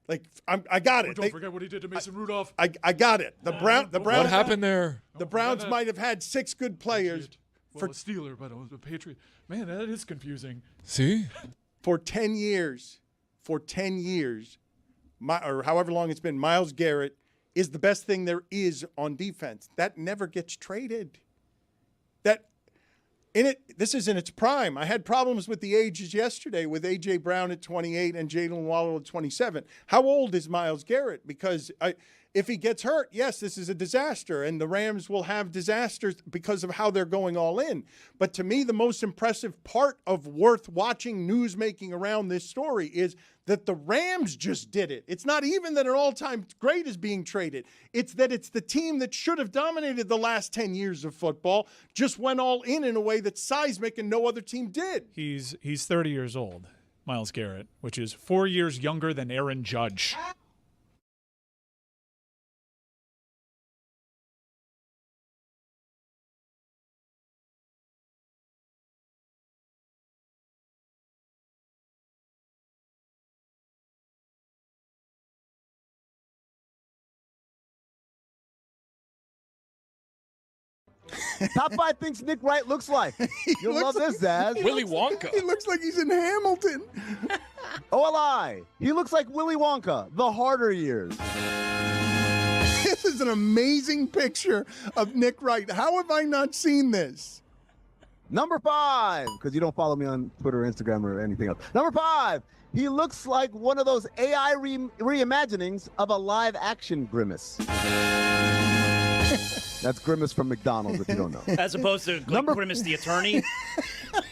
Like, I got it. Don't forget what he did to Mason Rudolph. I got it. The Browns. What happened there? The Browns might have had 6 good players. For a Steeler, but I was a Patriot. Man, that is confusing. See? For 10 years, or however long it's been, Myles Garrett is the best thing there is on defense. That never gets traded. this is in its prime. I had problems with the ages yesterday with A.J. Brown at 28 and Jalen Waddle at 27. How old is Myles Garrett? Because if he gets hurt, yes, this is a disaster, and the Rams will have disasters because of how they're going all in. But to me, the most impressive part of worth watching news making around this story is that the Rams just did it. It's not even that an all-time great is being traded. It's that it's the team that should have dominated the last 10 years of football just went all in a way that's seismic and no other team did. He's 30 years old, Myles Garrett, which is 4 years younger than Aaron Judge. Top 5 things Nick Wright looks like. You'll love this, Zaz. Willy Wonka. He looks like he's in Hamilton. OLI. He looks like Willy Wonka, the harder years. This is an amazing picture of Nick Wright. How have I not seen this? Number 5, because you don't follow me on Twitter or Instagram or anything else. Number 5, he looks like one of those AI reimaginings of a live action Grimace. That's Grimace from McDonald's, if you don't know. As opposed to Grimace the attorney.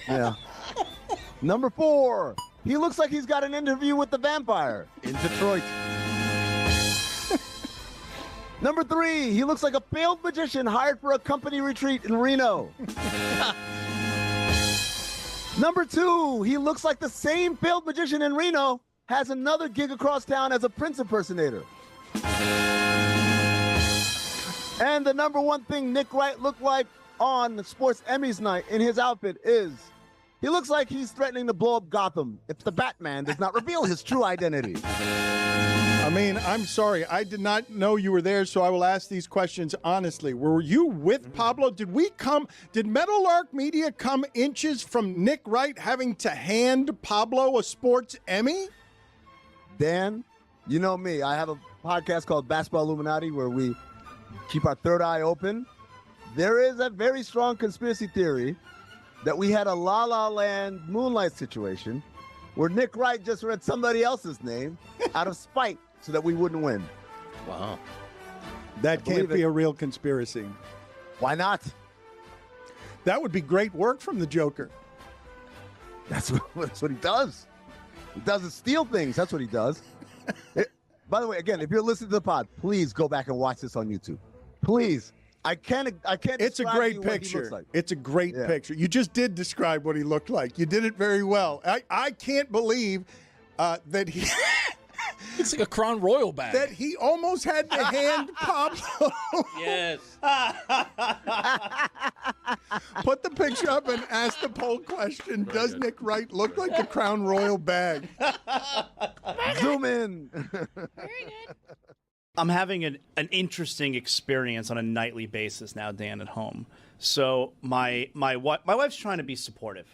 Yeah. Number 4, he looks like he's got an interview with the vampire in Detroit. Number 3, he looks like a failed magician hired for a company retreat in Reno. Number 2, he looks like the same failed magician in Reno has another gig across town as a Prince impersonator. And the number 1 thing Nick Wright looked like on the Sports Emmys night in his outfit is he looks like he's threatening to blow up Gotham if the Batman does not reveal his true identity. I mean, I'm sorry. I did not know you were there, so I will ask these questions honestly. Were you with Pablo? Did Meadowlark Media come inches from Nick Wright having to hand Pablo a Sports Emmy? Dan, you know me. I have a podcast called Basketball Illuminati where we keep our third eye open. There is a very strong conspiracy theory that we had a La La Land Moonlight situation where Nick Wright just read somebody else's name out of spite so that we wouldn't win. Wow. That can't be a real conspiracy. Why not? That would be great work from the Joker. That's what he does. He doesn't steal things. That's what he does. By the way, again, if you're listening to the pod, please go back and watch this on YouTube. Please. I can't. It's a great picture. Like. It's a great picture. You just did describe what he looked like. You did it very well. I can't believe that he. It's like a Crown Royal bag. That he almost had to hand Pablo. Yes. Put the picture up and ask the poll question. Does Nick Wright look like a Crown Royal bag? Zoom in. Very good. I'm having an interesting experience on a nightly basis now, Dan, at home. So my wife's trying to be supportive,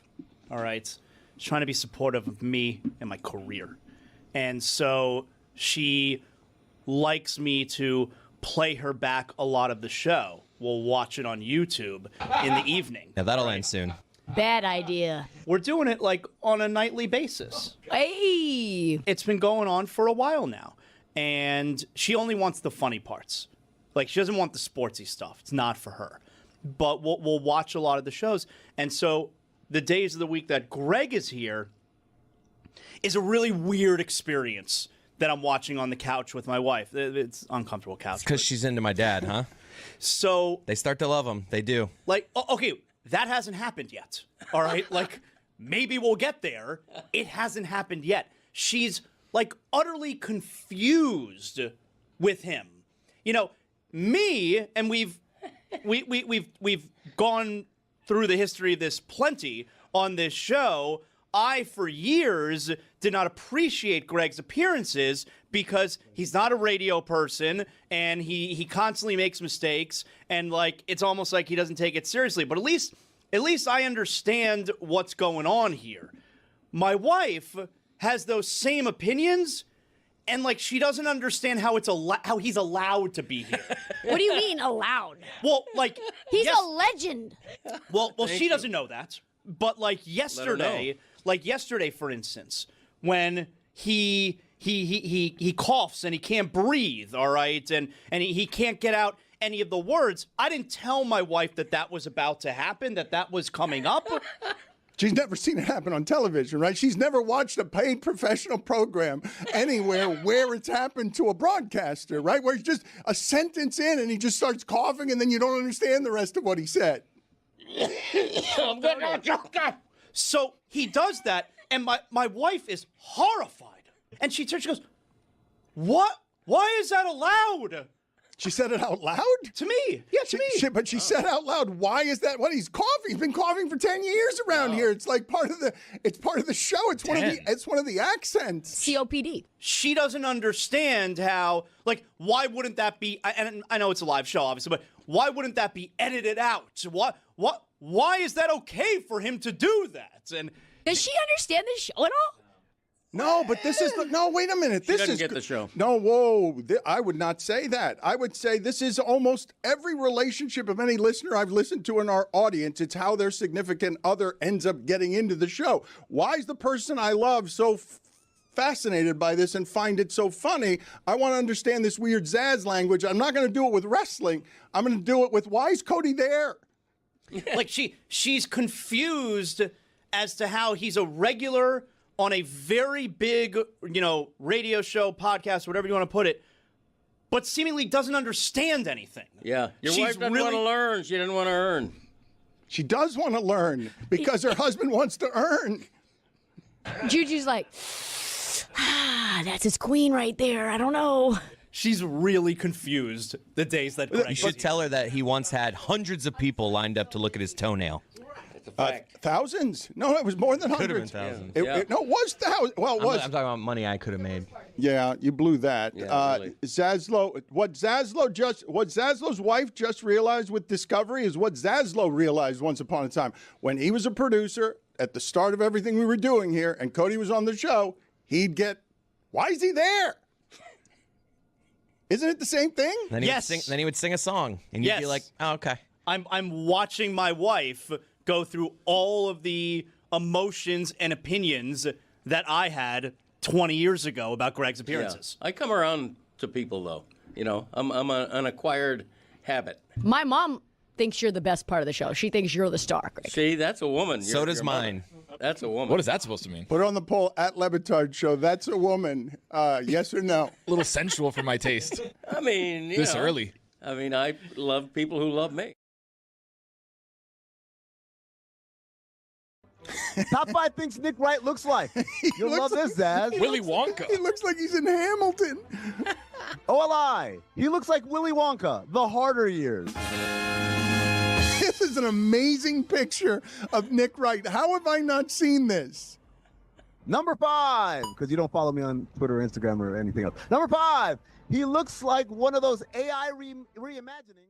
all right? She's trying to be supportive of me and my career. And so she likes me to play her back a lot of the show. We'll watch it on YouTube in the evening. Yeah, that'll end soon. Bad idea. We're doing it like on a nightly basis. Hey! It's been going on for a while now. And she only wants the funny parts. Like, she doesn't want the sportsy stuff. It's not for her. But we'll watch a lot of the shows. And so the days of the week that Greg is here is a really weird experience that I'm watching on the couch with my wife. It's uncomfortable couch. Because she's into my dad, huh? So they start to love him. They do. Like, okay, that hasn't happened yet. All right? Like, maybe we'll get there. It hasn't happened yet. She's like utterly confused with him. You know, me, and we've gone through the history of this plenty on this show. I, for years, did not appreciate Greg's appearances because he's not a radio person and he constantly makes mistakes, and like it's almost like he doesn't take it seriously. But at least I understand what's going on here. My wife has those same opinions, and like she doesn't understand how how he's allowed to be here. What do you mean allowed? Well, like he's a legend. Well, she doesn't know that. But like yesterday, for instance, when he coughs and he can't breathe, all right, and he can't get out any of the words. I didn't tell my wife that was about to happen, that was coming up. She's never seen it happen on television, right? She's never watched a paid professional program anywhere where it's happened to a broadcaster, right? Where it's just a sentence in and he just starts coughing and then you don't understand the rest of what he said. So he does that, and my wife is horrified. And she turns, she goes, "What? Why is that allowed?" She said it out loud? To me. Yeah, to me. But she said out loud, why is that? What, he's coughing? He's been coughing for 10 years around here. It's like part of the show. It's one of the accents. COPD. She doesn't understand how, like, why wouldn't that be, and I know it's a live show, obviously, but why wouldn't that be edited out? Why is that okay for him to do that? And does she understand the show at all? No, but this is no. Wait a minute. She doesn't get the show. No, whoa. I would not say that. I would say this is almost every relationship of any listener I've listened to in our audience. It's how their significant other ends up getting into the show. Why is the person I love so fascinated by this and find it so funny? I want to understand this weird Zaz language. I'm not going to do it with wrestling. I'm going to do it with, why is Cody there? Like she's confused as to how he's a regular on a very big, radio show, podcast, whatever you want to put it, but seemingly doesn't understand anything. Yeah. Your wife doesn't want to learn. She didn't want to earn. She does want to learn because her husband wants to earn. Juju's like, that's his queen right there. I don't know. She's really confused the days that You should tell her that he once had hundreds of people lined up to look at his toenail. Thousands? No, it was more than Could have hundreds. been thousands. It was thousands. Well, it was. I'm talking about money I could have made. Yeah, you blew that. Really. What Zaslow's wife just realized with Discovery is what Zaslow realized once upon a time. When he was a producer at the start of everything we were doing here and Cody was on the show, he'd get, why is he there? Isn't it the same thing? Then he would sing a song, and you'd be like, oh, okay. I'm watching my wife go through all of the emotions and opinions that I had 20 years ago about Greg's appearances. I come around to people, though. I'm an acquired habit. My mom thinks you're the best part of the show. She thinks you're the star, Greg. See, that's a woman. So does mine. That's a woman. What is that supposed to mean? Put on the poll at Le Batard Show. That's a woman. Yes or no? A little sensual for my taste. I mean, this early. I mean, I love people who love me. Top 5 things Nick Wright looks like. You'll love this, Zaz. Willy Wonka. He looks like he's in Hamilton. OLI. He looks like Willy Wonka, the harder years. This is an amazing picture of Nick Wright. How have I not seen this? Number 5, because you don't follow me on Twitter or Instagram or anything else. Number 5, he looks like one of those AI reimaginings.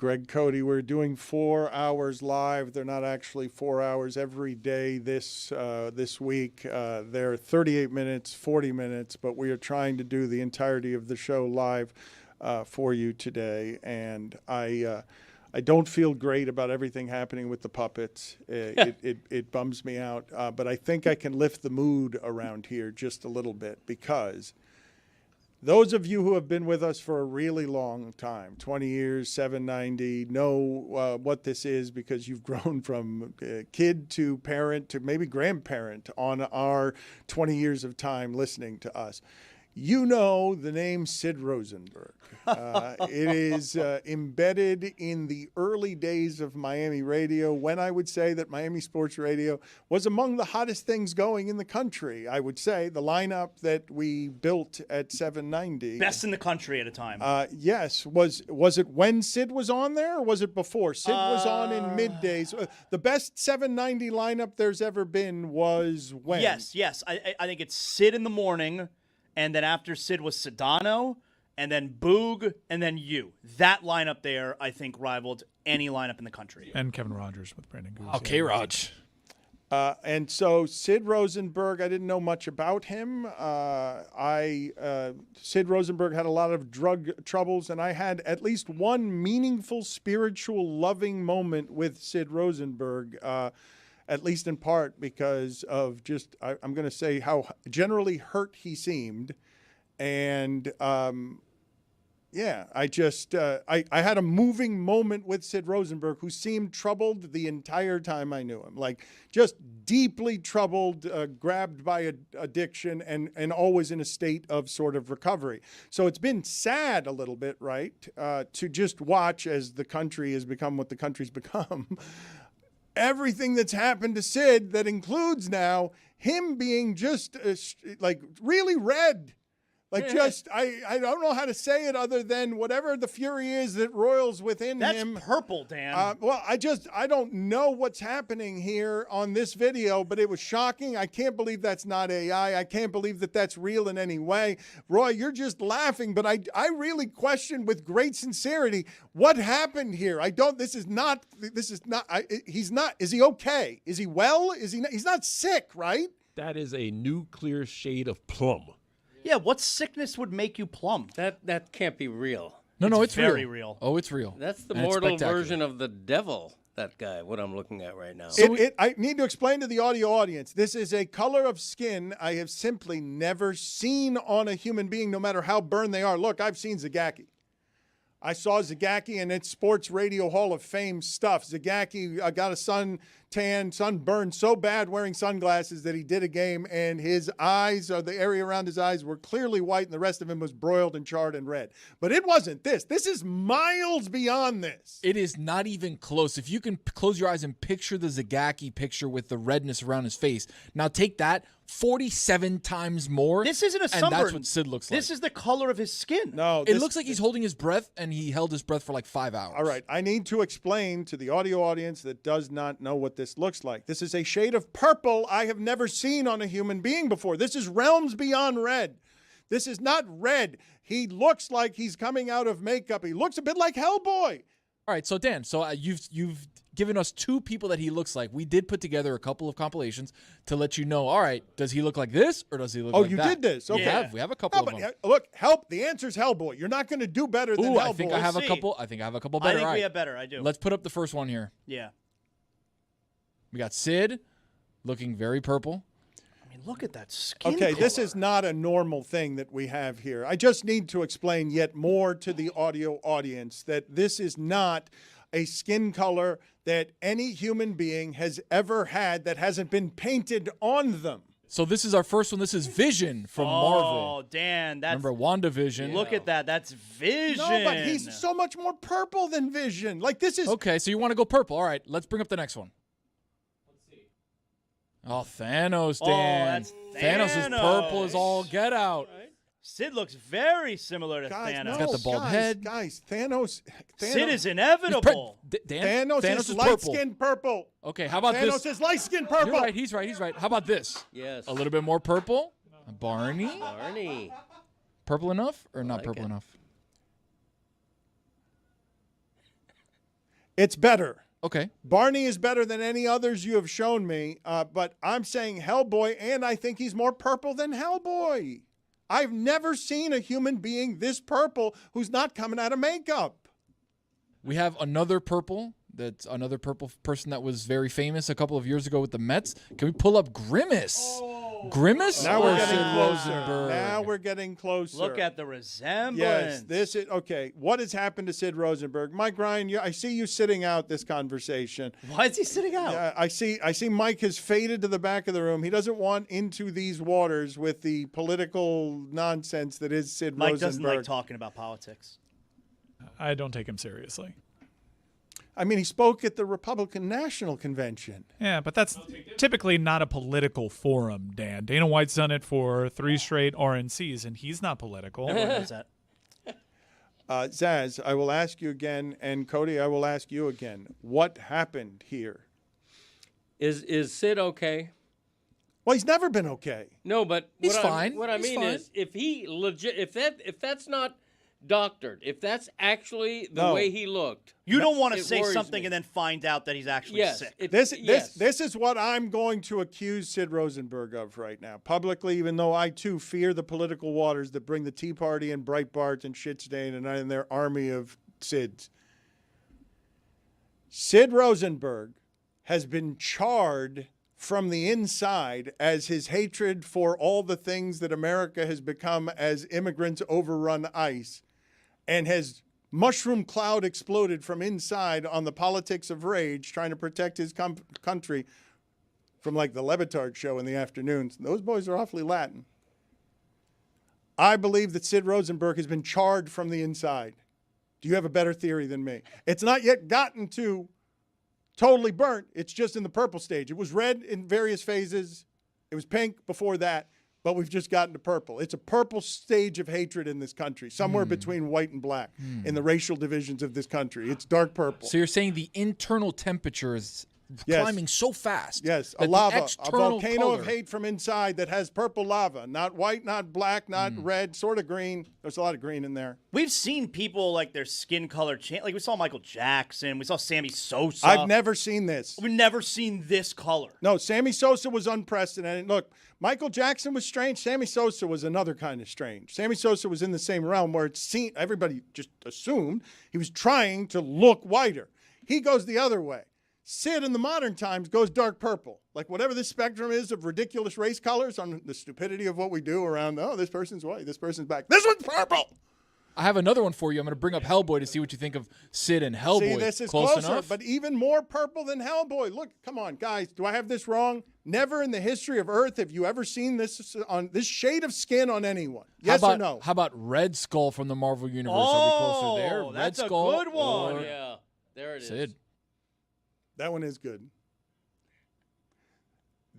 Greg Cody. We're doing 4 hours live. They're not actually 4 hours every day this week. They're 38 minutes, 40 minutes, but we are trying to do the entirety of the show live for you today. And I don't feel great about everything happening with the puppets. It bums me out. But I think I can lift the mood around here just a little bit, because those of you who have been with us for a really long time, 20 years, 790, know what this is, because you've grown from kid to parent to maybe grandparent on our 20 years of time listening to us. You know the name Sid Rosenberg. It is embedded in the early days of Miami radio, when I would say that Miami sports radio was among the hottest things going in the country. I would say the lineup that we built at 790. Best in the country at a time. Yes. Was it when Sid was on there, or was it before? Sid was on in middays. The best 790 lineup there's ever been was when? Yes. I think it's Sid in the morning, and then after Sid was Sedano, and then Boog, and then you. That lineup there, I think, rivaled any lineup in the country. And Kevin Rogers with Brandon Goose. Okay, Raj. And so Sid Rosenberg, I didn't know much about him. Sid Rosenberg had a lot of drug troubles, and I had at least one meaningful, spiritual, loving moment with Sid Rosenberg, at least in part because of just, I'm going to say, how generally hurt he seemed. And yeah, I had a moving moment with Sid Rosenberg, who seemed troubled the entire time I knew him, like just deeply troubled, grabbed by addiction, and always in a state of sort of recovery. So it's been sad a little bit, right, to just watch as the country has become what the country's become. Everything that's happened to Sid, that includes now him being just like really red. Like just, I don't know how to say it other than whatever the fury is that roils within him. That's purple, Dan. Well, I don't know what's happening here on this video, but it was shocking. I can't believe that's not AI. I can't believe that that's real in any way. Roy, you're just laughing, but I really question with great sincerity what happened here. Is he okay? Is he well? Is he not? He's not sick, right? That is a nuclear shade of plum. Yeah, what sickness would make you plum? That can't be real. No, it's very real. Oh, it's real. That's the And it's mortal spectacular. version of the devil, that guy, what I'm looking at right now. I need to explain to the audio audience, this is a color of skin I have simply never seen on a human being, no matter how burned they are. Look, I've seen Zagacki. I saw Zagacki, and it's Sports Radio Hall of Fame stuff. Zagacki got a sunburned so bad wearing sunglasses that he did a game, and his eyes, or the area around his eyes, were clearly white, and the rest of him was broiled and charred and red. But it wasn't this. This is miles beyond this. It is not even close. If you can close your eyes and picture the Zagacki picture with the redness around his face, now take that 47 times more. This isn't a sunburn. And that's what Sid looks like. This is the color of his skin. No, it looks like he's holding his breath, and he held his breath for like 5 hours. All right, I need to explain to the audio audience that does not know what this looks like. This is a shade of purple I have never seen on a human being before. This is realms beyond red. This is not red. He looks like he's coming out of makeup. He looks a bit like Hellboy. All right, so Dan, you've given us two people that he looks like. We did put together a couple of compilations to let you know, all right, does he look like this or does he look like that? Oh, you did this? Okay. We have a couple of them. Look, the answer's Hellboy. You're not going to do better than Hellboy. I think I have a couple better. I think All we have better. I do. Let's put up the first one here. Yeah. We got Sid looking very purple. I mean, look at that skin Okay, color. this is not a normal thing that we have here. I just need to explain yet more to the audio audience that this is not a skin color that any human being has ever had that hasn't been painted on them. So this is our first one. This is Vision from Marvel. Oh, Dan, that's... Remember WandaVision? Look at that. That's Vision. No, but he's so much more purple than Vision. Like, this is... Okay, so you want to go purple. All right, let's bring up the next one. Let's see. Oh, Thanos, Dan. Oh, that's Thanos is purple as all get out. Sid looks very similar to Guys, Thanos. no, He's got the bald head. Guys, Thanos... Sid is inevitable. Dan? Thanos is light-skinned purple. Okay, how about Thanos this? is light-skinned purple. You're right, he's right. How about this? Yes. A little bit more purple. Barney. Barney. Purple enough or not purple enough? It's better. Okay. Barney is better than any others you have shown me, but I'm saying Hellboy, and I think he's more purple than Hellboy. I've never seen a human being this purple who's not coming out of makeup. We have another purple. That's another purple person that was very famous a couple of years ago with the Mets. Can we pull up Grimace? Grimace? Now or we're getting Sid closer. Rosenberg? Now we're getting closer. Look at the resemblance. Yes, this is okay. What has happened to Sid Rosenberg? Mike Ryan, I see you sitting out this conversation. Why is he sitting out? Yeah, I see Mike has faded to the back of the room. He doesn't want into these waters with the political nonsense that is Sid Mike Rosenberg. doesn't like talking about politics. I don't take him seriously. I mean, he spoke at the Republican National Convention. Yeah, but that's typically not a political forum, Dan. Dana White's done it for 3 straight RNCs, and he's not political. Everyone knows that. Zaz, I will ask you again, and Cody, I will ask you again. What happened here? Is Sid okay? Well, he's never been okay. No, but He's fine. What I He's mean fine. is, if that's not doctored, if that's actually the No. way he looked, You don't want to it say worries something me. and then find out that he's actually Yes, sick. This is what I'm going to accuse Sid Rosenberg of right now, publicly, even though I, too, fear the political waters that bring the Tea Party and Breitbart and Shitstain and their army of Sids. Sid Rosenberg has been charred from the inside as his hatred for all the things that America has become as immigrants overrun ICE, and has mushroom cloud exploded from inside on the politics of rage, trying to protect his country from like the Le Batard Show in the afternoons. Those boys are awfully Latin. I believe that Sid Rosenberg has been charred from the inside. Do you have a better theory than me? It's not yet gotten to totally burnt. It's just in the purple stage. It was red in various phases. It was pink before that. But we've just gotten to purple. It's a purple stage of hatred in this country, somewhere between white and black in the racial divisions of this country. It's dark purple. So you're saying the internal temperature is climbing so fast. Yes, that a the lava, a external volcano of color- hate from inside that has purple lava. Not white, not black, not red, sort of green. There's a lot of green in there. We've seen people like their skin color change. Like we saw Michael Jackson. We saw Sammy Sosa. I've never seen this. We've never seen this color. No, Sammy Sosa was unprecedented. Look, Michael Jackson was strange. Sammy Sosa was another kind of strange. Sammy Sosa was in the same realm where everybody just assumed he was trying to look whiter. He goes the other way. Sid in the modern times goes dark purple. Like whatever the spectrum is of ridiculous race colors on the stupidity of what we do around, oh, this person's white, this person's black. This one's purple. I have another one for you. I'm going to bring up Hellboy to see what you think of Sid and Hellboy. See, this is Close closer, enough? but even more purple than Hellboy. Look, come on, guys. Do I have this wrong? Never in the history of Earth have you ever seen this on this shade of skin on anyone. Yes or no? How about Red Skull from the Marvel Universe? Are we closer there? Red that's Skull a good one. or Yeah, there it is. Sid. That one is good.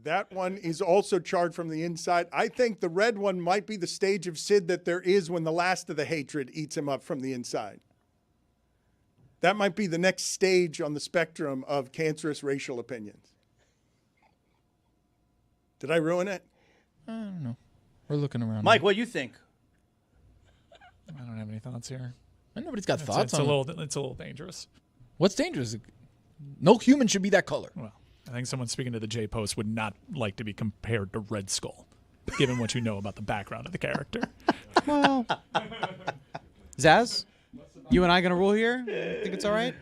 That one is also charred from the inside. I think the red one might be the stage of Sid that there is when the last of the hatred eats him up from the inside. That might be the next stage on the spectrum of cancerous racial opinions. Did I ruin it? I don't know. We're looking around. Mike, what do you think? I don't have any thoughts here. Nobody's got thoughts It's on a it. little. It's a little dangerous. What's dangerous? No human should be that color. Well, I think someone speaking to the J Post would not like to be compared to Red Skull, given what you know about the background of the character. Well, Zaz, you and I gonna rule here? Think it's all right?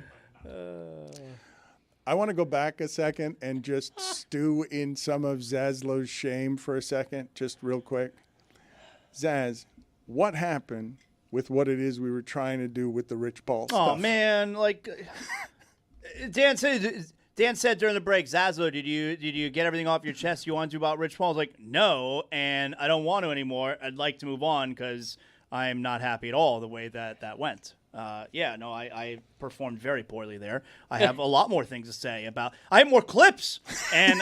I want to go back a second and just stew in some of Zazlo's shame for a second, just real quick. Zaz, what happened with what it is we were trying to do with the Rich Paul stuff? Oh man, like Dan said during the break, Zazlo, did you get everything off your chest you wanted to about Rich Paul? I was like, no, and I don't want to anymore. I'd like to move on because I'm not happy at all the way that went. I performed very poorly there. I have a lot more things to say about. I have more clips, and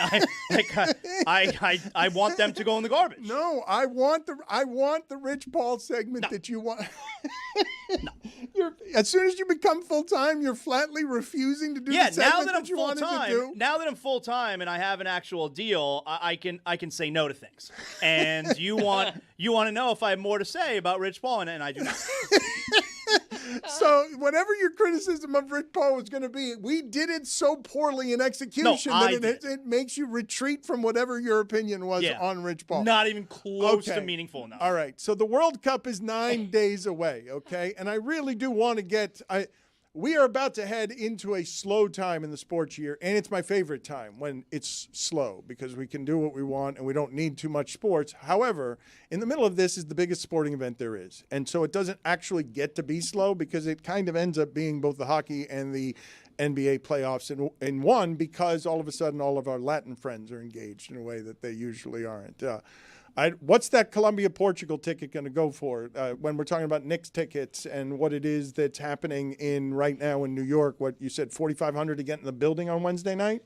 I want them to go in the garbage. No, I want the Rich Paul segment that you want. As soon as you become full time, you're flatly refusing to do the segment that you wanted to do. Now that I'm full time and I have an actual deal, I can say no to things. And you want to know if I have more to say about Rich Paul, and I do not. So whatever your criticism of Rich Paul was going to be, we did it so poorly in execution that it makes you retreat from whatever your opinion was on Rich Paul. Not even close to meaningful enough. All right. So the World Cup is 9 days away, okay? And I really do want to get we are about to head into a slow time in the sports year, and it's my favorite time when it's slow because we can do what we want and we don't need too much sports. However, in the middle of this is the biggest sporting event there is. And so it doesn't actually get to be slow because it kind of ends up being both the hockey and the NBA playoffs in one because all of a sudden all of our Latin friends are engaged in a way that they usually aren't. What's that Colombia-Portugal ticket going to go for when we're talking about Knicks tickets and what it is that's happening right now in New York? What you said, 4,500 to get in the building on Wednesday night?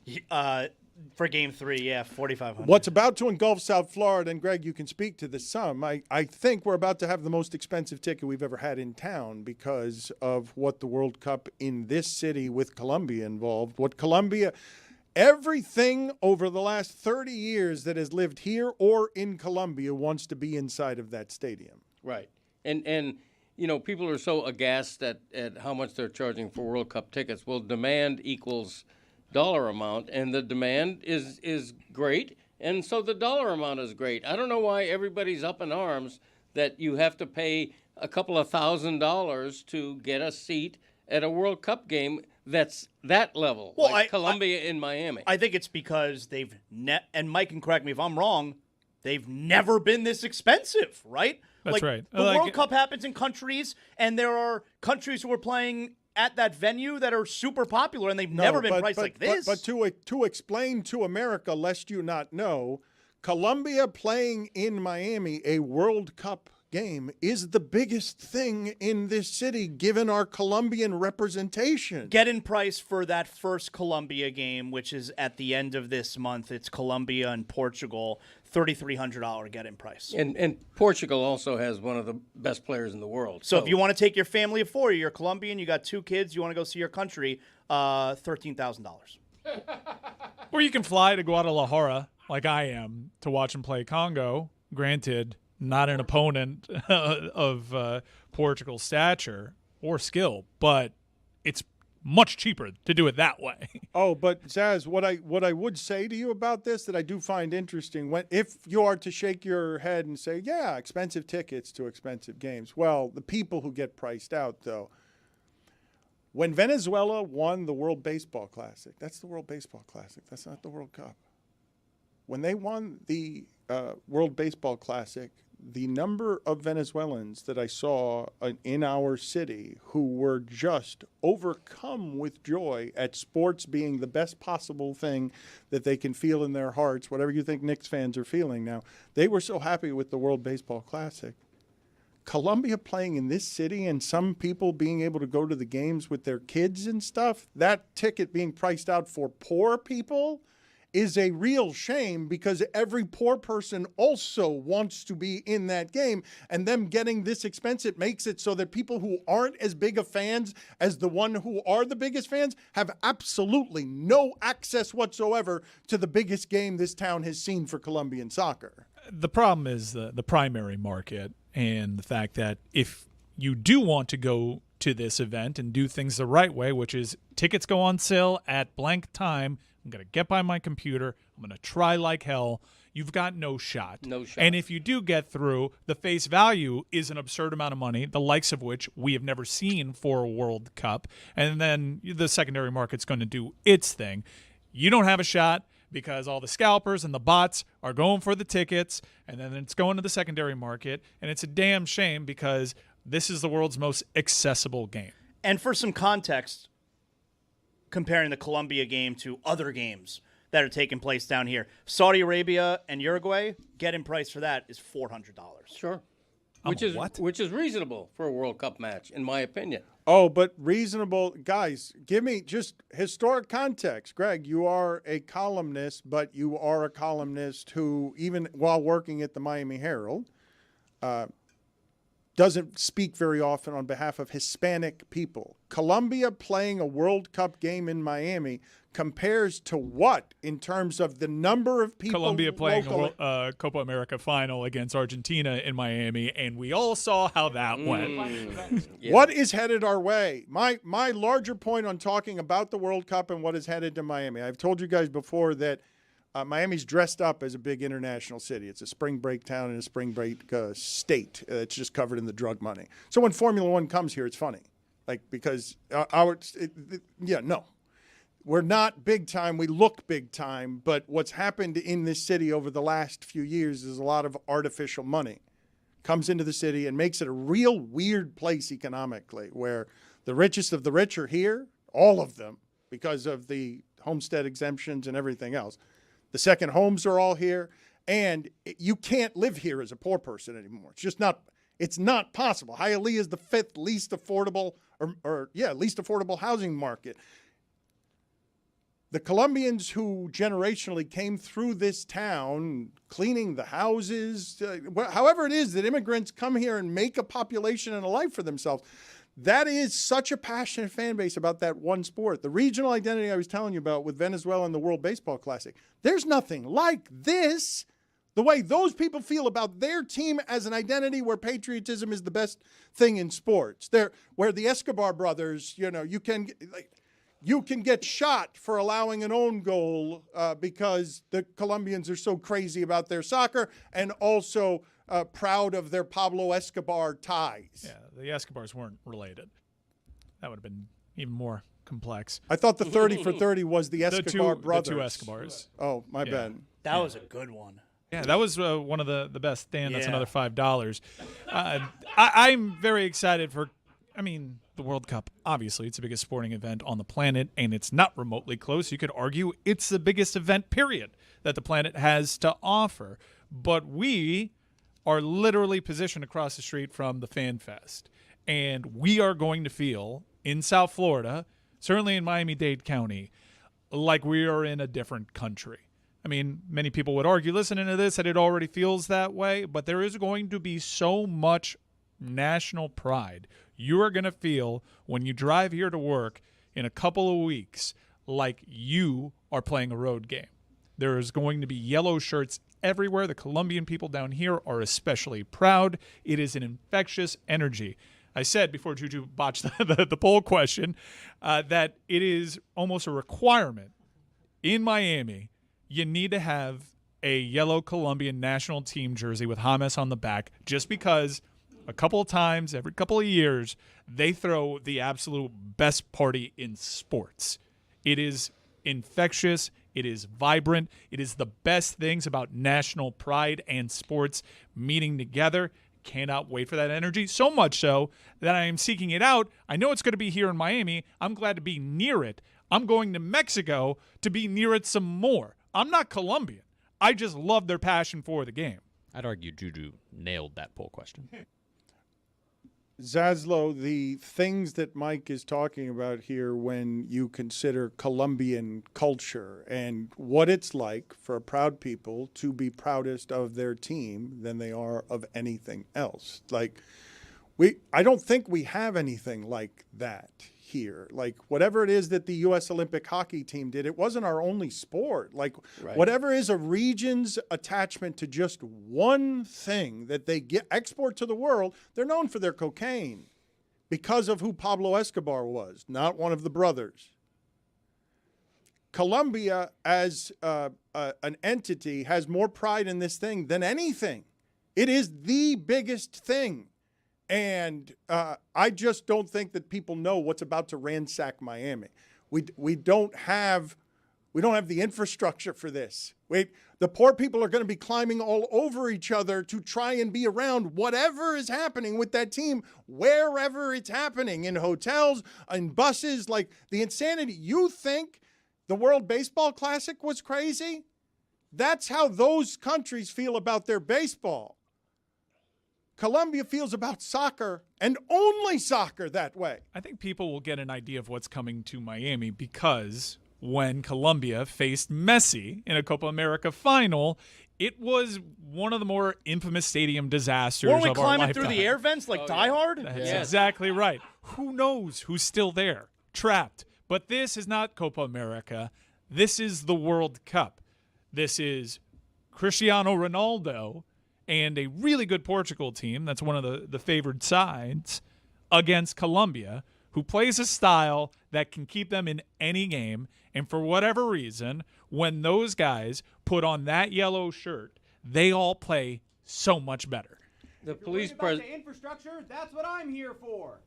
For Game 3, yeah, 4,500. What's about to engulf South Florida, and Greg, you can speak to this some. I think we're about to have the most expensive ticket we've ever had in town because of what the World Cup in this city with Colombia involved. Everything over the last 30 years that has lived here or in Colombia wants to be inside of that stadium. Right. And people are so aghast at how much they're charging for World Cup tickets. Well, demand equals dollar amount, and the demand is great, and so the dollar amount is great. I don't know why everybody's up in arms that you have to pay a couple of $1,000s to get a seat at a World Cup game that's that level, like Colombia in Miami. I think it's because they've and Mike can correct me if I'm wrong, they've never been this expensive, right? That's right. The World Cup happens in countries, and there are countries who are playing at that venue that are super popular, and they've never been priced like this. But to explain to America, lest you not know, Colombia playing in Miami a World Cup game is the biggest thing in this city, given our Colombian representation. Get in price for that first Colombia game, which is at the end of this month. It's Colombia and Portugal, $3,300 get in price. And Portugal also has one of the best players in the world. So if you want to take your family of 4, you're Colombian, you got 2 kids, you want to go see your country, $13,000. Or you can fly to Guadalajara, like I am, to watch them play Congo. Granted, not an opponent of Portugal's stature or skill, but it's much cheaper to do it that way. Oh, but Zaz, what I would say to you about this that I do find interesting, if you are to shake your head and say, yeah, expensive tickets to expensive games, well, the people who get priced out, though, when Venezuela won the World Baseball Classic, that's the World Baseball Classic, that's not the World Cup. When they won the World Baseball Classic, the number of Venezuelans that I saw in our city who were just overcome with joy at sports being the best possible thing that they can feel in their hearts, whatever you think Knicks fans are feeling now, they were so happy with the World Baseball Classic. Colombia playing in this city and some people being able to go to the games with their kids and stuff, that ticket being priced out for poor people is a real shame because every poor person also wants to be in that game, and them getting this expensive makes it so that people who aren't as big of fans as the one who are the biggest fans have absolutely no access whatsoever to the biggest game this town has seen for Colombian soccer. The problem is the primary market and the fact that if you do want to go to this event and do things the right way, which is tickets go on sale at blank time, I'm going to get by my computer, I'm going to try like hell, you've got no shot. No shot. And if you do get through, the face value is an absurd amount of money, the likes of which we have never seen for a World Cup. And then the secondary market's going to do its thing. You don't have a shot because all the scalpers and the bots are going for the tickets, and then it's going to the secondary market. And it's a damn shame because this is the world's most accessible game. And for some context, comparing the Colombia game to other games that are taking place down here, Saudi Arabia and Uruguay, get-in price for that is $400. Sure. Which is reasonable for a World Cup match, in my opinion. Oh, but reasonable. Guys, give me just historic context. Greg, you are a columnist, but you are a columnist who, even while working at the Miami Herald, doesn't speak very often on behalf of Hispanic people. Colombia playing a World Cup game in Miami compares to what in terms of the number of people? Colombia playing locally? a Copa America final against Argentina in Miami, and we all saw how that went. What is headed our way? My larger point on talking about the World Cup and what is headed to Miami. I've told you guys before that Miami's dressed up as a big international city. It's a spring break town and a spring break state. It's just covered in the drug money. So when Formula One comes here, it's funny, because no. We're not big time. We look big time, but what's happened in this city over the last few years is a lot of artificial money comes into the city and makes it a real weird place economically, where the richest of the rich are here, all of them, because of the homestead exemptions and everything else. The second homes are all here, and you can't live here as a poor person anymore. It's just not. It's not possible. Hialeah is the fifth least affordable, least affordable housing market. The Colombians who generationally came through this town, cleaning the houses, however it is that immigrants come here and make a population and a life for themselves, that is such a passionate fan base about that one sport. The regional identity I was telling you about with Venezuela and the World Baseball Classic, there's nothing like this. The way those people feel about their team as an identity where patriotism is the best thing in sports. Where the Escobar brothers, you can get shot for allowing an own goal because the Colombians are so crazy about their soccer and also proud of their Pablo Escobar ties. Yeah, the Escobars weren't related. That would have been even more complex. I thought the 30 for 30 was the Escobar brothers. The two Escobars. Oh, my bad. That was a good one. Yeah, that was one of the best. Dan, that's another $5. I'm very excited for, the World Cup. Obviously, it's the biggest sporting event on the planet, and it's not remotely close. You could argue it's the biggest event, period, that the planet has to offer. But we are literally positioned across the street from the Fan Fest, and we are going to feel in South Florida, certainly in Miami-Dade County, like we are in a different country. Many people would argue, listening to this, that it already feels that way, but there is going to be so much national pride you are going to feel when you drive here to work in a couple of weeks like you are playing a road game. There is going to be yellow shirts everywhere. The Colombian people down here are especially proud. It is an infectious energy. I said before Juju botched the poll question that it is almost a requirement in Miami. You need to have a yellow Colombian national team jersey with James on the back, just because a couple of times, every couple of years, they throw the absolute best party in sports. It is infectious. It is vibrant. It is the best things about national pride and sports meeting together. Cannot wait for that energy. So much so that I am seeking it out. I know it's going to be here in Miami. I'm glad to be near it. I'm going to Mexico to be near it some more. I'm not Colombian. I just love their passion for the game. I'd argue Juju nailed that poll question. Zaslow, the things that Mike is talking about here when you consider Colombian culture and what it's like for a proud people to be proudest of their team than they are of anything else. I don't think we have anything like that here. Whatever it is that the U.S. Olympic hockey team did, it wasn't our only sport. Whatever is a region's attachment to just one thing that they export to the world, they're known for their cocaine because of who Pablo Escobar was, not one of the brothers. Colombia, as an entity, has more pride in this thing than anything. It is the biggest thing. And I just don't think that people know what's about to ransack Miami. We don't have the infrastructure for this. The poor people are going to be climbing all over each other to try and be around whatever is happening with that team, wherever it's happening, in hotels, in buses, the insanity. You think the World Baseball Classic was crazy? That's how those countries feel about their baseball. Colombia feels about soccer and only soccer that way. I think people will get an idea of what's coming to Miami because when Colombia faced Messi in a Copa America final, It was one of the more infamous stadium disasters Weren't we of our climbing lifetime. through the air vents like Die Hard? That's exactly right. Who knows who's still there, trapped? But this is not Copa America. This is the World Cup. This is Cristiano Ronaldo and a really good Portugal team, that's one of the favored sides, against Colombia, who plays a style that can keep them in any game. And for whatever reason, when those guys put on that yellow shirt, they all play so much better. The police presence. Infrastructure, that's what I'm here for.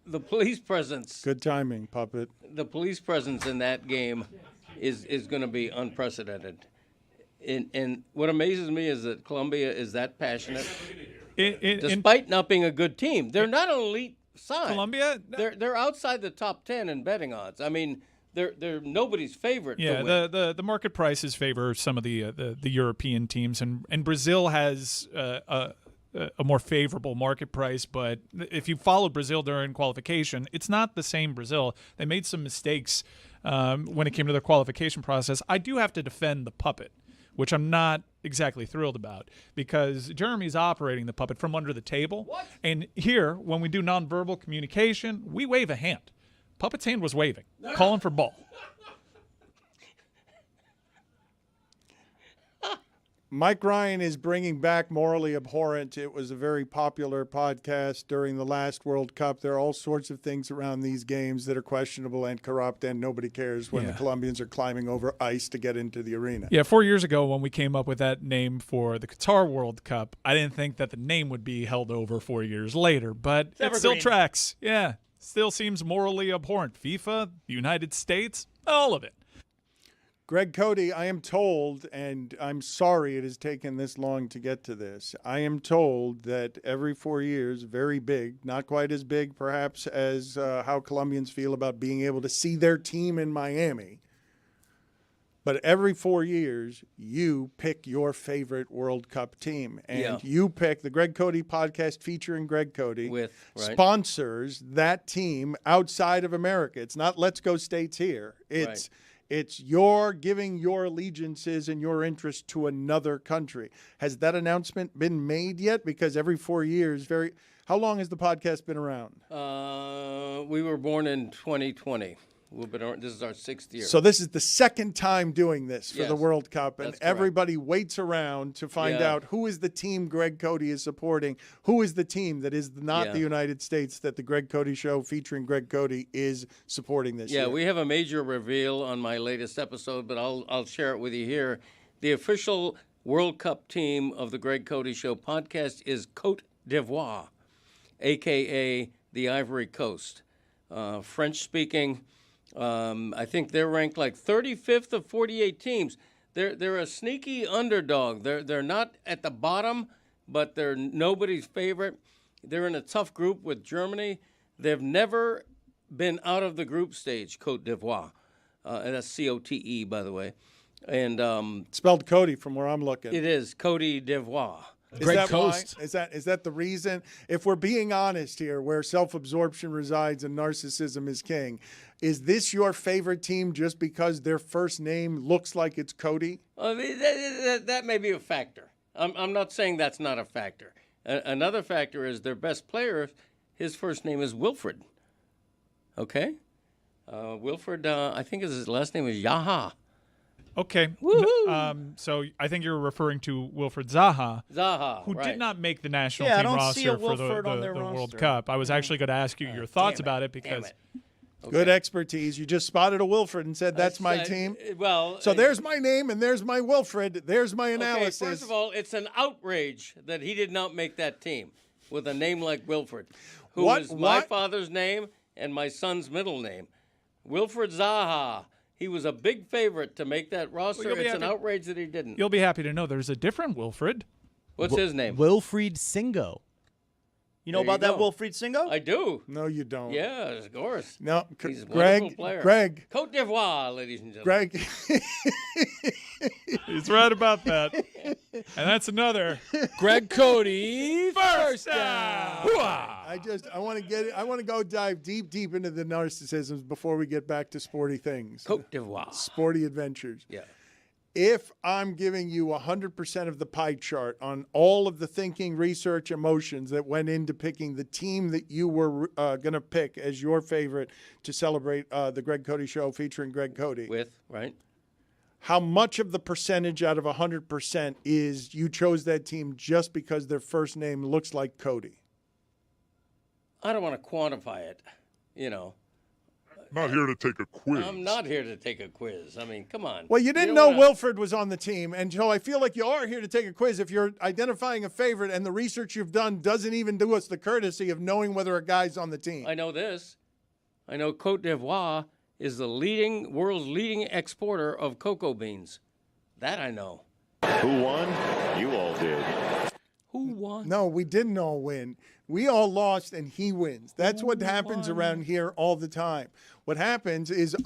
The police presence. Good timing, Puppet. The police presence in that game is going to be unprecedented. And what amazes me is that Colombia is that passionate, despite not being a good team. They're not an elite side. Colombia, they're outside the top 10 in betting odds. I mean, they're nobody's favorite. Yeah, to win. the market prices favor some of the European teams, and Brazil has a more favorable market price. But if you followed Brazil during qualification, it's not the same Brazil. They made some mistakes when it came to their qualification process. I do have to defend the puppet, which I'm not exactly thrilled about, because Jeremy's operating the puppet from under the table. What? And here, when we do nonverbal communication, we wave a hand. Puppet's hand was waving, calling for ball. Mike Ryan is bringing back Morally Abhorrent. It was a very popular podcast during the last World Cup. There are all sorts of things around these games that are questionable and corrupt, and nobody cares when the Colombians are climbing over ice to get into the arena. Yeah, 4 years ago when we came up with that name for the Qatar World Cup, I didn't think that the name would be held over 4 years later, but it still tracks. Yeah, still seems morally abhorrent. FIFA, the United States, all of it. Greg Cody, I am told, and I'm sorry it has taken this long to get to this, I am told that every 4 years, very big, not quite as big perhaps as how Colombians feel about being able to see their team in Miami, but every 4 years, you pick your favorite World Cup team. And you pick the Greg Cody podcast featuring Greg Cody sponsors that team outside of America. It's not Let's Go States here. It's your giving your allegiances and your interest to another country. Has that announcement been made yet? Because every 4 years, how long has the podcast been around? We were born in 2020. This is our 6th year. So this is the second time doing this for the World Cup, and everybody waits around to find out who is the team Greg Cody is supporting, who is the team that is not the United States that the Greg Cody Show featuring Greg Cody is supporting this year. Yeah, we have a major reveal on my latest episode, but I'll share it with you here. The official World Cup team of the Greg Cody Show podcast is Côte d'Ivoire, a.k.a. the Ivory Coast. French-speaking. I think they're ranked like 35th of 48 teams. They're a sneaky underdog. They're not at the bottom, but they're nobody's favorite. They're in a tough group with Germany. They've never been out of the group stage, Côte d'Ivoire. And that's C-O-T-E, by the way. And spelled Cody from where I'm looking. It is Côte d'Ivoire. Great Coast. Is that the reason? If we're being honest here, where self-absorption resides and narcissism is king, is this your favorite team just because their first name looks like it's Cody? That may be a factor. I'm not saying that's not a factor. Another factor is their best player, his first name is Wilfred. Okay? Wilfred, I think his last name is Yaha. Okay. So I think you're referring to Wilfred Zaha. Who did not make the national team roster for the World Cup. I was actually going to ask you your thoughts about it because... Good expertise. You just spotted a Wilfred and said, that's my team. So there's my name and there's my Wilfred. There's my analysis. Okay, first of all, it's an outrage that he did not make that team with a name like Wilfred, who is my father's name and my son's middle name. Wilfred Zaha. He was a big favorite to make that roster. It's an outrage that he didn't. You'll be happy to know there's a different Wilfred. What's his name? Wilfried Singo. You know about that Wilfried Singo? I do. No, you don't. Yeah, of course. No, he's a wonderful player. Greg. Côte d'Ivoire, ladies and gentlemen. Greg. He's right about that. And that's another Greg Cody first down. I want to go dive deep into the narcissisms before we get back to sporty things. Côte d'Ivoire. Sporty adventures. Yeah. If I'm giving you 100% of the pie chart on all of the thinking, research, emotions that went into picking the team that you were going to pick as your favorite to celebrate the Greg Cody Show featuring Greg Cody. Right. How much of the percentage out of 100% is you chose that team just because their first name looks like Cody? I don't want to quantify it, Not here to take a quiz. I'm not here to take a quiz. I mean, come on. Well, you didn't know Wilfred was on the team, and so I feel like you are here to take a quiz if you're identifying a favorite and the research you've done doesn't even do us the courtesy of knowing whether a guy's on the team. I know this. I know Côte d'Ivoire is the world's leading exporter of cocoa beans. That I know. Who won? You all did. Who won? No, we didn't all win. We all lost, and he wins. That's what happens around here all the time. What happens is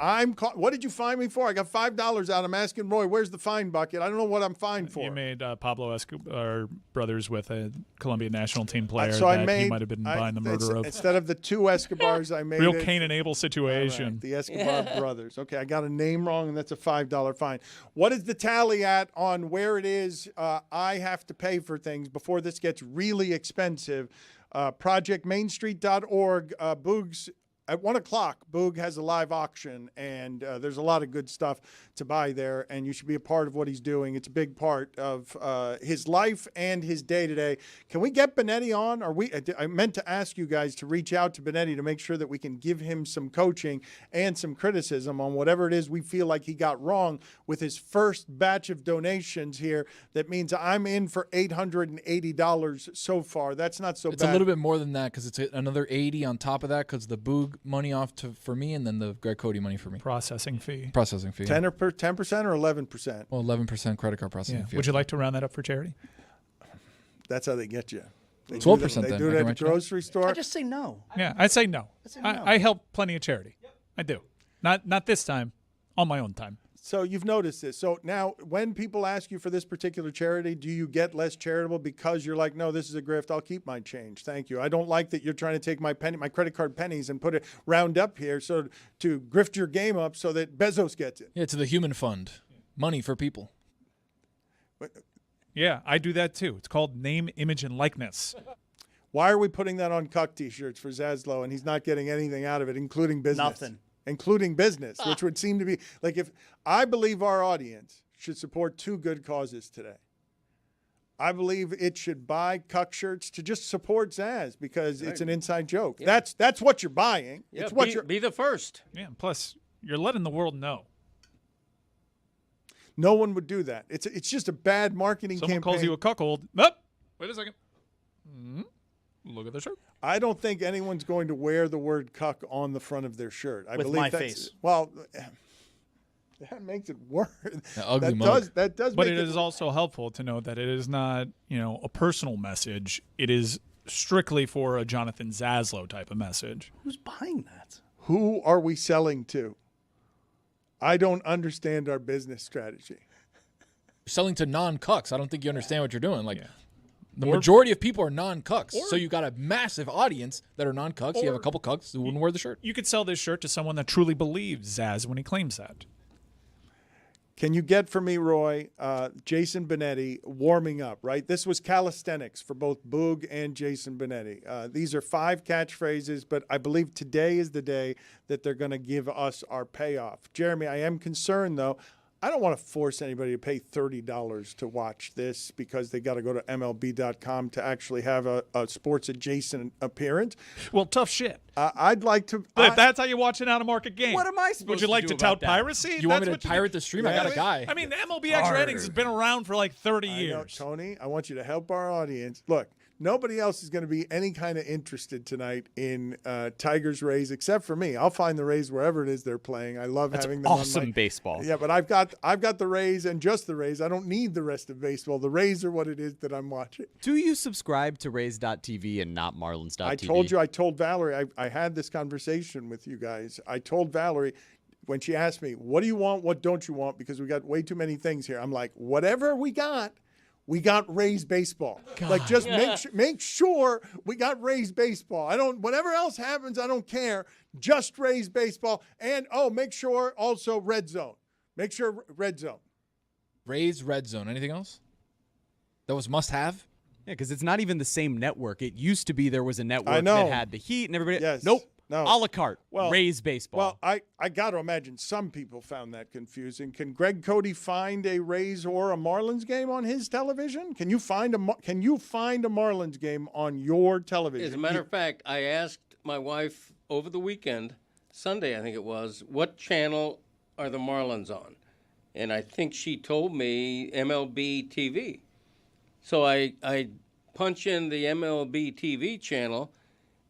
what did you fine me for? I got $5 out. I'm asking Roy, where's the fine bucket? I don't know what I'm fined for. You made Pablo Escobar brothers with a Colombian national team player So he might have been behind the murder of. Instead of the two Escobars, I made Real Cain and Abel situation. Right, the Escobar brothers. Okay, I got a name wrong, and that's a $5 fine. What is the tally at on where it is I have to pay for things before this gets really expensive? ProjectMainStreet.org. Boogs, at 1 o'clock, Boog has a live auction, and there's a lot of good stuff to buy there, and you should be a part of what he's doing. It's a big part of his life and his day-to-day. Can we get Benetti on? I meant to ask you guys to reach out to Benetti to make sure that we can give him some coaching and some criticism on whatever it is we feel like he got wrong with his first batch of donations here. That means I'm in for $880 so far. That's not so bad. It's a little bit more than that because it's another $80 on top of that because the Boog money off for me and then the Greg Cody money for me. Processing fee. 10% or 11%? Well, 11% credit card processing fee. Would you like to round that up for charity? That's how they get you. 12%. They do it at the grocery store. I just say no. Yeah, I say no. no. I help plenty of charity. I do. Not this time. On my own time. So you've noticed this. So now when people ask you for this particular charity, do you get less charitable because you're like, no, this is a grift. I'll keep my change. Thank you. I don't like that you're trying to take my credit card pennies and put it round up here so to grift your game up so that Bezos gets it. Yeah, to the human fund. Money for people. Yeah, I do that too. It's called name, image, and likeness. Why are we putting that on Cuck T-shirts for Zaslow and he's not getting anything out of it, including business? Nothing. Including business, which would seem to be like if I believe our audience should support two good causes today. I believe it should buy Cuck shirts to just support Zaz because it's an inside joke. Yeah. That's what you're buying. Yeah, it's what be the first. Yeah, plus you're letting the world know. No one would do that. It's just a bad marketing Someone campaign. calls you a cuckold. Nope. Wait a second. Look at the shirt. I don't think anyone's going to wear the word cuck on the front of their shirt. I With believe my that's, face. Well, that makes it worse. Ugly mug. That does. But make it is also helpful to know that it is not, a personal message. It is strictly for a Jonathan Zaslow type of message. Who's buying that? Who are we selling to? I don't understand our business strategy. Selling to non-cucks. I don't think you understand what you're doing. The majority of people are non-cucks. So you got a massive audience that are non-cucks. You have a couple cucks who wouldn't wear the shirt. You could sell this shirt to someone that truly believes Zaz when he claims that. Can you get for me, Roy, Jason Benetti warming up, right? This was calisthenics for both Boog and Jason Benetti. These are 5 catchphrases, but I believe today is the day that they're going to give us our payoff. Jeremy, I am concerned, though. I don't want to force anybody to pay $30 to watch this because they got to go to MLB.com to actually have a sports adjacent appearance. Well, tough shit. I'd like to. But if that's how you watch an out-of-market game. What am I supposed Would you to like do to about tout that? piracy? You want me to pirate the stream? I got a guy. I mean, MLB Extra Innings has been around for like 30 years. Tony, I want you to help our audience. Look, nobody else is going to be any kind of interested tonight in Tigers Rays except for me. I'll find the Rays wherever it is they're playing. I love having them awesome on baseball. Yeah, but I've got the Rays and just the Rays. I don't need the rest of baseball. The Rays are what it is that I'm watching. Do you subscribe to Rays.tv and not Marlins.tv? I told Valerie, I had this conversation with you guys. I told Valerie when she asked me, what do you want, what don't you want? Because we got way too many things here. I'm like, whatever we got Rays baseball. God. Like, just make sure we got Rays baseball. Whatever else happens, I don't care. Just Rays baseball. And, make sure also red zone. Make sure red zone. Rays Red Zone. Anything else? That was must-have? Yeah, because it's not even the same network. It used to be there was a network know. that had the Heat and everybody. Yes. Nope. No. A la carte. Well, Rays baseball. Well, I got to imagine some people found that confusing. Can Greg Cody find a Rays or a Marlins game on his television? Can you find a Marlins game on your television? As a matter of fact, I asked my wife over the weekend, Sunday I think it was, what channel are the Marlins on? And I think she told me MLB TV. So I punch in the MLB TV channel,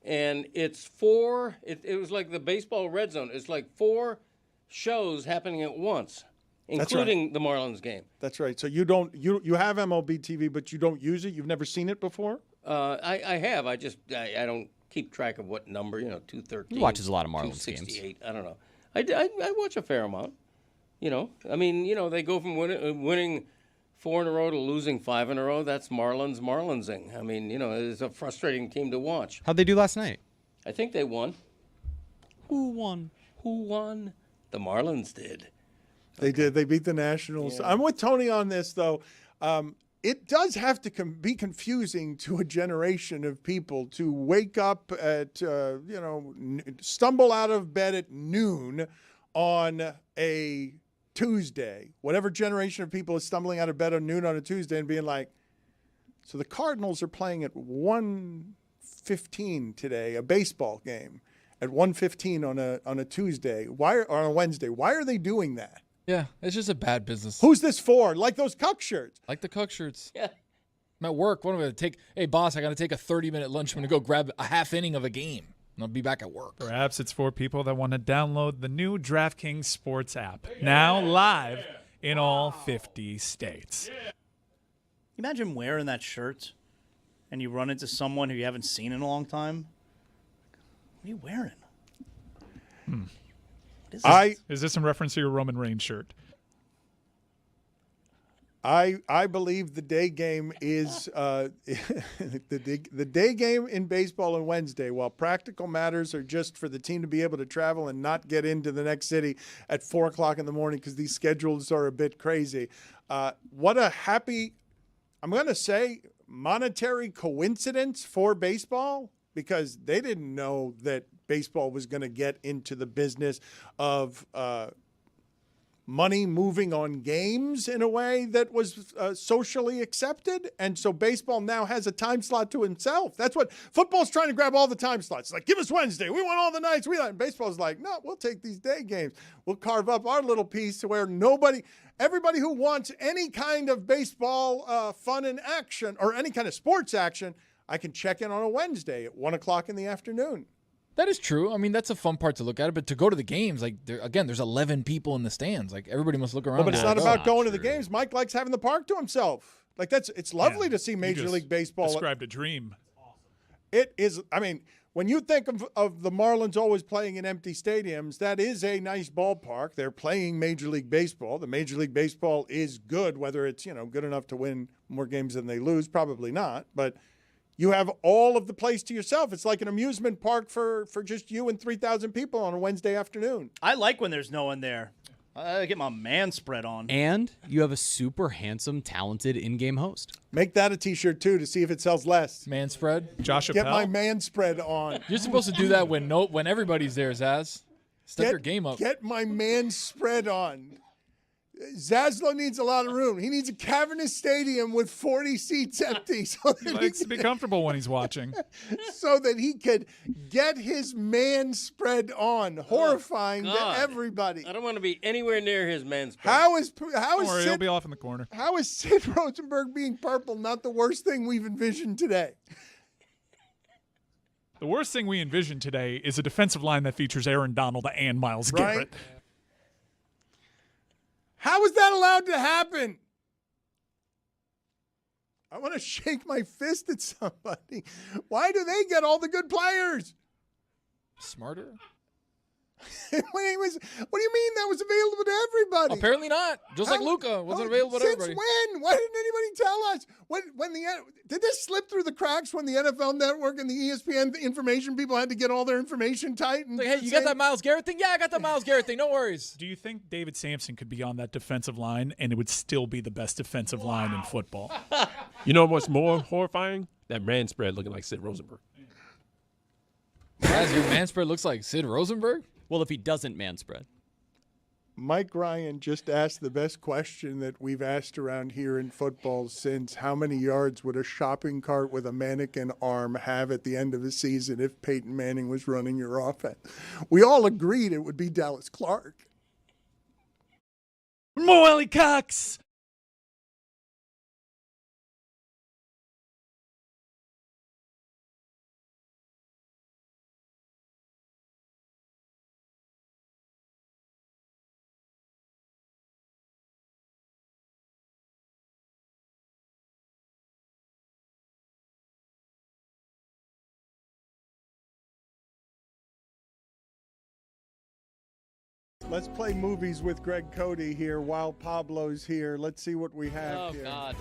and it's four. It was like the baseball red zone. It's like 4 shows happening at once, including the Marlins game. That's right. So you have MLB TV, but you don't use it. You've never seen it before. I have. I don't keep track of what number. 213. He watches a lot of Marlins games. 268. I don't know. I watch a fair amount. They go from winning 4 in a row to losing 5 in a row. That's Marlinsing. I mean, it's a frustrating team to watch. How'd they do last night? I think they won. Who won? The Marlins did. They did. They beat the Nationals. I'm with Tony on this, though. It does have to be confusing to a generation of people to wake up at, stumble out of bed at noon on a Tuesday. Whatever generation of people is stumbling out of bed at noon on a Tuesday and being like, so the Cardinals are playing at 1:15 today, a baseball game at 1:15 on a Tuesday. Or on a Wednesday? Why are they doing that? Yeah, it's just a bad business. Who's this for? Like those cuck shirts. Like the cuck shirts. Yeah. I'm at work. What am I going to take? Hey, boss, I got to take a 30-minute lunch. I'm going to go grab a half inning of a game. And I'll be back at work. Perhaps it's for people that want to download the new DraftKings Sports app, now live in all 50 states. Imagine wearing that shirt and you run into someone who you haven't seen in a long time. What are you wearing? Is this in reference to your Roman Reigns shirt? I believe the day game is the day game in baseball on Wednesday, while practical matters are just for the team to be able to travel and not get into the next city at 4 o'clock in the morning because these schedules are a bit crazy. What a happy, I'm going to say, monetary coincidence for baseball, because they didn't know that baseball was going to get into the business of money moving on games in a way that was socially accepted. And so baseball now has a time slot to itself. That's what football's trying to grab, all the time slots. Like, give us Wednesday. We want all the nights. And baseball's like, no, we'll take these day games. We'll carve up our little piece to where everybody who wants any kind of baseball fun and action or any kind of sports action, I can check in on a Wednesday at 1 o'clock in the afternoon. That is true. I mean, that's a fun part to look at it. But to go to the games, there's 11 people in the stands. Like, everybody must look around. No, but it's not about going to the games. Mike likes having the park to himself. Like, it's lovely to see Major League Baseball. Described a dream. It is. I mean, when you think of the Marlins always playing in empty stadiums, that is a nice ballpark. They're playing Major League Baseball. The Major League Baseball is good. Whether it's good enough to win more games than they lose, probably not. But you have all of the place to yourself. It's like an amusement park for just you and 3,000 people on a Wednesday afternoon. I like when there's no one there. I get my man spread on. And you have a super handsome, talented in-game host. Make that a T-shirt, too, to see if it sells less. Man spread. Josh Get Appel. my man spread on. You're supposed to do that when everybody's there, Zaz. Step your game up. Get my man spread on. Zaslow needs a lot of room. He needs a cavernous stadium with 40 seats empty. So He likes to be comfortable when he's watching. So that he could get his man spread on. Horrifying to everybody. I don't want to be anywhere near his man spread. How is Don't worry, he'll be off in the corner. How is Sid Rosenberg being purple not the worst thing we've envisioned today? The worst thing we envision today is a defensive line that features Aaron Donald and Myles Garrett. How is that allowed to happen? I want to shake my fist at somebody. Why do they get all the good players? Smarter? What do you mean that was available to everybody? Apparently not. Just like Luca wasn't available to everybody. Since when? Why didn't anybody tell us? Did this slip through the cracks when the NFL Network and the ESPN information people had to get all their information tight? And Like, hey, you got that Myles Garrett thing? Yeah, I got that Myles Garrett thing. No worries. Do you think David Sampson could be on that defensive line and it would still be the best defensive line in football? You know what's more horrifying? That man spread looking like Sid Rosenberg. Guys, your man spread looks like Sid Rosenberg? Well, if he doesn't man spread. Mike Ryan just asked the best question that we've asked around here in football since: how many yards would a shopping cart with a mannequin arm have at the end of the season if Peyton Manning was running your offense? We all agreed it would be Dallas Clark. Molly Cox! Let's play movies with Greg Cody here while Pablo's here. Let's see what we have here. Oh, God.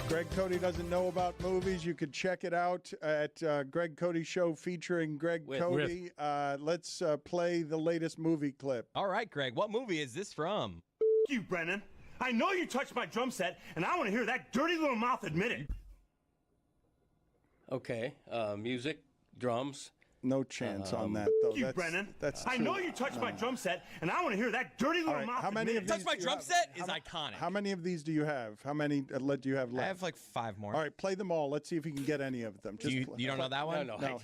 Greg Cody doesn't know about movies. You could check it out at Greg Cody Show featuring Greg Cody. Let's play the latest movie clip. All right, Greg, what movie is this from? You, Brennan. I know you touched my drum set, and I want to hear that dirty little mouth admit it. Okay, music, drums. No chance on that, though. You, Brennan. I know you touched my drum set, and I want to hear that dirty little mouth. How many of these Touch My Drum Set is iconic. How many of these do you have? How many do you have left? I have like 5 more. All right, play them all. Let's see if you can get any of them. You don't know that one? No. Hell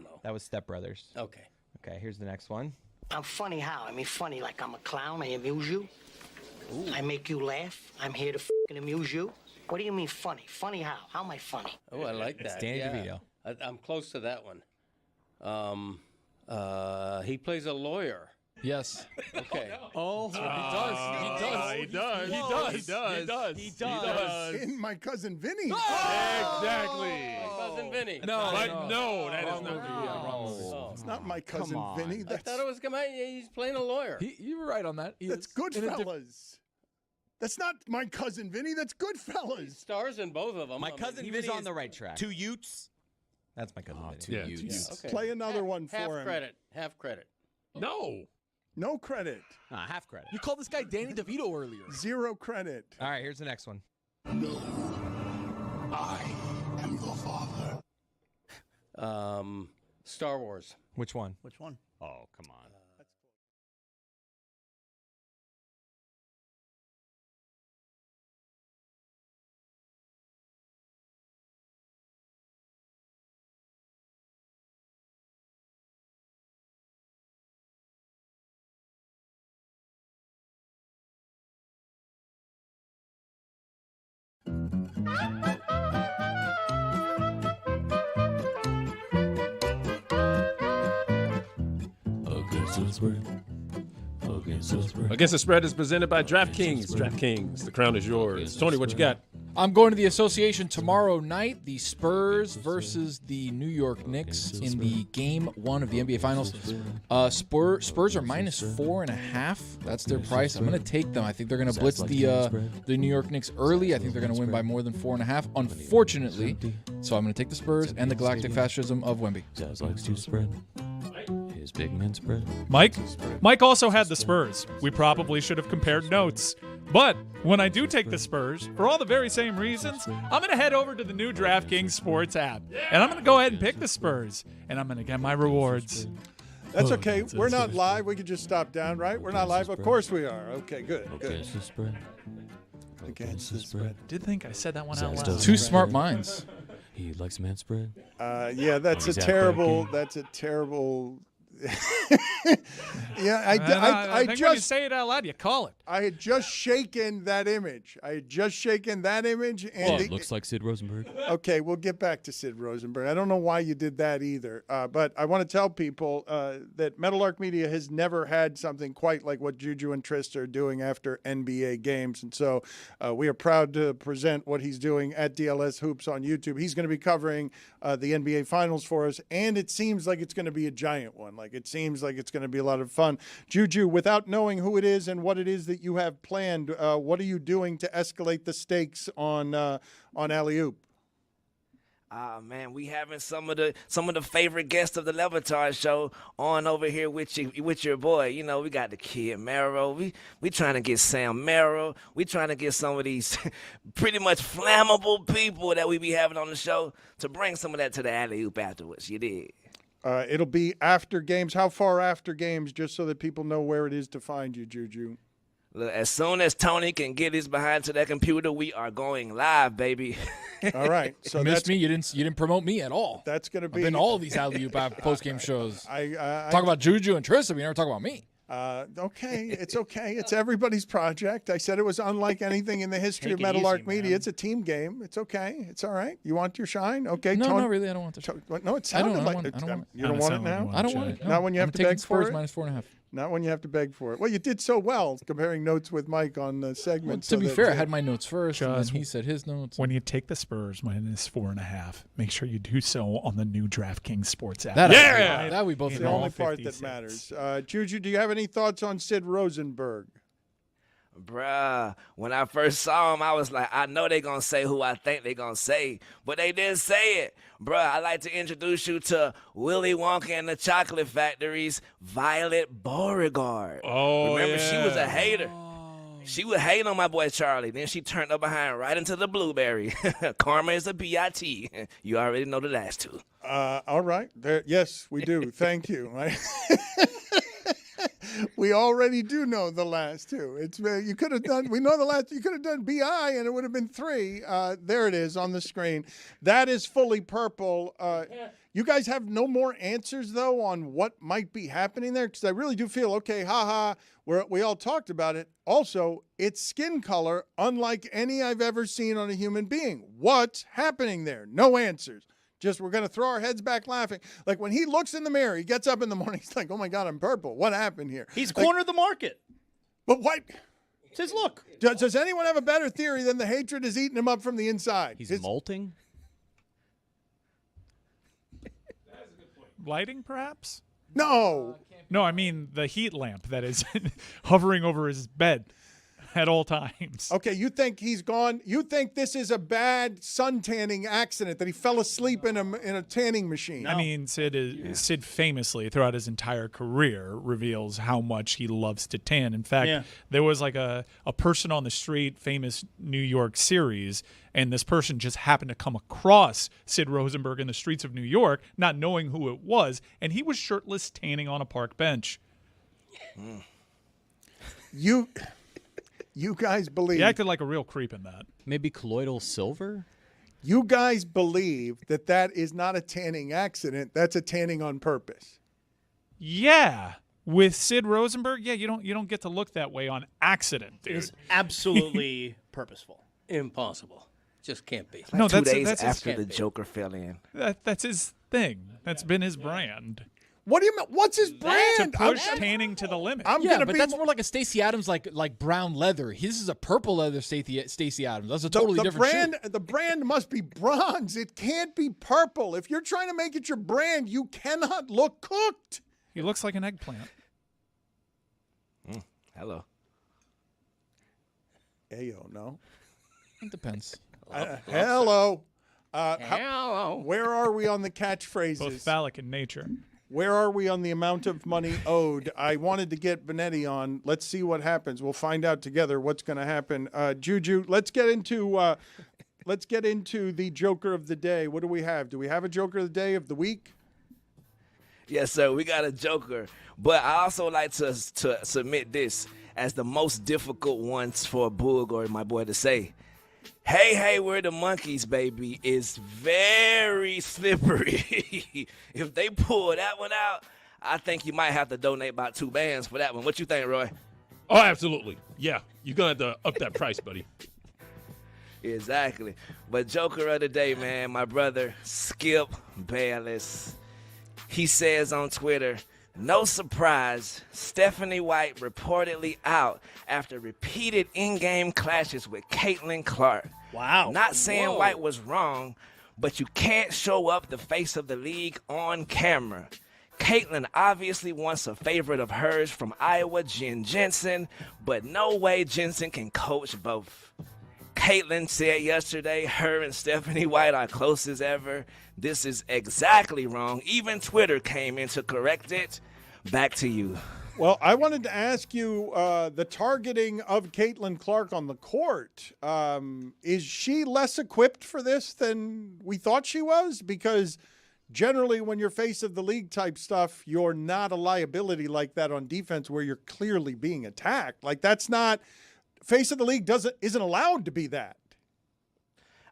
no. That was Step Brothers. Okay. Okay, here's the next one. I'm funny how? I mean funny like I'm a clown, I amuse you. I make you laugh. I'm here to fucking amuse you. What do you mean funny? Funny how? How am I funny? Oh, I like that. It's Danny DeVito. I'm close to that one. He plays a lawyer. Yes. Okay. Oh, he does. In My Cousin Vinny. Exactly. Cousin Vinny. No, that is not. It's not My Cousin Vinny. I thought it was he's playing a lawyer. You were right on that. That's Goodfellas. That's not My Cousin Vinny. That's Goodfellas. He stars in both of them. My cousin He was Vinny on is the right track. 2 Utes. That's my cousin Vinny. Yeah, 2 Utes. Okay. Play another one for him. Half credit. No credit. Half credit. You called this guy Danny DeVito earlier. 0 credit. All right, here's the next one. No, I am your father. Star Wars. Which one? Which one? Oh, come on. Against the Spread is presented by DraftKings. DraftKings, the crown is yours. Tony, what you got? I'm going to the Association tomorrow night. The Spurs versus the New York Knicks in the Game 1 of the NBA Finals. Spurs are minus 4.5. That's their price. I'm going to take them. I think they're going to blitz the New York Knicks early. I think they're going to win by more than 4.5, unfortunately. So I'm going to take the Spurs and the Galactic Fascism of Wemby. His big man spread. Mike also had the Spurs. We probably should have compared notes. But when I do take the Spurs, for all the very same reasons, I'm going to head over to the new DraftKings Sports app. And I'm going to go ahead and pick the Spurs. And I'm going to get my rewards. That's okay. We're not live. We can just stop down, right? We're not live. Of course we are. Okay, good. Against the spread. Against the spread. Did think I said that one out loud. Two smart minds. He likes man spread. Yeah, that's a terrible. Yeah, I think when you just say it out loud, you call it. I had just shaken that image. And it looks like Sid Rosenberg. Okay, we'll get back to Sid Rosenberg. I don't know why you did that either, but I want to tell people that Meadowlark Media has never had something quite like what Juju and Trista are doing after NBA games, and so we are proud to present what he's doing at DLS Hoops on YouTube. He's going to be covering the NBA Finals for us, and it seems like it's going to be a giant one. Like, it seems like it's going to be a lot of fun. Juju, without knowing who it is and what it is that you have planned, what are you doing to escalate the stakes on Alley-Oop? Man, we having some of the favorite guests of the Le Batard Show on over here with your boy. You know, we got the kid Merrill. We trying to get Sam Merrill. We trying to get some of these pretty much flammable people that we be having on the show to bring some of that to the Alley-Oop afterwards. You did. It'll be after games. How far after games, just so that people know where it is to find you, Juju? Look, as soon as Tony can get his behind to that computer, we are going live, baby. All right. So you missed me. You didn't promote me at all. That's going to be in all of these Alley-Oop post-game shows. I talk about Juju and Trista. We never talk about me. Okay, it's okay. It's everybody's project. I said it was unlike anything in the history of Meadowlark Media. It's a team game. It's okay. It's all right. You want your shine? Okay, No, Tony. not really. I don't want the shine. No, it sounded like I don't want it. You don't want it now? I don't want it. No. Not when you have I'm to taking beg for Spurs it? minus 4.5. Not when you have to beg for it. Well, you did so well comparing notes with Mike on the segment. To be fair, I had my notes first, and then he said his notes. When you take the Spurs minus 4.5, make sure you do so on the new DraftKings Sports app. That we both It's know. the only part that matters. Juju, do you have any thoughts on Sid Rosenberg? Bruh, when I first saw him, I was like, I know they gonna say who I think they gonna say, but they didn't say it. Bruh, I'd like to introduce you to Willy Wonka and the Chocolate Factory's Violet Beauregard. Oh, remember, she was a hater. She would hate on my boy Charlie. Then she turned up behind right into the blueberry. Karma is a B-I-T. You already know the last two. All right. Yes, we do. Thank you. We already do know the last two. It's you could have done. We know the last. You could have done BI, and it would have been 3. There it is on the screen. That is fully purple. You guys have no more answers though on what might be happening there, because I really do feel okay. Haha. We all talked about it. Also, it's skin color, unlike any I've ever seen on a human being. What's happening there? No answers. Just we're going to throw our heads back laughing. Like when he looks in the mirror, he gets up in the morning, he's like, oh my God, I'm purple. What happened here? He's cornered the market. But what? It's his look. Does anyone have a better theory than the hatred is eating him up from the inside? He's molting? Lighting, perhaps? No. No, I mean the heat lamp that is hovering over his bed at all times. Okay, you think he's gone? You think this is a bad sun tanning accident, that he fell asleep in a tanning machine? I mean, Sid famously, throughout his entire career, reveals how much he loves to tan. In fact, there was like a person on the street, famous New York series, and this person just happened to come across Sid Rosenberg in the streets of New York, not knowing who it was, and he was shirtless tanning on a park bench. You guys believe... He acted like a real creep in that. Maybe colloidal silver? You guys believe that is not a tanning accident, that's a tanning on purpose. Yeah. With Sid Rosenberg, you don't get to look that way on accident, dude. It's absolutely purposeful. Impossible. Just can't be. No, Like 2 that's days after the Joker fell in. That's his thing. That's been his brand. What do you mean? What's his brand? To push tanning to the limit. But that's more like a Stacey Adams, like brown leather. His is a purple leather Stacey Adams. That's a totally different brand. shoe. The brand must be bronze. It can't be purple. If you're trying to make it your brand, you cannot look cooked. He looks like an eggplant. Hello. Ayo, no. It depends. Hello. Hello. Where are we on the catchphrases? Both phallic in nature. Where are we on the amount of money owed? I wanted to get Benetti on. Let's see what happens. We'll find out together what's going to happen. Juju, let's get into the Joker of the Day. What do we have? Do we have a Joker of the Day of the week? Yes, sir. We got a Joker. But I also like to submit this as the most difficult ones for Boog or my boy to say. Hey, hey, we're the monkeys, baby, is very slippery. If they pull that one out, I think you might have to donate about 2 bands for that one. What you think, Roy? Oh, absolutely. Yeah, you're going to have to up that price, buddy. Exactly. But Joker of the day, man, my brother Skip Bayless. He says on Twitter, no surprise, Stephanie White reportedly out after repeated in-game clashes with Caitlin Clark. Wow. Not saying Whoa. White was wrong, but you can't show up the face of the league on camera. Caitlin obviously wants a favorite of hers from Iowa, Jen Jensen, but no way Jensen can coach both. Caitlin said yesterday her and Stephanie White are close as ever. This is exactly wrong. Even Twitter came in to correct it. Back to you. Well, I wanted to ask you the targeting of Caitlin Clark on the court. Is she less equipped for this than we thought she was? Because generally when you're face of the league type stuff, you're not a liability like that on defense where you're clearly being attacked. Like that's not face of the league isn't allowed to be that.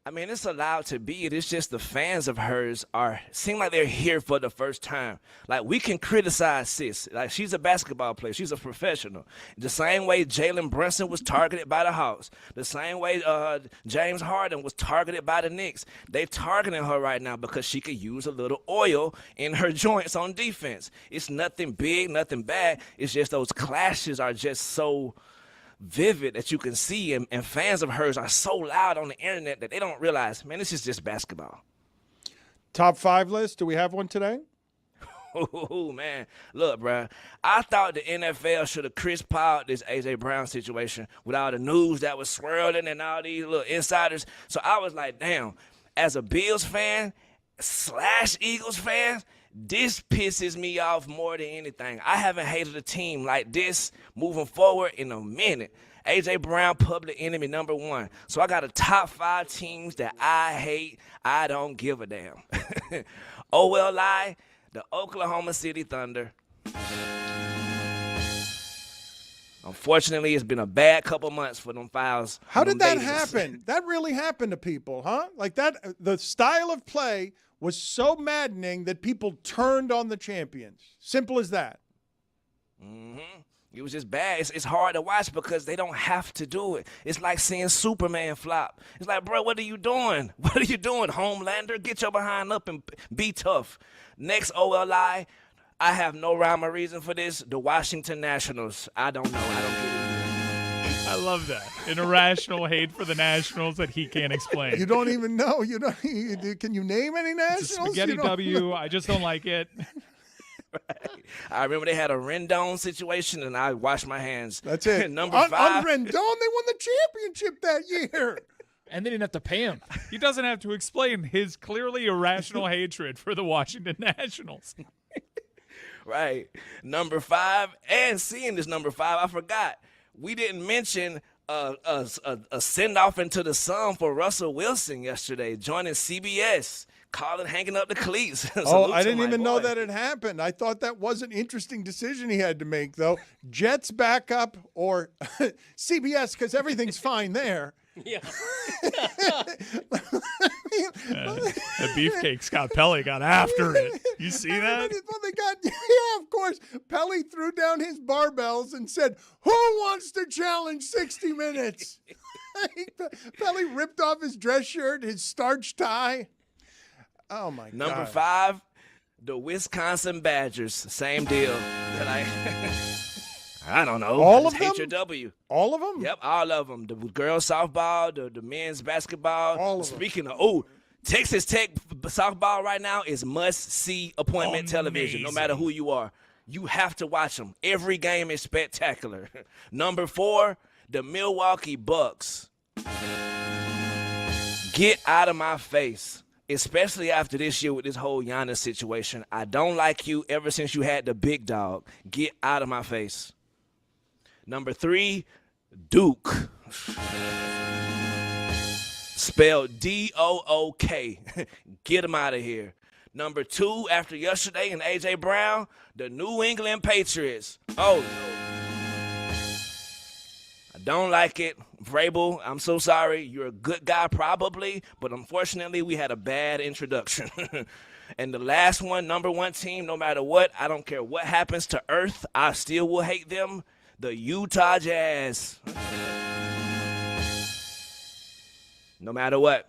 I mean, it's allowed to be. It's just the fans of hers seem like they're here for the first time. Like, we can criticize sis. Like, she's a basketball player. She's a professional. The same way Jalen Brunson was targeted by the Hawks. The same way James Harden was targeted by the Knicks. They're targeting her right now because she could use a little oil in her joints on defense. It's nothing big, nothing bad. It's just those clashes are just so vivid that you can see, and fans of hers are so loud on the internet that they don't realize, man, this is just basketball. Top 5 list. Do we have one today? Oh, man. Look, bro, I thought the NFL should have Chris Paul'd this A.J. Brown situation with all the news that was swirling and all these little insiders. So I was like, damn, as a Bills fan / Eagles fan, this pisses me off more than anything. I haven't hated a team like this moving forward in a minute. A.J. Brown, public enemy number 1. So I got a top 5 teams that I hate. I don't give a damn. OLI, the Oklahoma City Thunder. Unfortunately, it's been a bad couple months for them Files. How did that happen? That really happened to people, huh? Like that, the style of play was so maddening that people turned on the champions. Simple as that. Mm-hmm. It was just bad. It's hard to watch because they don't have to do it. It's like seeing Superman flop. It's like, bro, what are you doing? What are you doing, Homelander? Get your behind up and be tough. Next OLI, I have no rhyme or reason for this. The Washington Nationals. I don't know. I don't get it. I love that. An irrational hate for the Nationals that he can't explain. You don't even know. Can you name any Nationals? It's a spaghetti W. I just don't like it. Right. I remember they had a Rendon situation, and I washed my hands. That's it. Number 5. On Rendon, they won the championship that year. And they didn't have to pay him. He doesn't have to explain his clearly irrational hatred for the Washington Nationals. Right. Number 5, and seeing this number 5, I forgot. We didn't mention a send-off into the sun for Russell Wilson yesterday, joining CBS, calling hanging up the cleats. I didn't even know that had happened. I thought that was an interesting decision he had to make, though. Jets backup or CBS, because everything's fine there. Yeah. The beefcake Scott Pelley got after it. You see that? Well, they got, yeah, of course. Pelley threw down his barbells and said, "Who wants to challenge 60 Minutes?" Pelley ripped off his dress shirt, his starch tie. Oh, my God. Number 5, the Wisconsin Badgers. Same deal. I don't know. All of hate them? your W. All of them? Yep, all of them. The girls softball, the men's basketball. All of Speaking of, Texas Tech softball right now is must-see appointment television, no matter who you are. You have to watch them. Every game is spectacular. Number 4, the Milwaukee Bucks. Get out of my face. Especially after this year with this whole Giannis situation. I don't like you ever since you had the big dog. Get out of my face. Number 3, Duke. Spelled D-O-O-K. Get him out of here. Number 2, after yesterday and A.J. Brown, the New England Patriots. Oh, no. I don't like it. Vrabel, I'm so sorry. You're a good guy probably, but unfortunately we had a bad introduction. And the last one, number one team, no matter what, I don't care what happens to Earth, I still will hate them, the Utah Jazz. No matter what.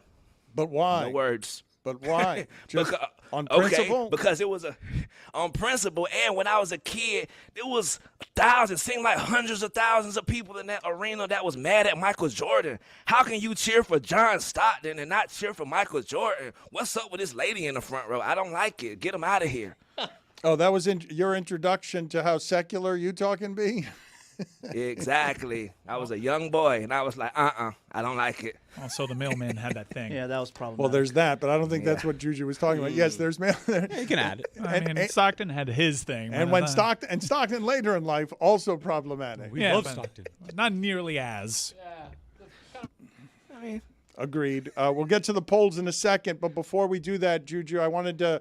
But why? No words. But why? Just on Okay, principle? because it was on principle. And when I was a kid, there was thousands, seemed like hundreds of thousands of people in that arena that was mad at Michael Jordan. How can you cheer for John Stockton and not cheer for Michael Jordan? What's up with this lady in the front row? I don't like it. Get him out of here. Oh, that was your introduction to how secular Utah can be? Exactly. I was a young boy, and I was like, I don't like it. Also, the mailman had that thing. Yeah, that was problematic. Well, there's that, but I don't think that's what Juju was talking about. Yes, there's mail. You can add it. I mean, Stockton had his thing. And when Stockton later in life, also problematic. We love Stockton. Not nearly as. I mean, agreed. We'll get to the polls in a second, but before we do that, Juju, I wanted to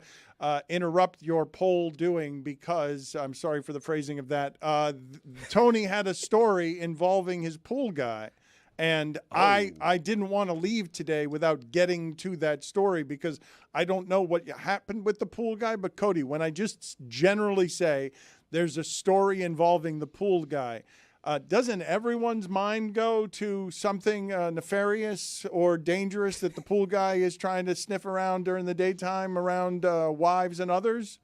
interrupt your poll doing because I'm sorry for the phrasing of that. Tony had a story involving his pool guy. And I didn't want to leave today without getting to that story because I don't know what happened with the pool guy. But, Cody, when I just generally say there's a story involving the pool guy, doesn't everyone's mind go to something nefarious or dangerous that the pool guy is trying to sniff around during the daytime around wives and others?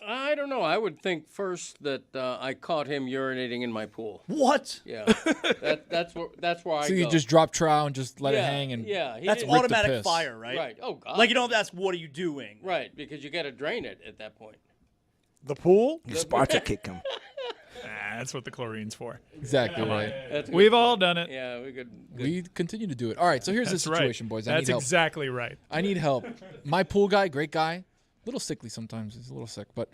I don't know. I would think first that I caught him urinating in my pool. What? Yeah, that's where I So go. you just drop trow and just let it Yeah, hang and yeah, he That's didn't- automatic fire, right? Right. Oh God. Like you don't ask, what are you doing? Right, because you got to drain it at that point. The pool? You Sparta kick him. That's what the chlorine's for. Exactly right. That's good. We've all done it. Yeah, we could. We continue to do it. All right, so here's the That's right. situation, boys. I That's need help. exactly right. I need help. My pool guy, great guy, little sickly sometimes. He's a little sick, but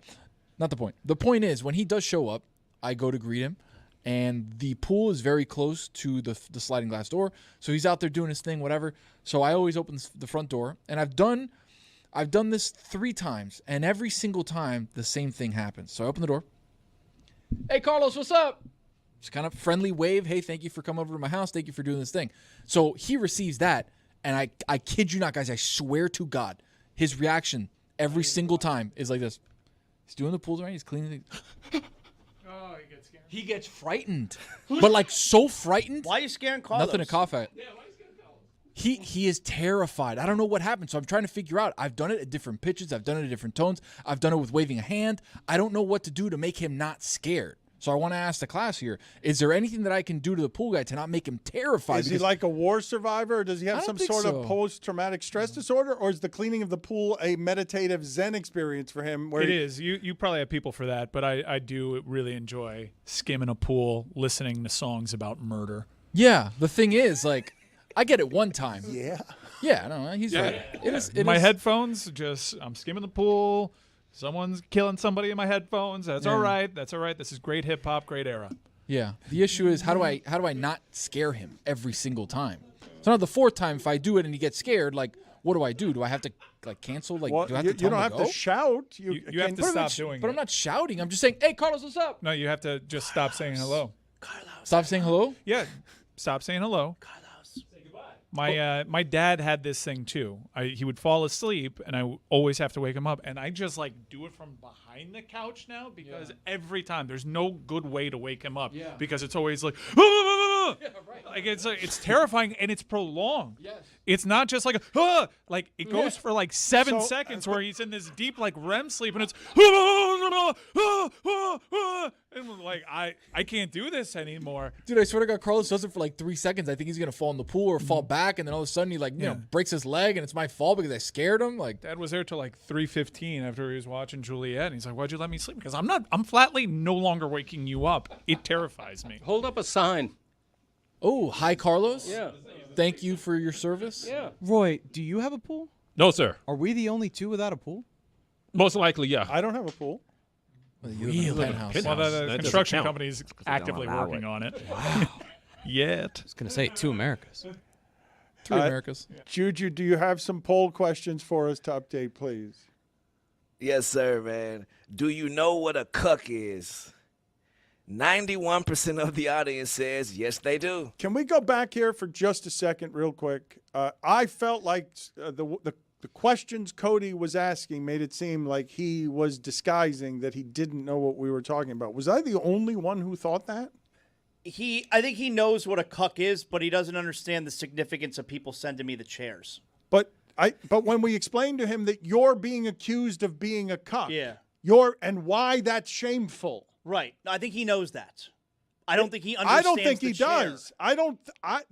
not the point. The point is, when he does show up, I go to greet him, and the pool is very close to the sliding glass door. So he's out there doing his thing, whatever. So I always open the front door, and I've done this 3 times, and every single time the same thing happens. So I open the door. Hey, Carlos, what's up? Just kind of friendly wave. Hey, thank you for coming over to my house. Thank you for doing this thing. So he receives that, and I kid you not, guys. I swear to God, his reaction every single time is like this. He's doing the pools right. He's cleaning things. Oh, he gets scared. He gets frightened, but like so frightened. Why are you scaring Carlos? Nothing to cough at. He is terrified. I don't know what happened, so I'm trying to figure out. I've done it at different pitches. I've done it at different tones. I've done it with waving a hand. I don't know what to do to make him not scared. So I want to ask the class here, is there anything that I can do to the pool guy to not make him terrified? Is he like a war survivor, or does he I have don't some think sort so. of post-traumatic stress disorder, or is the cleaning of the pool a meditative Zen experience for him? Where It is. You probably have people for that, but I do really enjoy skimming a pool, listening to songs about murder. Yeah, the thing is, like, I get it one time. Yeah. Yeah, no, he's right. It is. My headphones, I'm skimming the pool. Someone's killing somebody in my headphones. That's Yeah. all right. That's all right. This is great hip hop, great era. Yeah. The issue is how do I not scare him every single time? So now the 4th time, if I do it and he gets scared, like, what do I do? Do I have to like cancel? Like, Well, do I have you to tell don't him have to to go? shout. You have to But I'm stop not- doing But it. I'm not shouting. I'm just saying, hey, Carlos, what's up? No, you have to just stop saying hello. Stop saying hello? Yeah, stop saying hello. My dad had this thing too. He would fall asleep, and I always have to wake him up. And I just like do it from behind the couch now because every time there's no good way to wake him up because it's always like, like it's terrifying and it's prolonged. Yes. It's not just like like it goes for like 7 seconds where he's in this deep like REM sleep and it's and like I can't do this anymore. Dude, I swear to God, Carlos does it for like 3 seconds. I think he's gonna fall in the pool or fall back, and then all of a sudden he like you know breaks his leg, and it's my fault because I scared him. Like Dad was there till like 3:15 after he was watching Juliet, and he's like, "Why'd you let me sleep?" Because I'm flatly no longer waking you up. It terrifies me. Hold up a sign. Oh, hi, Carlos. Yeah. Thank you for your service. Yeah. Roy, do you have a pool? No, sir. Are we the only 2 without a pool? Most likely, yeah. I don't have a pool. Really? Penthouse. Well, the That doesn't construction count. company's actively allow working it. on it. Yet. I was gonna say 2 Americas. 3 Americas. Juju, do you have some poll questions for us to update, please? Yes, sir, man. Do you know what a cuck is? 91% of the audience says yes, they do. Can we go back here for just a second, real quick? I felt like the the questions Cody was asking made it seem like he was disguising that he didn't know what we were talking about. Was I the only one who thought that? I think he knows what a cuck is, but he doesn't understand the significance of people sending me the chairs. But when we explained to him that you're being accused of being a cuck, and why that's shameful. Right. I think he knows that. I don't think he understands. I don't think he chair. does.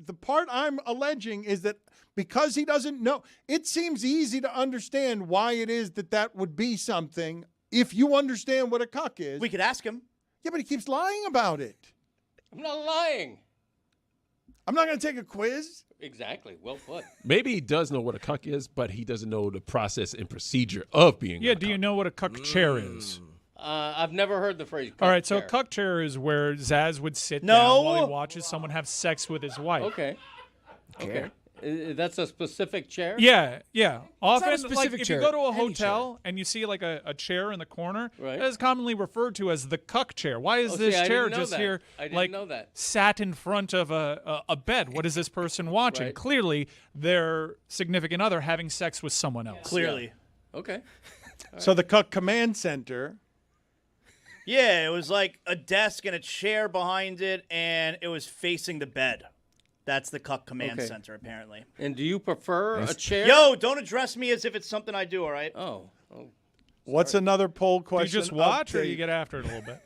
The part I'm alleging is that because he doesn't know, it seems easy to understand why it is that would be something if you understand what a cuck is. We could ask him. Yeah, but he keeps lying about it. I'm not lying. I'm not going to take a quiz. Exactly. Well put. Maybe he does know what a cuck is, but he doesn't know the process and procedure of being a cuck. Do you know what a cuck chair is? I've never heard the phrase cuck All right, so chair. a cuck chair is where Zaz would sit down while he watches someone have sex with his wife. Okay. That's a specific chair? Yeah. Often, not a specific like, if chair, you go to a any hotel and you see like a chair in the corner, Right. that is commonly referred to as the cuck chair. Why is this see, I chair didn't know just that. here, I didn't like, know that. sat in front of a bed? What is this person watching? Right. Clearly, their significant other having sex with someone else. Clearly. Okay. So the cuck command center. Yeah, it was like a desk and a chair behind it, and it was facing the bed. That's the cuck command Okay. center, apparently. And do you prefer a chair? Yo, don't address me as if it's something I do, all right? Oh. What's another poll Do you question? just watch or update? you get after it a little bit?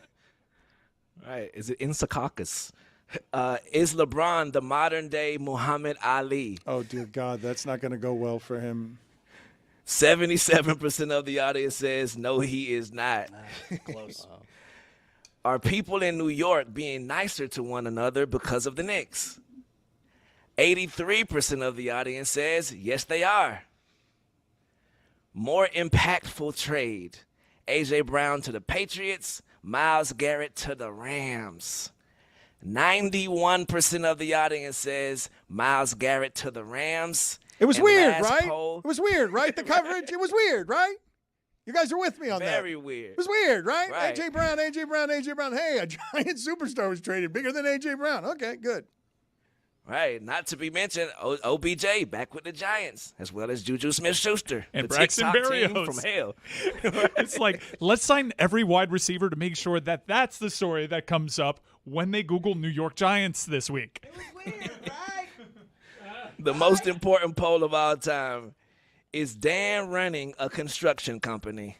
Right. Is it in Secaucus? Is LeBron the modern day Muhammad Ali? Oh, dear God, that's not going to go well for him. 77% of the audience says no, he is not. Close. Are people in New York being nicer to one another because of the Knicks? 83% of the audience says yes, they are. More impactful trade. A.J. Brown to the Patriots, Myles Garrett to the Rams. 91% of the audience says Myles Garrett to the Rams. It was And weird, last right? poll- It was weird, right? The coverage, it was weird, right? You guys are with me on that. Very weird. It was weird, right? Right. A.J. Brown. Hey, a giant superstar was traded, bigger than A.J. Brown. Okay, good. Right, not to be mentioned, OBJ back with the Giants, as well as Juju Smith-Schuster, And the Braxton TikTok team Berrios. from hell. It's like, let's sign every wide receiver to make sure that that's the story that comes up when they Google New York Giants this week. The most important poll of all time. Is Dan running a construction company?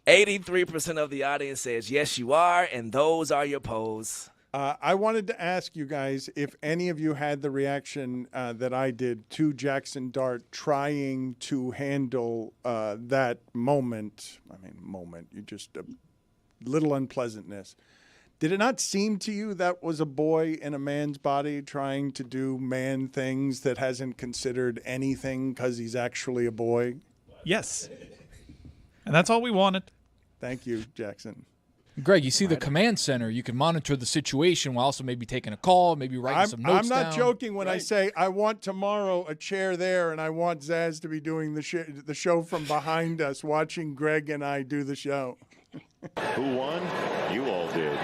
83% of the audience says yes, you are, and those are your polls. I wanted to ask you guys if any of you had the reaction that I did to Jackson Dart trying to handle that moment. You just a little unpleasantness. Did it not seem to you that was a boy in a man's body trying to do man things that hasn't considered anything because he's actually a boy? Yes. And that's all we wanted. Thank you, Jackson. Greg, you see the command center. You can monitor the situation while also maybe taking a call, maybe writing some notes I'm not down. joking when I say I want tomorrow a chair there, and I want Zaz to be doing the show from behind us, watching Greg and I do the show. Who won? You all did.